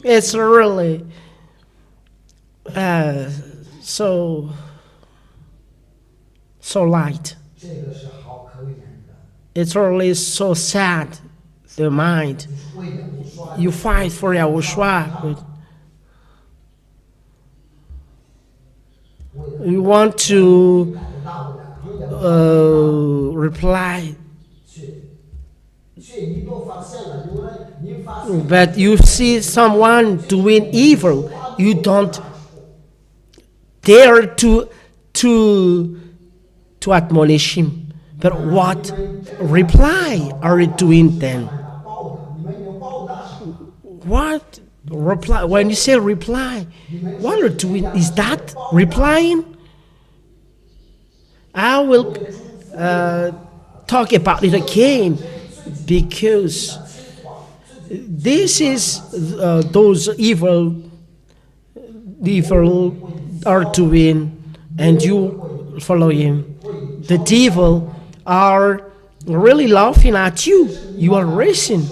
it's really so light. It's really so sad. The mind. You fight for Yahushua, but you want to reply, but you see someone doing evil, you don't dare to admonish him. But what reply are you doing then? What reply? When you say reply, what are you doing? Is that replying? I will talk about it again because this is those evil are doing, and you follow him. The devil are really laughing at you. You are racing.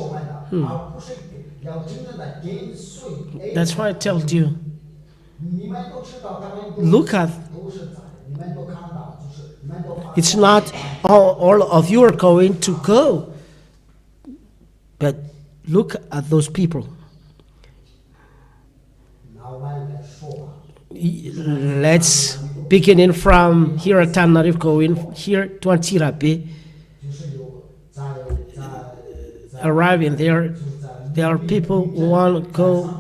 That's why I told you. Look at. It's not all of you are going to go. But look at those people. Let's beginning from here at Tanarif, going here to Antirabe. Arriving there, there are people who want to go.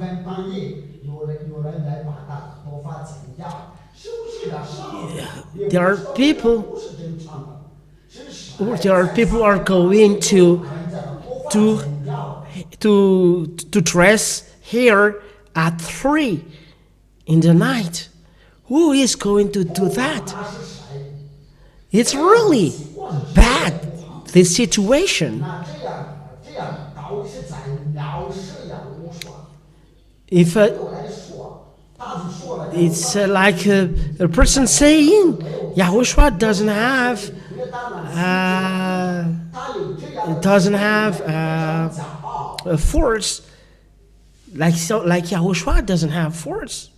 There are people who are going to dress here at 3 in the night. Who is going to do that? It's really bad, this situation. If it's like a person saying Yahushua doesn't have a force, like Yahushua doesn't have force.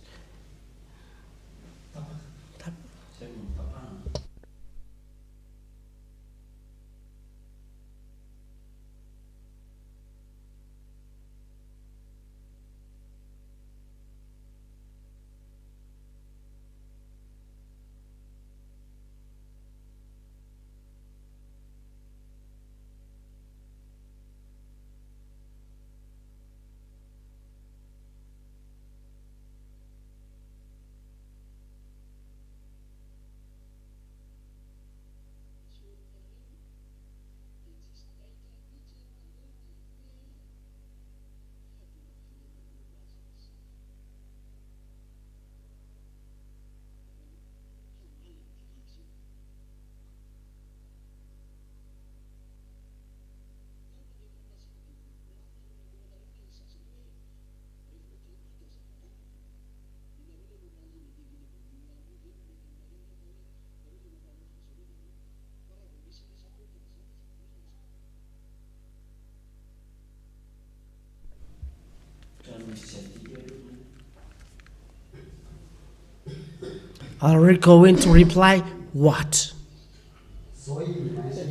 are we going to reply what?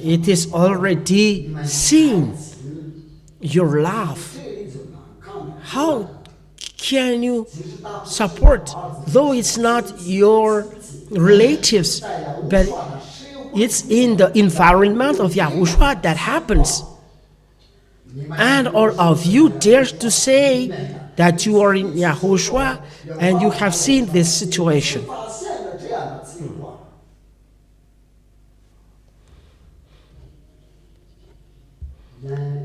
It is already seen. Your love. How can you support, though it's not your relatives, but it's in the environment of Yahushua that happens. And all of you dare to say that you are in Yahushua and you have seen this situation.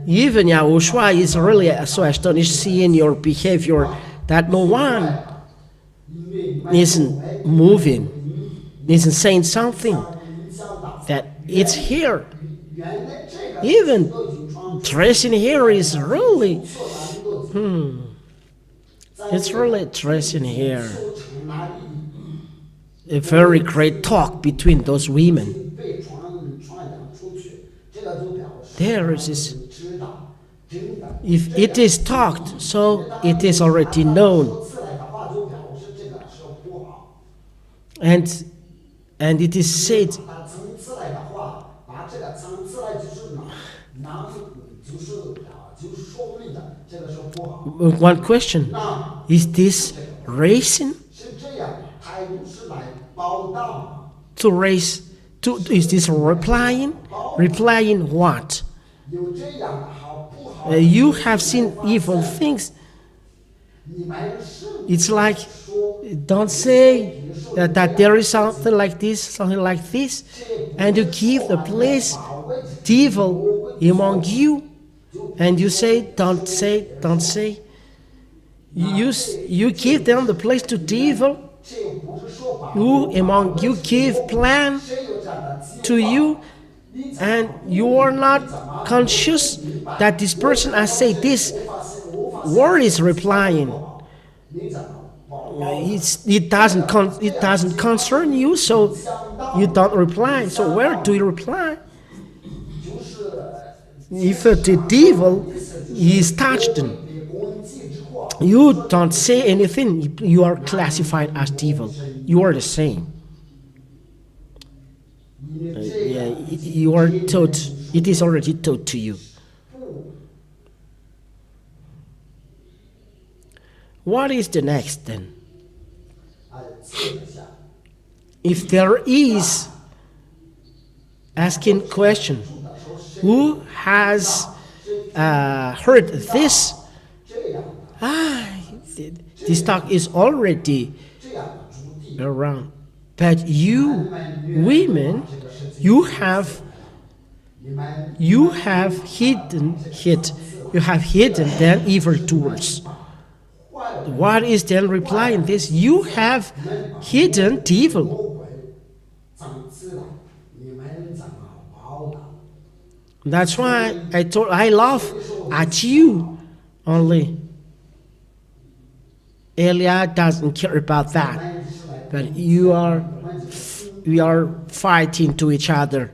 Even Yahushua is really so astonished seeing your behavior that no one isn't moving, isn't saying something, that it's here. Even dressing here is really, it's really dressing here. A very great talk between those women. There is this. If it is talked, so it is already known. And it is said. One question, is this raising? To raise, is this replying? Replying what? You have seen evil things. It's like, don't say that there is something like this, and you give the place to evil among you, and you say, don't say. You give them the place to evil. Who among you give plan to you, and you are not conscious that this person has said this word is replying. It doesn't concern you, so you don't reply. So where do you reply? If the devil is touched, you don't say anything. You are classified as devil. You are the same. You are taught. It is already taught to you. What is the next then? If there is asking question, who has heard this? This talk is already around. But you, women, you have hidden then evildoers. What is then replying this? You have hidden evil. That's why I laugh at you only. Elia doesn't care about that, but we are fighting to each other.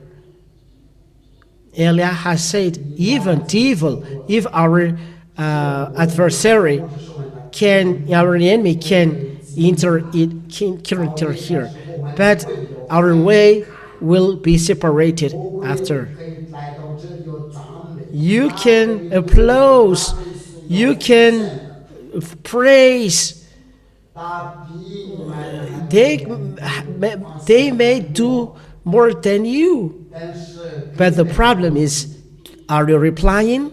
Elia has said, even evil, if our adversary our enemy can enter here, but our way will be separated after. You can applaud, you can praise. They may do more than you, but the problem is, are you replying,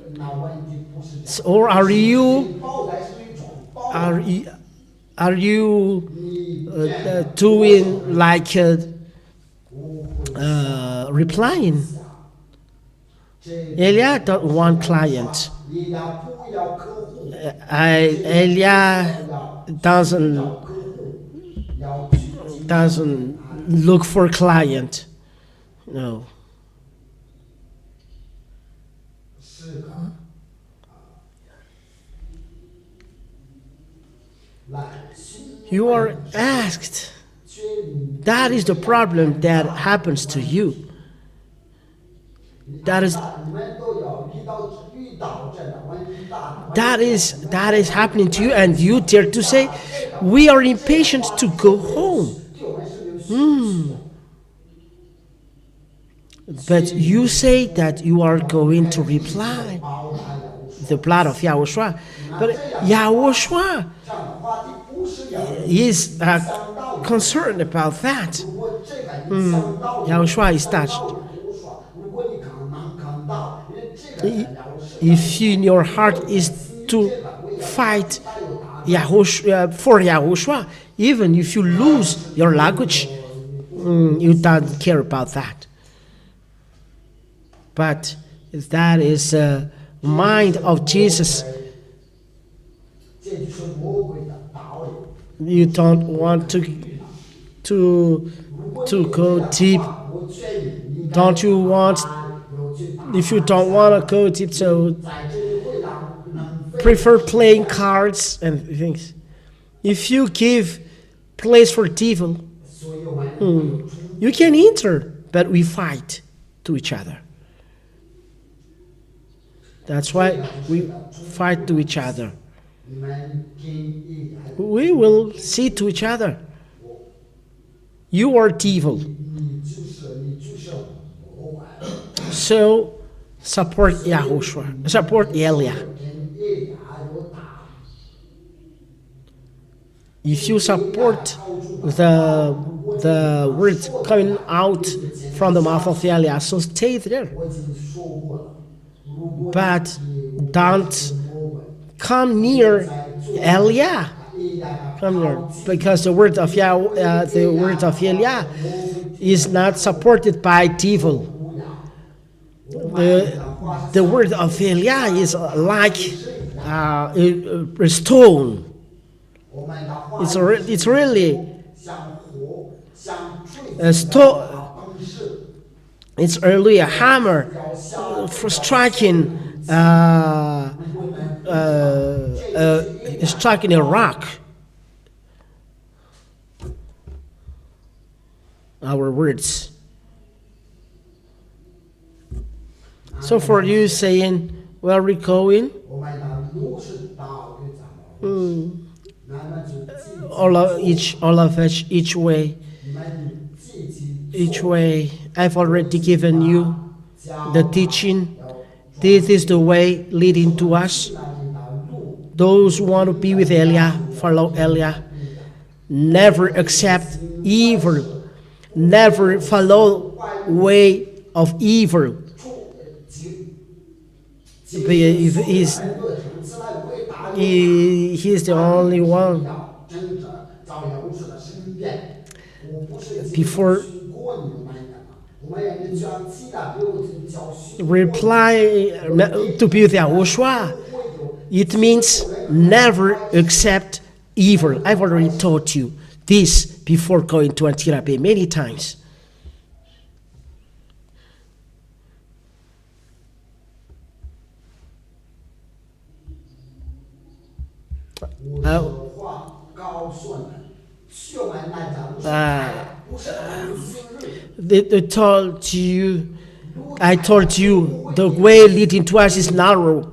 or are you doing like replying? Elia don't want client. Elia doesn't look for client. No. You are asked. That is the problem that happens to you. That is happening to you, and you dare to say, we are impatient to go home. But you say that you are going to reply the blood of Yahushua. But Yahushua is concerned about that. Yahushua is touched. If in your heart is to fight Yahushua, for Yahushua, even if you lose your language, you don't care about that. But that is the mind of Jesus. You don't want to go deep. Don't you want? If you don't want to go deep, so prefer playing cards and things. If you give place for devil, you can enter, but we fight to each other. That's why we fight to each other. We will see to each other. You are devil. So support Yahushua. Support Eliah. If you support the words coming out from the mouth of Eliah, so stay there. But don't come near Eliah. Come near, because the word of Eliah is not supported by devil. The word of Eliah is like a stone. It's really a stone. It's really a hammer for striking striking a rock. Our words. So for you saying, where are we going? All of us, each way. I've already given you the teaching. This is the way leading to us. Those who want to be with Eliah, follow Eliah. Never accept evil. Never follow way of evil. He's the only one. Before reply to be with YAHOSHUAH, it means never accept evil. I've already taught you this before going to Antirabe many times. I told you the way leading to us is narrow.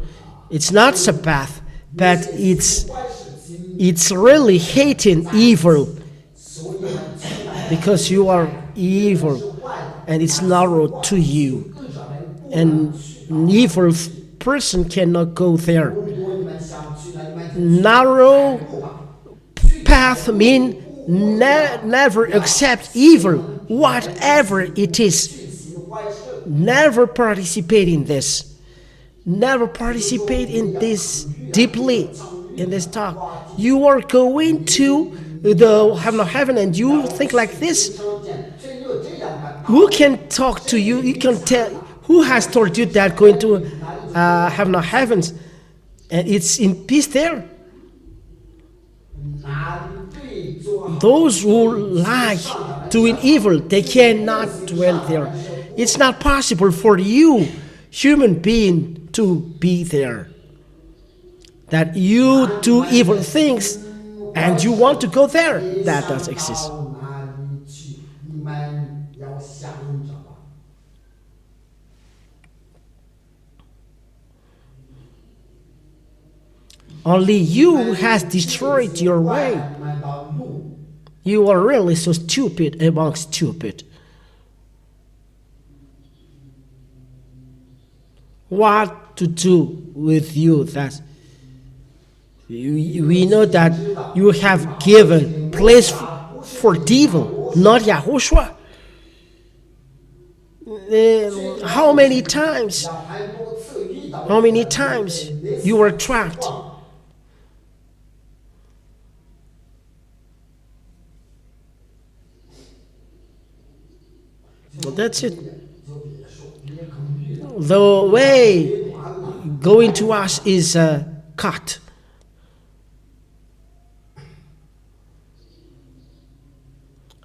It's not Sabbath, but it's really hating evil, because you are evil and it's narrow to you, and an evil person cannot go there. Narrow path means never accept evil, whatever it is. Never participate in this. Never participate in this deeply, in this talk. You are going to the heaven of heaven and you think like this. Who can talk to you? You can tell. Who has told you that going to heaven of heavens and it's in peace there? Those who like doing evil, they cannot dwell there. It's not possible for you, human being, to be there. That you do evil things and you want to go there, that does exist. Only you has destroyed your way. You are really so stupid among stupid. What to do with you that we know that you have given place for devil, not Yahushua. How many times you were trapped? That's it. The way going to us is cut.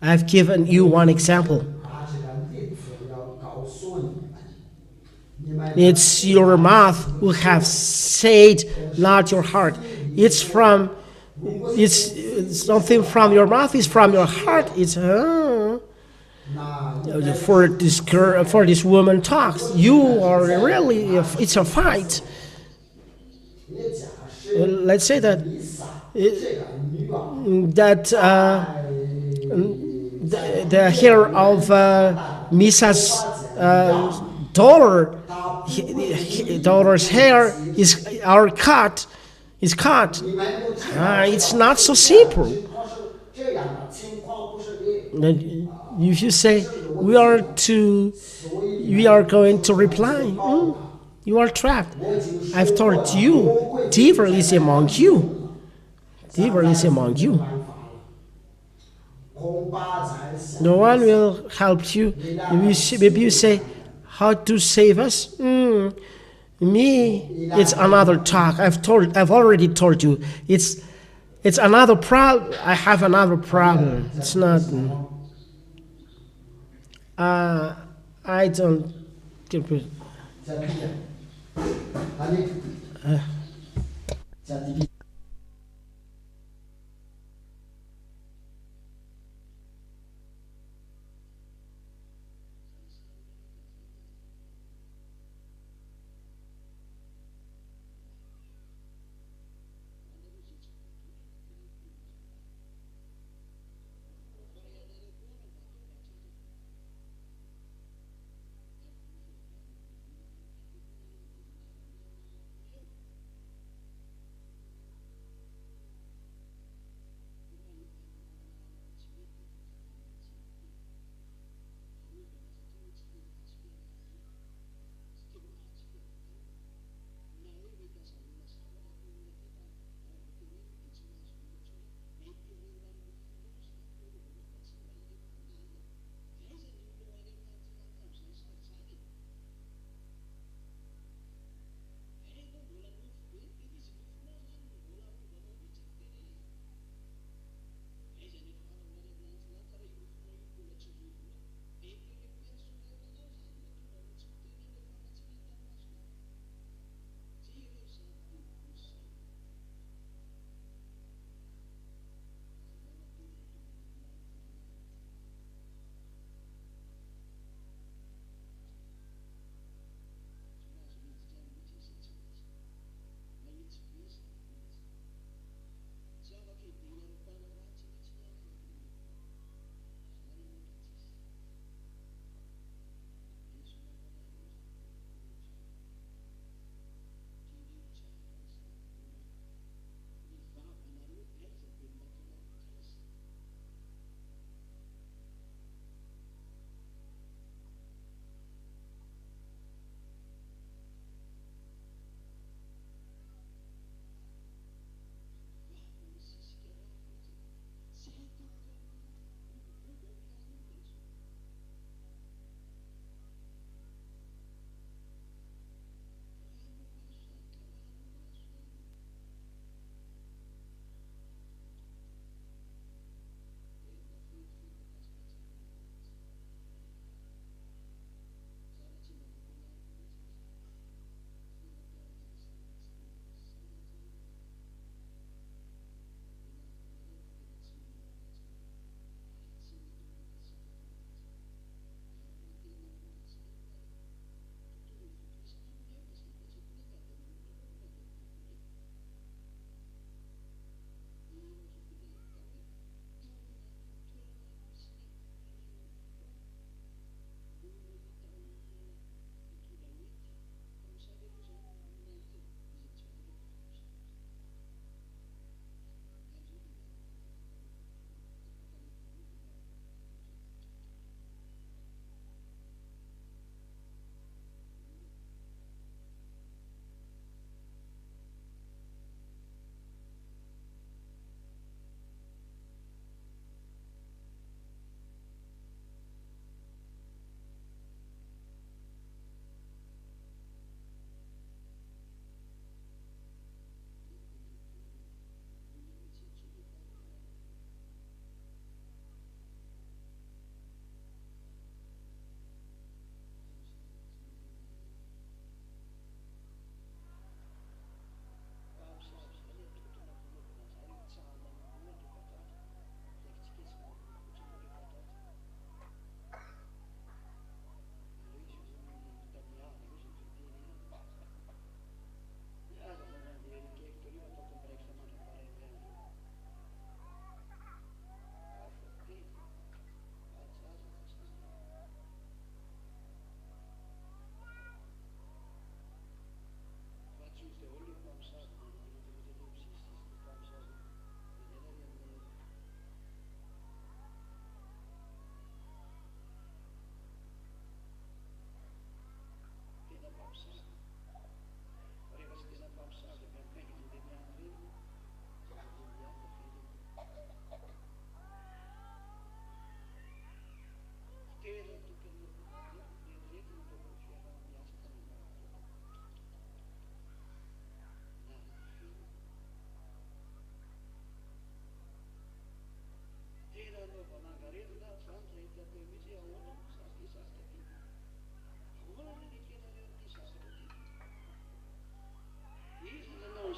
I've given you one example. It's your mouth who have said, not your heart. It's something from your mouth. It's from your heart. It's for this girl, for this woman talks. You are really. It's a fight. Let's say that the hair of Misa's daughter's hair is cut. It's not so simple. If you say we are going to reply, you are trapped. I've told you, devil is among you. Devil is among you. No one will help you. Maybe you say, how to save us? Me, it's another talk. I've already told you. It's another problem. I have another problem. It's not. I don't.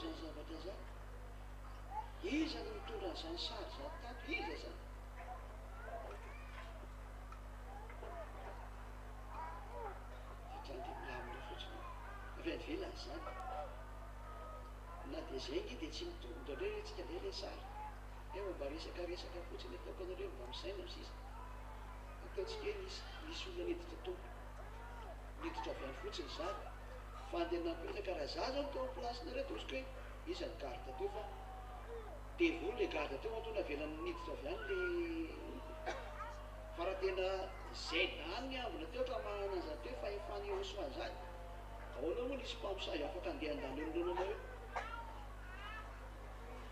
izany zavatra zany. Iza no mitondra an'izany sary zany tato? Iza zany? Satria dia milamina fotsiny. Velany zany. Na dia zay nge dia tsy mitondra hoe tsika le sary. Eo mba resaka fotsiny ataoko anareo mba misaina amin'ny sisa. Ataontsika hoe misy olona niditra tompo. Niditra avy any fotsiny zany. Fa dia napetraka raha za zao teo plasinareo toska hoe isan'ny garde teo fa devoly le garde teo antony avelany niditra avy any le fa raha tena ZHYAH ny ambina teo ka manana an'izany teo fa efany YAHOSHUAH zany. Ahoana moa nisy mpamosavy afaka andeha andany olonolona eo.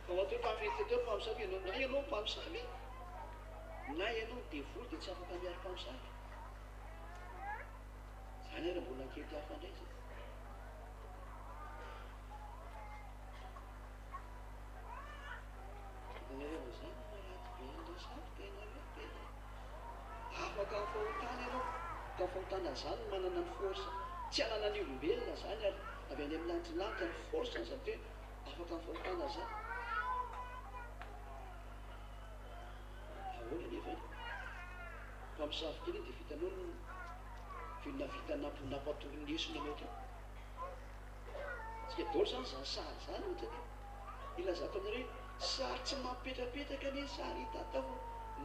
Fa ohateo mpamifety teo mpamosavy na ianao mpamosavy na ianao devoly dia tsy afaka miaro mpamosavy. Zany ary mbola ankety hafa indray zay. Itanareo zany maraty be an'ilay sary tena hoe tena afaka fahotana ianao ka fahotana zany manana ny force tsy anana ny olombelona zany ary avy any amin'ny lanitra ny force ny zany hoe afaka fahotana zany. Ahoana nefa mpamosavy kely dia vitanao na vita nampatolon'ny Yesu nanao teo. Tsika daholo zany zany sary zany ohatra ilazako aminareo sary tsy mampipetrapetraka anie sary hita atao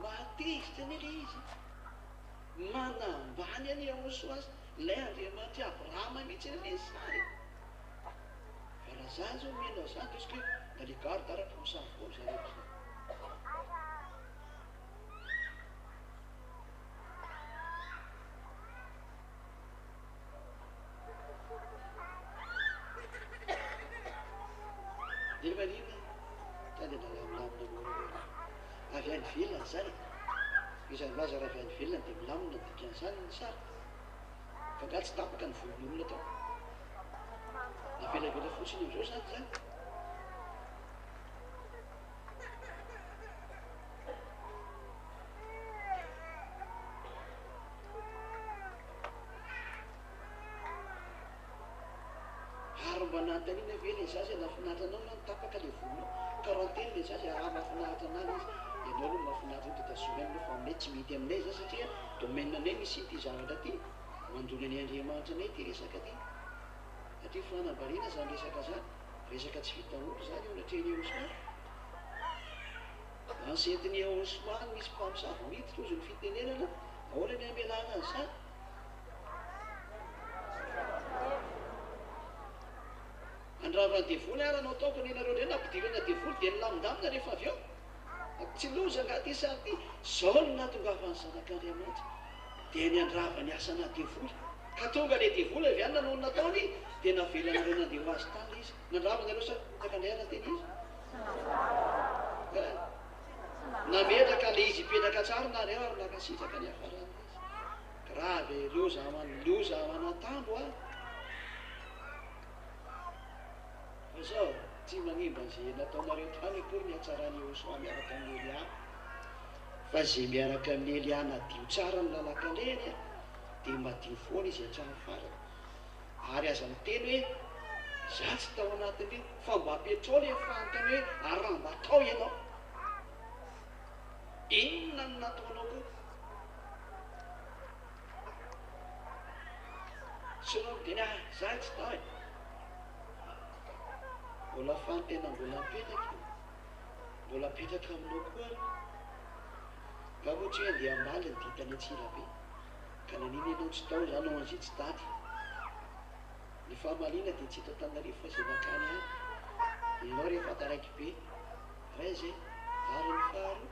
matezitra anie le izy. Manambany anie YAHOSHUAH ilay Andriamanitra Abrahama mihitsy le sary. Fa raha zany zao mianao zany toska hoe da le garde araka mpamosavy koa zareo zany. Dia marina tany nalamilamina moramora avy any velona zany. Izany laza raha avy any velona dia milamina dikan'izany ny sary. Fa nga tsy tapaka ny volon'olona tao. Navelavela fotsiny am'izao zany zany. Ary mba nanontaniana vela izazy nahafinaritra anao na nitapaka le volonao. Quarantaine le izazy mahafinaritra anazy izy. Ianao no mahafinaritra dia tazomina aminao fa aminay tsy mety aminay zay satria domaine anay misy ity zavatra ty. Mandona ny Andriamanitra anay ty resaka ty. Satria fanambariana zany resaka zany. Resaka tsy vita olo zany eo anatrehany YAHOSHUAH. Ansetiny YAHOSHUAH misy mpamosavy miditra ozy ny fitenenana. Ahoana ny amelana an'izany? Andravana devoly ary anao taoko ny nareo indray nampidirana devoly dia nilamindamina rehefa avy eo. Tsy loza angaty sary ty. Zao no nahatongavany zanak'Andriamanitra. Dia ny andrava ny asana devoly. Ka tonga le devoly avy any nanao nataony dia navelanareo nandeha ho azy tany izy. Nandrava nareo sa takandray raha teny izy. Nametraka le izy hipetraka tsara nareo ary nakasitraka ny hafarana izy. Grave loza manatambo ah. Fa zao tsy manimba izay nataonareo tany akory ny hatsarany YAHOSHUAH miaraka amin'ny YAH. Fa zay miaraka amin'ny YAH nadio tsara ny lalakaleny dia madio foana izy hatrany farany. Ary aza miteny hoe za tsy tao anatiny fa mba petrôly fantany hoe araha mba tao ianao. Inona no nataonao koa? Sy nao miteny za tsy tao e. Mbola fantena mbola mipetraka. Mbola mipetraka aminao koa. Ka ohatra hoe andeha ambaly ny ditany Atsirabe. Ka nanina ianao tsy tao zany ao an'izay tsy tady. Ny fahamaliana dia tsy eto Antananarivo fa izay mankany any. Ianao rehefa taraiky be. Ray zay ary ny faharoa.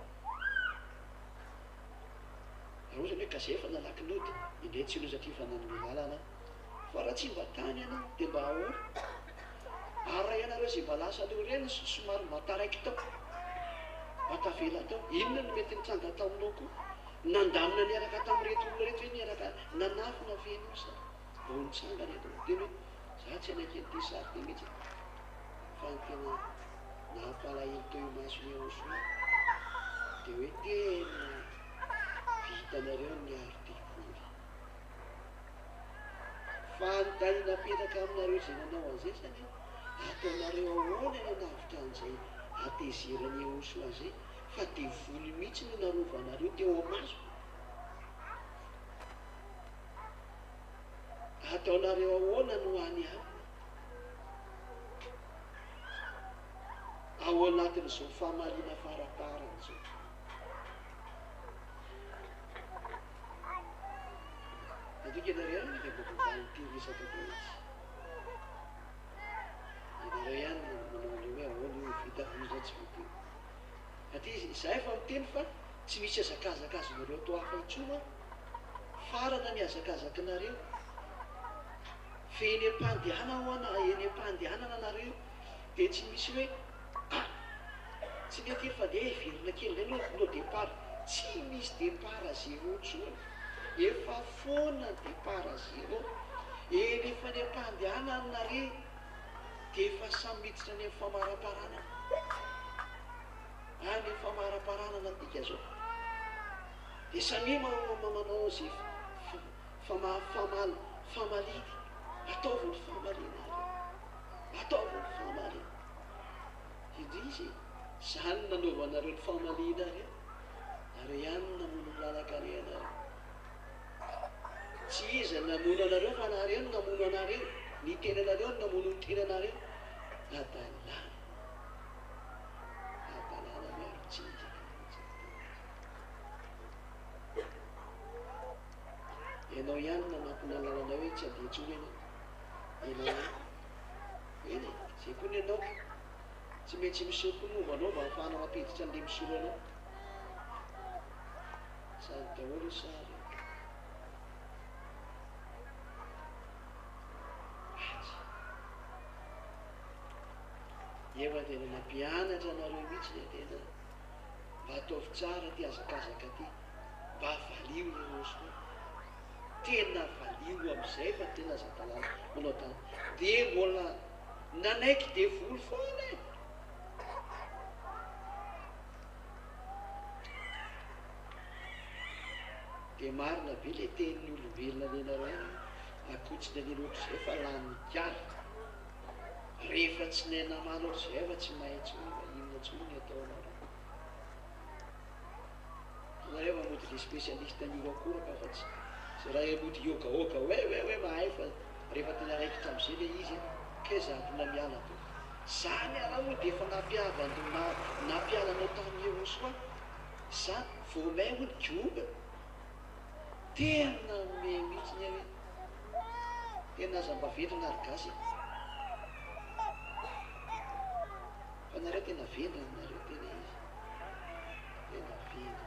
Raha ohatry hoe kaze efa nalaky nody. Indray tsy loza ty fa nanome lalana. Fa raha tsy mba tany ianao dia mba ahoana? Ary raha ianareo izay mba lasa leo reny somary mba taraiky tao. Matavela tao. Inona no mety nitsanga tao aminao koa? Nandamina niaraka tamin'ireto olona reto hoe niaraka nanafina venao sa vao nitsanga reto teny hoe za tsy anakely ty sary ty mihitsy. Fa ny tena nampalahelo teo imasony YAHOSHUAH dia hoe tena vitanareo niaro devoly. Fa ny tany napetraka aminareo izay nanao an'izay zany atao ataonareo ahoana ny navitra an'izay atezerany YAHOSHUAH zay fa dia voly mihitsy no narovanareo teo amaso. Ataonareo ahoana no any aminy ao anatin'izao famaliana faraparana zao. Ianareo ihany dia mbovavality resaka mihitsy. Ianareo ihany manao le hoe ahoana io vita vita tsy vita io. Satria izaho efa miteny fa tsy misy hazakazaka azonareo to hafa intsony farana ny hazakazakanareo. Fa eny am-pandehanana eny am-pandehanana anareo dia tsy misy hoe tsy mety fa dia heverina kely ilay no départ. Tsy misy départ zéro intsony. Efa foana départ zéro. Eny efa ny am-pandehanana anareo dia efa samy miditra ny amin'ny famaraparanana. Any famaraparanana antika zao dia samy manao zay famalidy. Ataovy famaliana ataovy famaliana. Izy zany nanaovanareo ny famaliana reo. Nareo ihany namono lalaka-rena. Tsy izy namono anareo fa nareo no namono anareo. Ny tenanareo no namono ny tenanareo. Adalàna miaro tsinjaka. Ianao ihany nanampinalalana hoe tsy adetsony ianao. Ianao eny zay koa ny ianao tsy maintsy misokonova anao mba ahafahana mampiditra an'le misolo anao. Sady daholo sary efa tena nampianatra anareo mihitsy le tena mba ataovy tsara ty hazakazaka ty mba valio YAHOSHUAH. Tena valio am'izay fa tena zadalàna manao tany dia mbola nanaiky dia voly foana e. Dia marina be le tenin'ny olombelona lenareo akotsiny any loatra izay fa lany mikiara. Rehefa tsy nainama loatra izay fa tsy mahay tsony fa inona tsony ny ataonareo. Nareo mamody le spécialiste an'io akora ka fa tsy sy raha emody yogaoga hoe mahay fa rehefa tena raikitra am'izay le izy ke zadona miala to. Zany ala moa dia efa nampialanao tamin'ny YAHOSHUAH. Zany vao may ho ny gioba. Tena me mihitsy ny hoe tena aza mba vendrina ary gasy. Fa nareo tena vendrina nareo tena izy. Tena vendrina.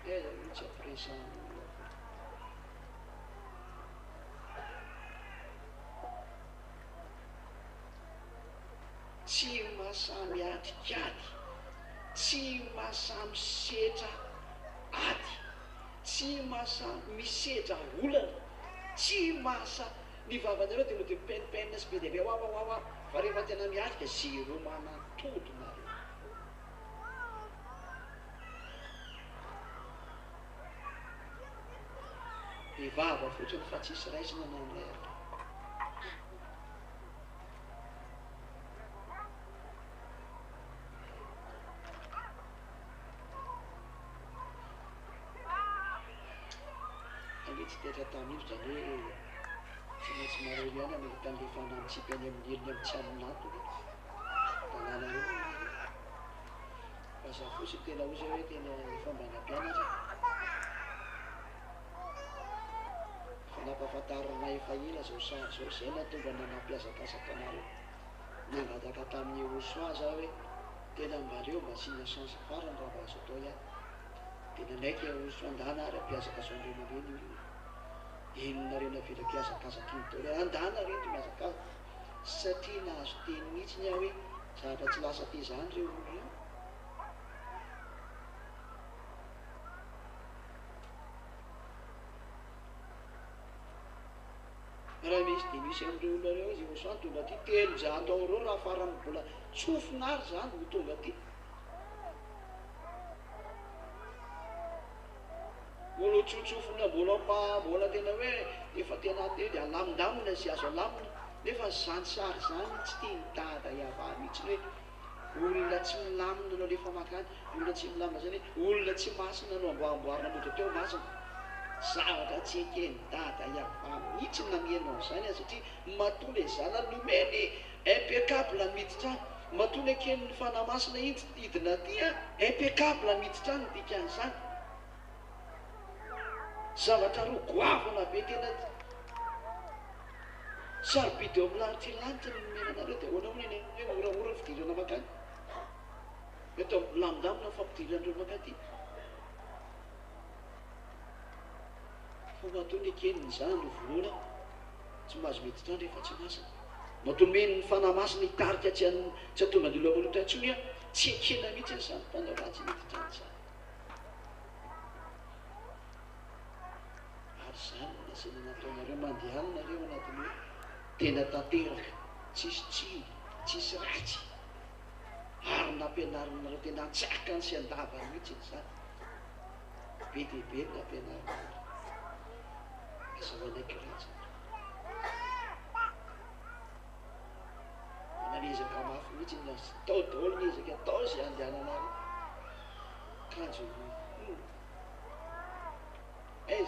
Mihitsy ampiresahana. Tsy mahasamy atrikady. Tsy mahasamy setra ady. Tsy mahasamy misedra olana. Tsy mahasamy ny vavanareo dia mody penipena sy be dia be hoa fa rehefa tena miatrika zéro manatody nareo. Bevava fotsiny fa tsisy raisina nanilay ary. Tsy tetra tamin'io zany hoe tsy maintsy mareo ihany amelita an'le fanantsipy any amin'ny eliny amin'ny tsy aminato tanàna eo. Fa za fosy tena ozy hoe tena fomba nampianatra fa nampahafantarana efa ela zao sary zao zay natonga nanampiazakazaka anareo nangataka tamin'ny YAHOSHUAH za hoe tena mbaleo mba sina chance farany raha mba azo atao ihany. Dia nanaiky YAHOSHUAH andana ary ampiazaka zao ndreo nareny io. Enonareo navela mpiazakazaka iny tao hoe andana reto miazakazaka satria nahazo teny mihitsy ny aho hoe zavatra tsy lasa te zany reo olo io. Raha misy dia misy amin'ireo olonareo izy YAHOSHUAH tonga ty 300 € raha farany mbola tsofinary zany ho tonga ty. Mbola tsotsofina mbola tena hoe efa tena teny alamindamina sy azo alamina nefa zany sary zany tsy tia mitahata YAHVAH mihitsy hoe olona tsy milamina anao rehefa makany olona tsy milamina zany hoe olona tsy masina anao amboamboarina motra teo masina zavatra tsy ekeny mitahata YAHVAH mihitsy namianao zany satria matoa le zana nomeny impeccable miditra matoa le kely ny fanamasina idina tya impeccable miditra ny dikan'izany zavatra roa goavana be tena sarobidy eo amin'ny lanitra ny menanareo dia hoana hoana hoe moramora ny fidirana makany eto lamindamina fampidiranareo makany fa matoa ny ekeniny zany no vonoana tsy mahazo miditra rehefa tsy masina matoa meny ny fanamasina hitarika tsy atonga ny lohamalotra intsony a tsy ekena mihitsy ny zany mpanao ratsy miditra ny zany ary zany nasina nataonareo mandeha any nareo anatiny hoe tena tanteraka tsisy tsiny tsisy ratsy ary nampianarinareo tena antsakany sy andavany mihitsy ny zany be dia be ny nampianarinareo azavanaiky ratsy nanezaka mafy mihitsy ny tao daholo nezaka atao zay andehananareo kanjo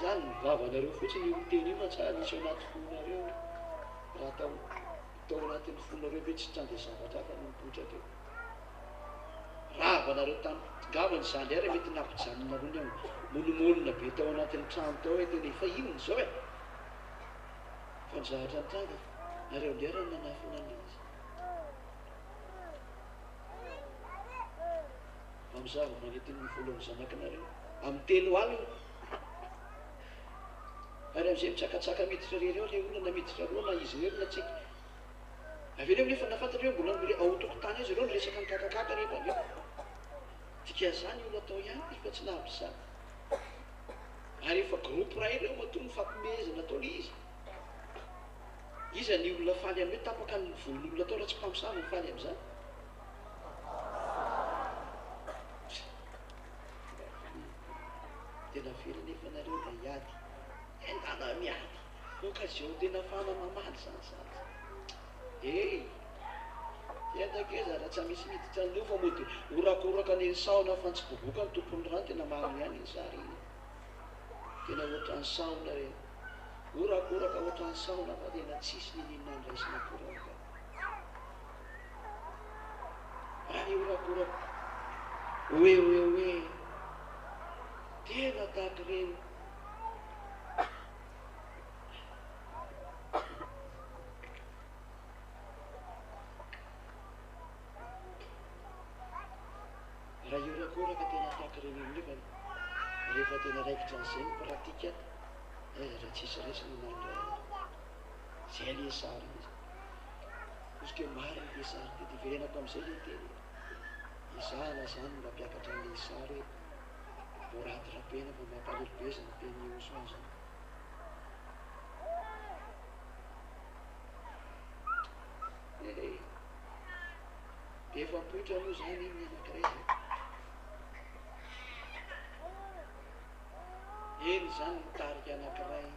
zany mivavanareo fotsiny io teny io fa tsara misy ao anaty fonareo raha tao anatin'ny fonareo hoe tsy trandy zavatra hafa no mipotraka eo ravanareo tamigavany zany ary mety nampijanonareo ny molomolona be tao anatin'ny trano tao hoe tena efa inona zao fa nizahatra nitranga nareo ndera ny nanafonan'izy amizava manetin'ny voalohany zanakinareo amin'ny telo alina ary am'izay mitsakatsaka miditra rery eo le olona miditra roa na izy reo na tsika avereo nefa nafantareo mbola aotokotany azy reo ny resaka ny kakakaka rehefa reo tika zany olo atao ihany efa tsy nahaby zany ary efa groupe ray reo matoa ny fampimezana atao le izy ny olona faly amy hoe tapaka ny volon'olona atao raha tsy mpamosavy ny faly am'izany tena fery nefa nareo da hiady endana miady occasion tena fanamamaly zany tiatakeza raha tsy misy miditra an'leo fa mody orakoraka ny saona fa tsy boboka ny tompony rano tena maro ihany ny zary tena ohatran'ny saona re orakoraka ohatran'ny saona fa tena tsisy ninina ny raisina koraka raha ny orakoraka hoe tena tahaky reny raha iorakoraka tena tahaky reny nefa rehefa tena raikitra an'izay ny pratika raha tsisy resina nandra zay le sary izy izy ke mary le sary tety verenako am'izay le teny izana zany mba mpiakatra an'le sary voraty rapena mba mampalelobezana teny YAHOSHUAH zany efa mpoitra moa zany iny anakiray zay eny zany mitarika anakiray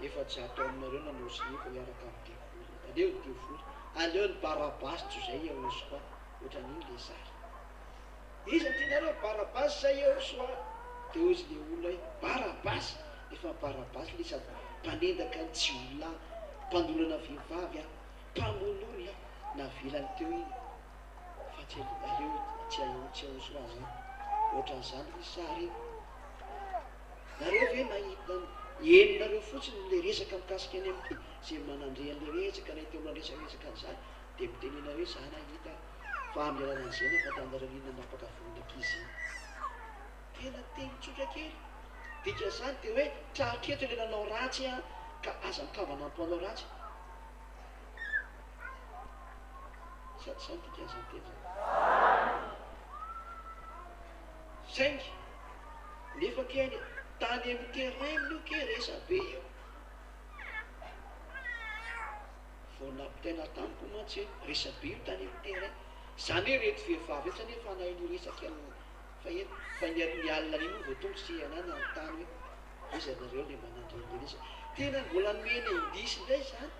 efa tsy ato aminareo nanosy io fa miaraka amin'ny devoly aleo ny devoly aleo ny barabasy zay YAHOSHUAH ohatran'iny le sary izy tianareo barabasy zay YAHOSHUAH de ozy le olona hoe barabasy efa barabasy le sady mpanendaka ny tsy olona mpandolana vehivavy mpamolona na vilany teo iny fa tsy aleo tsy YAHOSHUAH zany ohatran'izany le sary iny nareo ve mahita enonareo fotsiny le resaka mikasika any amty zay manandrean'le resaka na teo manresaresaka an'izany de mitenena hoe za nahita fa amialanan'izay fa tandareo inona napaka vonakizy tena teny tsotra kely dika zany de hoe trahatreto le nanao ratsy ka aza mikavana ampanao ratsy sady zany dika zany tena saingy nefa kely tany amin'ny terrain io ke resa be io voanapitena tamiko mantsy resa be io tany amin'ny terrain zany hoe reto vehivavy etsany efa nahay niresaka fa ny alina iny vao tonga sy anana ny tany hoe izy anareo le manandreny izy tena mbola mena indisy indray zany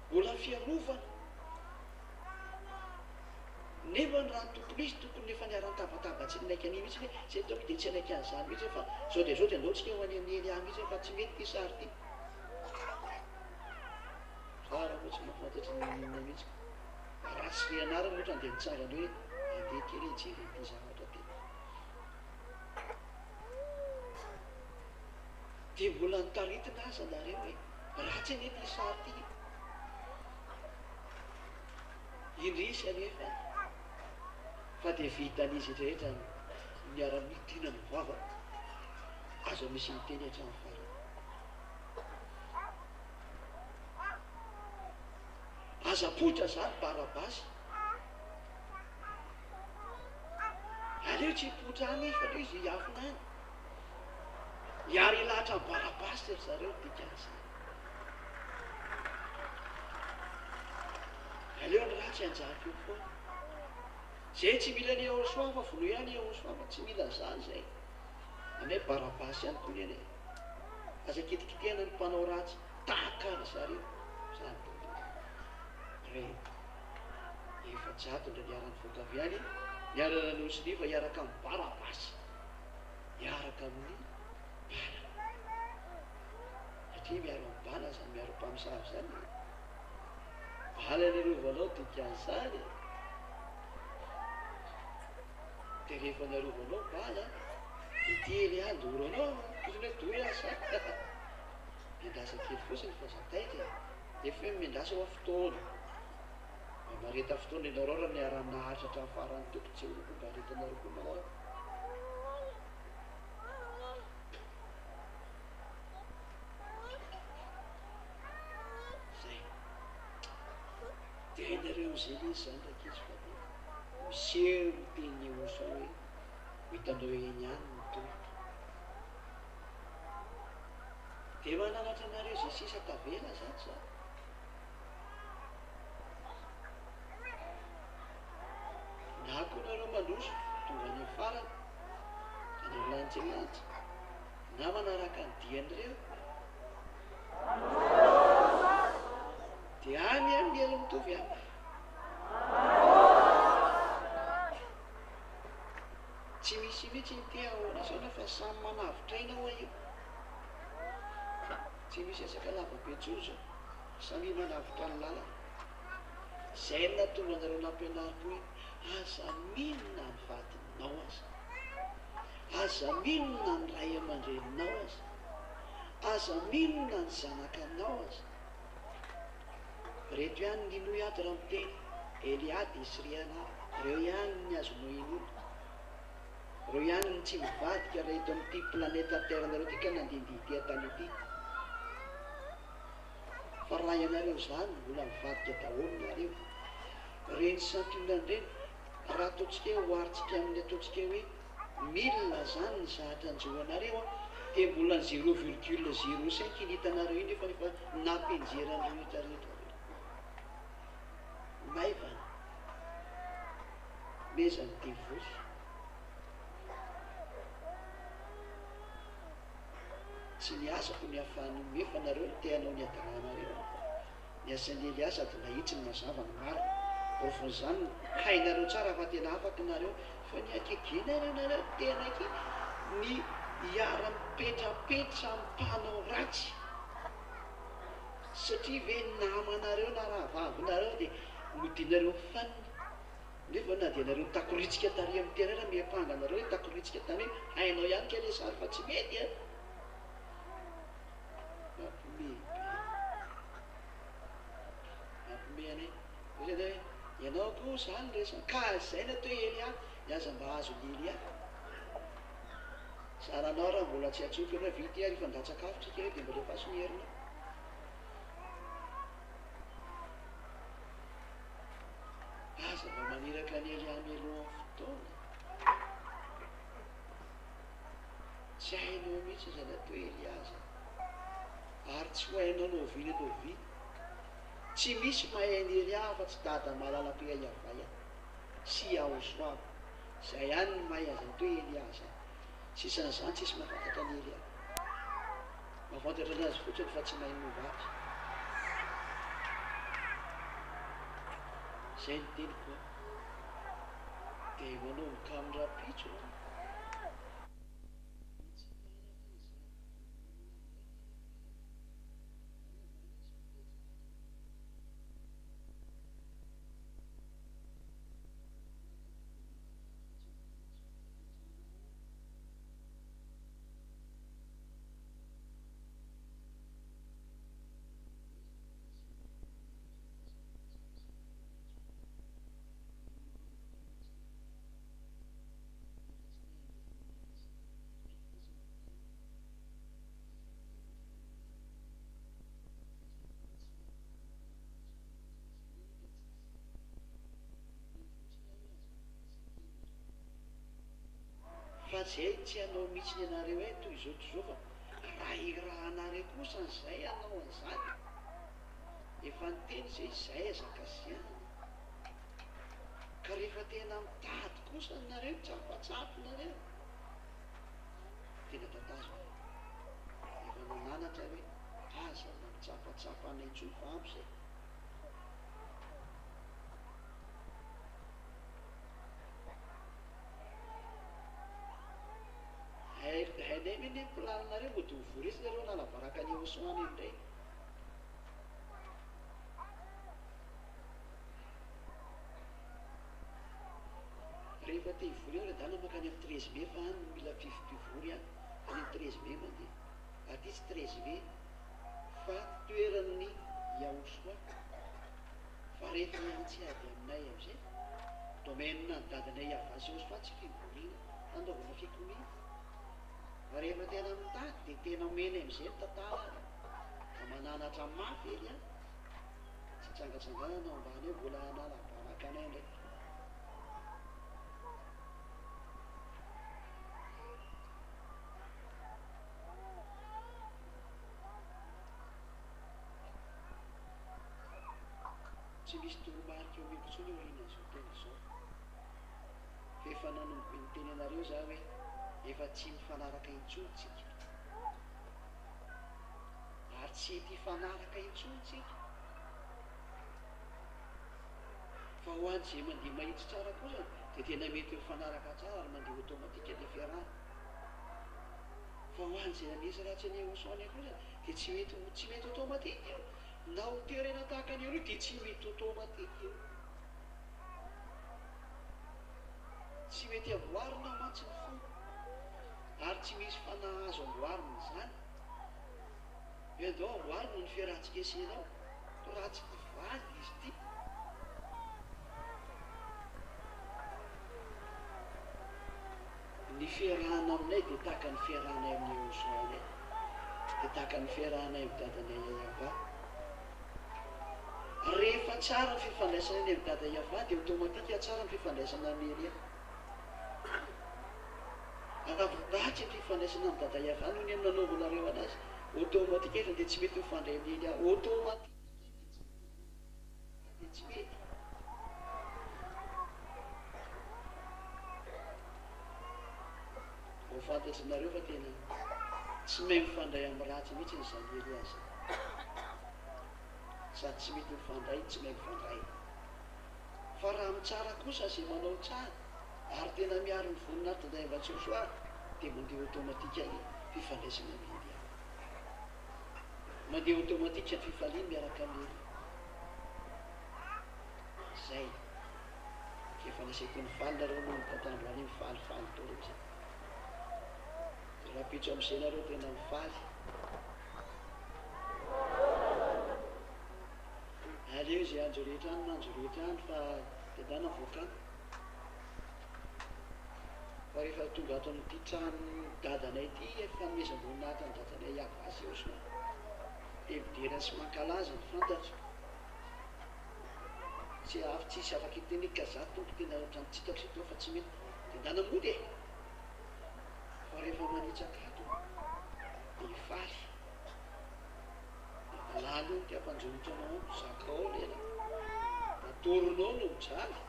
mbola fiarovana nefa ny raha tokony izy tokony efa niaran-tabataba tsy naiky an'iny mihitsy hoe zay taoko dia tsy anaiky an'izany mihitsy fa zao dia zao dia andaotsika ho any amin'ny Eliah mihitsy fa tsy mety ty sary ty tsara moa tsy mahafantatry ny inona mihitsy rasy ny anarany ohatra dia nitsangany hoe andeha kely ijiry ty zavatra ty dia mbola nitaritina aza nareo hoe ratsy anie ty sary ty indrisy anefa fa dia vitan'izy rehetra miara-mitina mivava azo misy miteny hatrany farany azapotra zany Barabasy aleo tsy potra any fa leo izy hiafina any hiary lahatra ny Barabasy ry zareo dikany aleo ny ratsy anjaka io foana zay tsy mila ny YAHOSHUAH fa vono ihany YAHOSHUAH fa tsy mila zany zay ane Barabasy ihany koa eny aza kitikitihana ny mpanao ratsy tahaka ry zareo zany re efa-jato ndra niarany voakaviany niarana nosy fa hiaraka amin'ny Barabasy hiaraka amin'ny bana satria miaro amin'ny bana zany miaro mpamosavy zany bala niarovanao dikan'izany dia rehefa niarovanao bala ity Eliah doranao tozony hoe dory azy miendasa kely fotsiny fa zataika efa hoe miendasa hoa fotoana mareta fotoana ianareo raha niara-nahatra hatramin'ny farany toko tsy oloko mba aretanareo koa manao zay dia hainareo zay izy zany ndraiky izy fa dia miseho teny YAHOSHUAH hoe hitanao eny any ny tolotra dia mananatra anareo zay sisa tavela zany zany na koa nareo mandroso tonga any farany anareo lantsilantsa na manaraka ny dian'ireo dia any any mielo mitovy any tsy misy mihitsy ny tia ahoanasaona fa samy manavitra hoa io tsy misy asaka lavabejozo samy manavitra ny lalana zay natonga anareo nampianariko hoe aza minona ny vadinao aza minona ny ray aman-dreninao aza minona ny zanakanao aza reto ihany ny inoy ady raha miteny Eliah dia ZHYAH reo ihany ny azo noinona reo ihany ny tsy mivadika raha eto amin'ity planeta terre nareo ty ka nandindidia tany ity fa raha ianareo zany mbola mivadika daholo nareo reny santionany reny raha ataontsika hoe hoaritsika amin'ny ataontsika hoe 1000 zany ny zahatra anjohanareo dia mbola ny 0,05 ny hitanareo iny efa efa nampenjerany rehetrarehetra maivana mezany divoso tsy niasako ny ahafahany mefa nareo ny teanao ny adaranareo ny asan'ny Eliah sady nahitsy ny mazava ny maro ofon'izany hainareo tsara fa tena afaka nareo fa ny akegenareo nareo tena ky ny hiara-mipetrapetra mpanao ratsy satria ve namanareo na raha vavinareo dia nodinareo fanina nefa na dia nareo takoritsika tary amin'ny tena raha miampanganareo hoe takoritsika tany hoe hainao ihany ka le sary fa tsy mety a mampomeny zany hoe ianao koa zany resaka ka zay na toe Eliah niaza mba azo ny Eliah saranao raha mbola tsy atsoky hoe vity ary fa ndatsakafo tsika hoe dia mbola faso ny herinao aza mba maniraka ny Eliah mialohan'ny fotoana tsy hainao mihitsy zay natao Eliah zany ary tsy ho hainao noviny noviny tsy misy mahay ny Eliah fa tsy dada malalaka hoe YAHVAH sy YAHOSHUAH zay ihany ny mahay azy atao hoe Eliasa. Sisan'izany tsisy mahafantatra ny Elia, mahafantatra anazy fotsiny fa tsy mahay novavy. Zay ny teniko dia manomboka amin'ny rapitso. Fa zay tsy hanao mihitsy ny anareo hoe toy izao fa raha irahanareo kosa n'izay hanao an'izany. Efa niteny zay izay azakasiahana, ka rehefa tena mitady kosa nareo tsapatsapinareo tena tatazo. Efa nananatra hoe aza mitsapatsapa anay intsony fa ampy zay. Hainay meny ny planinareo mbo dia hovoresy nareo nalabaraka ny YAHOSHUAH indray. Rehefa te hivory eo redana makany amin'ny 13 mai fa any mila mpivory any amin'ny 13 mai mandeha. Aty tsy 13 mai fa toeran'ny YAHOSHUAH. Fa rehefa miantsihady aminay amizay domaine ny dadinay YAHVAH sy YAHOSHUAH tsy fivoriana anaovana fikomiana. Fa rehefa tena mitady dia tena omeny amizay ny tantara. Fa mananatra mafy ely any, tsy tsangatsanganana ao ambany eo mbola nalabaraka anay ndraiky. Tsy misy toromarika eo meko intsony oriana izao tena izao. Fa efa nanomboka ny teny anareo za hoe efa tsy mifanaraka intsony tsika, ary tsy ty fanaraka intsony tsika. Fa ho any zay mandeha mahitsy tsara kosa dia tena mety ho fanaraka tsara ary mandeha automatika ny fiarahana. Fa ho any zay nanesy ratsy ny YAHOSHUAH kosa dia tsy mety automatika io. Na ho terena tahaka ny io dia tsy mety automatika io. Tsy mety avoarina mantsy ny fo, ary tsy misy fanahazo amboarina izany. Endao amboarina ny fiarahantsika esenao, to raha tsy valy izy ty. Ny fiarahana aminay dia tahaka ny fiarahanay amin'ny YAHOSHUAH, dia tahaka ny fiarahanay amin'ny dadanay YAHVAH. Rehefa tsara ny fifandraisana any amin'ny dada YAHVAH dia automatika tsara ny fifandraisana amin'ny Elia. Ratsy ny fifandraisana amin'ny dada YAHVAH noho ny amin'ny nanaovanareo anazy, automatika efa dia tsy mety mifandray amin'ny Elia. Automatika dia tsy mety. Ho fantatry nareo fa tena tsy mahay mifandray amin'ny ratsy mihitsy nyzany Elia zany. Sady tsy mety mifandray, tsy mahay mifandray. Fa raha mitsara kosa zay manao tsara ary tena miaro ny voninahitra day mba tsy YAHOSHUAH dia mandeha automatika ny fifandraisana amin'ny Elia. Mandeha automatika ny fifaliana miaraka amin'ny Elia. Zay efa naseky ny faly nareo no mitantandro any mifalifaly toro amizay. Raha pitso amizay nareo tena mifaly. Aleo zay anjo rehetra any manjo rehetra any fa dedana voakany. Fa rehefa tonga ato amin'ity trano dadanay ity efa nomezam-boninahitra ny dadanay YAHVAH sy YAHOSHUAH dia miderana sy mankalaza ny fantatro. Tsy afy tsisy afaka hiteny kazato tompo tena ohatrany tsitatra ito fa tsy mety dedana mody e. Fa rehefa manitsakato dia hifaly. Lalo ny tiam-panjomitranao zakao lela, natoronao no mijaly.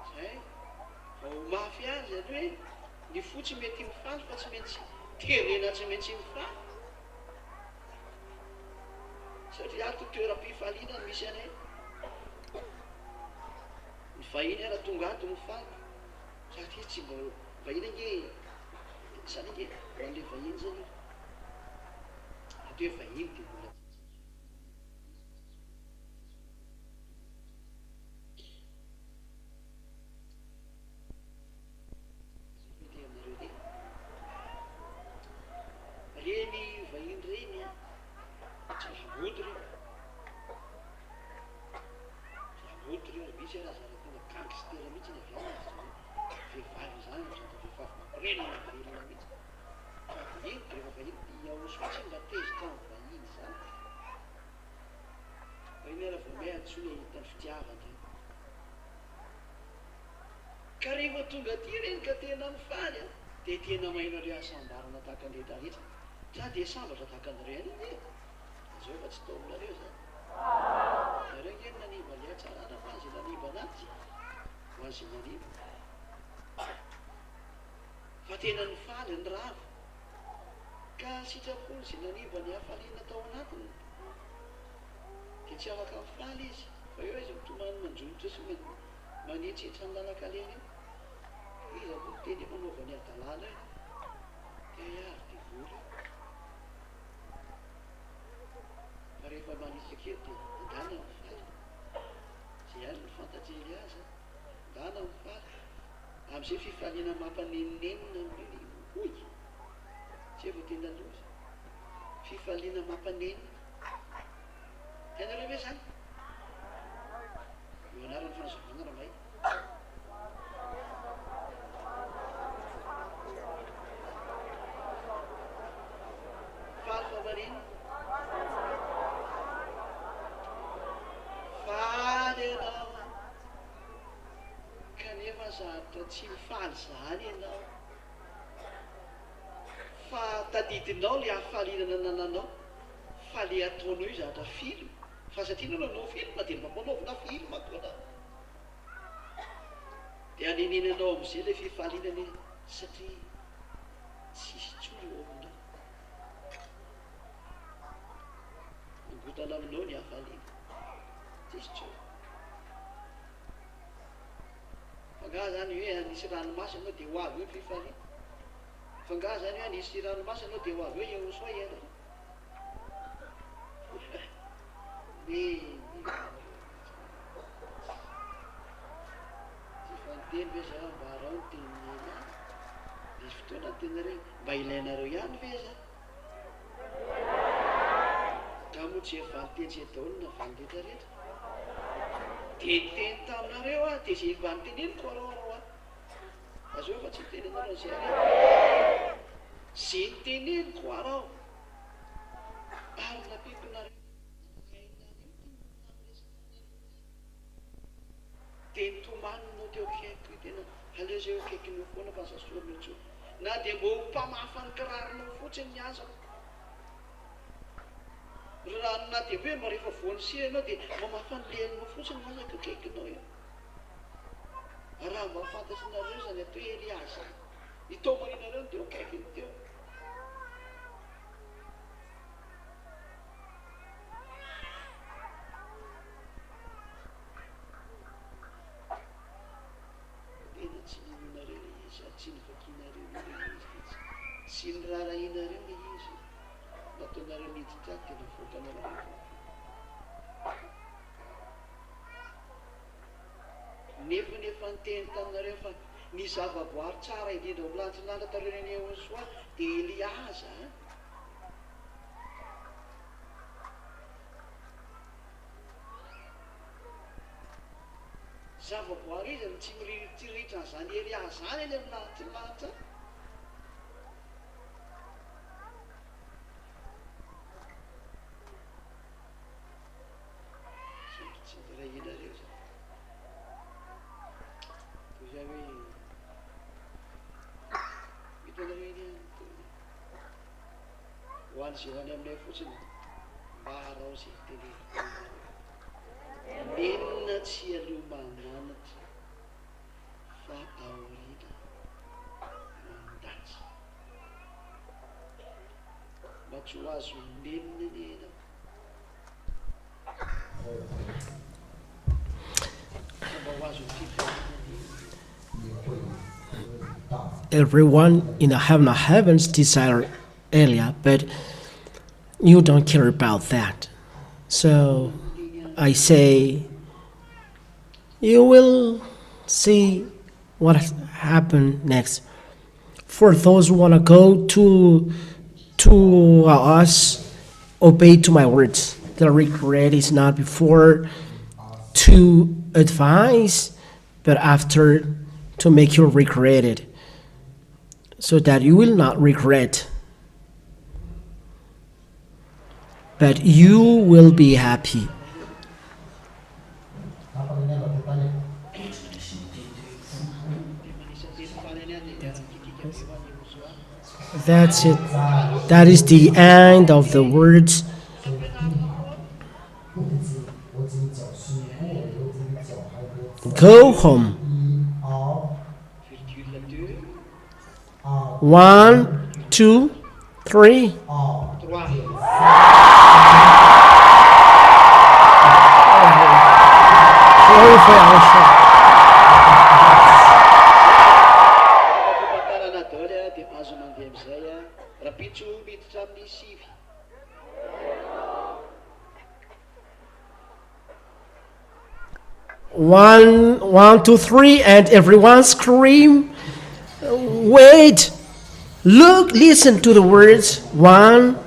Zay mafy azy ary hoe ny fo tsy mety mifaly fa tsy maintsy terena tsy maintsy mifaly satria ato toeram-pifaliana misy anay ny vahiny raha tonga ato mifaly satria tsy mba vahiny nge zany nge ho an'le vahiny zany ato hoe vahiny dia mbola reny vahiny reny tsy laboty reny misy raha zaratonga gangstera mihitsy ny aviana vehivavy zany vehivavy mampirenina velona mihitsy iny rehefa vahiny YAHOSHUA tsy mba tezitra ny vahiny zany vahiny raha vao miantsoa ny hitany fitiavana ka rehefa tonga aty reny ka tena mifaly dia tena mahinareo asambarana tahaka an'ireny rehetra za dia sambatra tahaka an'ireny iny zao fa tsy tao aminareo zany nareo nge naniba le atsarana fa azy naniba anazy ho azy naniba fa tena nifaly ny rava ka sitrapony zay naniba ny hafaliana tao anatiny dia tsy afaka mifaly izy fa eo izy mitomany manjolotra sy manitretra ny lalakalena io izy avo teny manaovany adalàna io dia iary dia vory fa rehefa manitra kely dia andana mifaly zay ihany ny fantatrery azy andana mifaly amin'izay fifaliana mampanenenina hoy tsy efa tena loza fifaliana mampanenina tenareo ve zany io anarany fanazavana raha may faly famarina faly ianao kanefa zaritra tsy mifaly zany ianao fa tadidinao le hafaliana nananao fa le ataonao io zaratra film fa satria nao nanao film dia mampanaovina film ato anao dia anenenanao amin'izay le fifalinany satria tsisy tsoa eo aminao nigotana aminao ny hafaliana tsisy tsoa fanga zany hoe anisy ranomasy anao dia ho avy eo ny fifaliana fanga zany hoe anisy ranomasy anao dia ho avy eo YAHOSHUA ianao tsy fanteny ve za mba arao ny teninena misy fotoana ny tenareo mba ilainareo ihany ve za ka moa tsy efa nyteny sy adaolona valyrehetrarehetra teniteny taminareo a dia zay mba nyteneniko araorao a azao fa tsy tenenareo zay zay nyteneniko arao ary napipinareo teny tomaninao teo akaiko tena aleo zay eo akaikinao foana fa zasoanao tso na dia mbo mpamafa ny kirarinao fotsiny ny azako raha na dia hoe rehefa voanysira ianao dia mamafa ny leninao fotsiny ny azako akaikinao io raha mba fantatsinareo zany atao YAHH zany itao maninareo teo akaikiny teo tsy ninonareo le izy tsy nivakinareo le izy tsy nirarahinareo le izy nataonareo niditra dia navoakanareo nefa nyteny taminareo fa ny zavaboary tsara indrindra milanjilanja tareo ny YAHOSHUA dia Eliaza zavaboary izy tsy miritra n'izany Eliaza zany any milanjilanja tsy ndirahinareo zany toy zay hoe hitanareo iny ho an'izay any aminay fotsiny mba harao zay teneniko nenina tsy aloha mananatra Everyone in the heavens desire Elia, but you don't care about that. So I say, you will see what happen next. For those who want to go to us, obey to my words. The regret is not before to advise, but after to make you regret it, so that you will not regret, but you will be happy. That's it. That is the end of the words. Go home. 1, 2, 3. One, two, three, and everyone scream. Wait. Look, listen to the words. 1,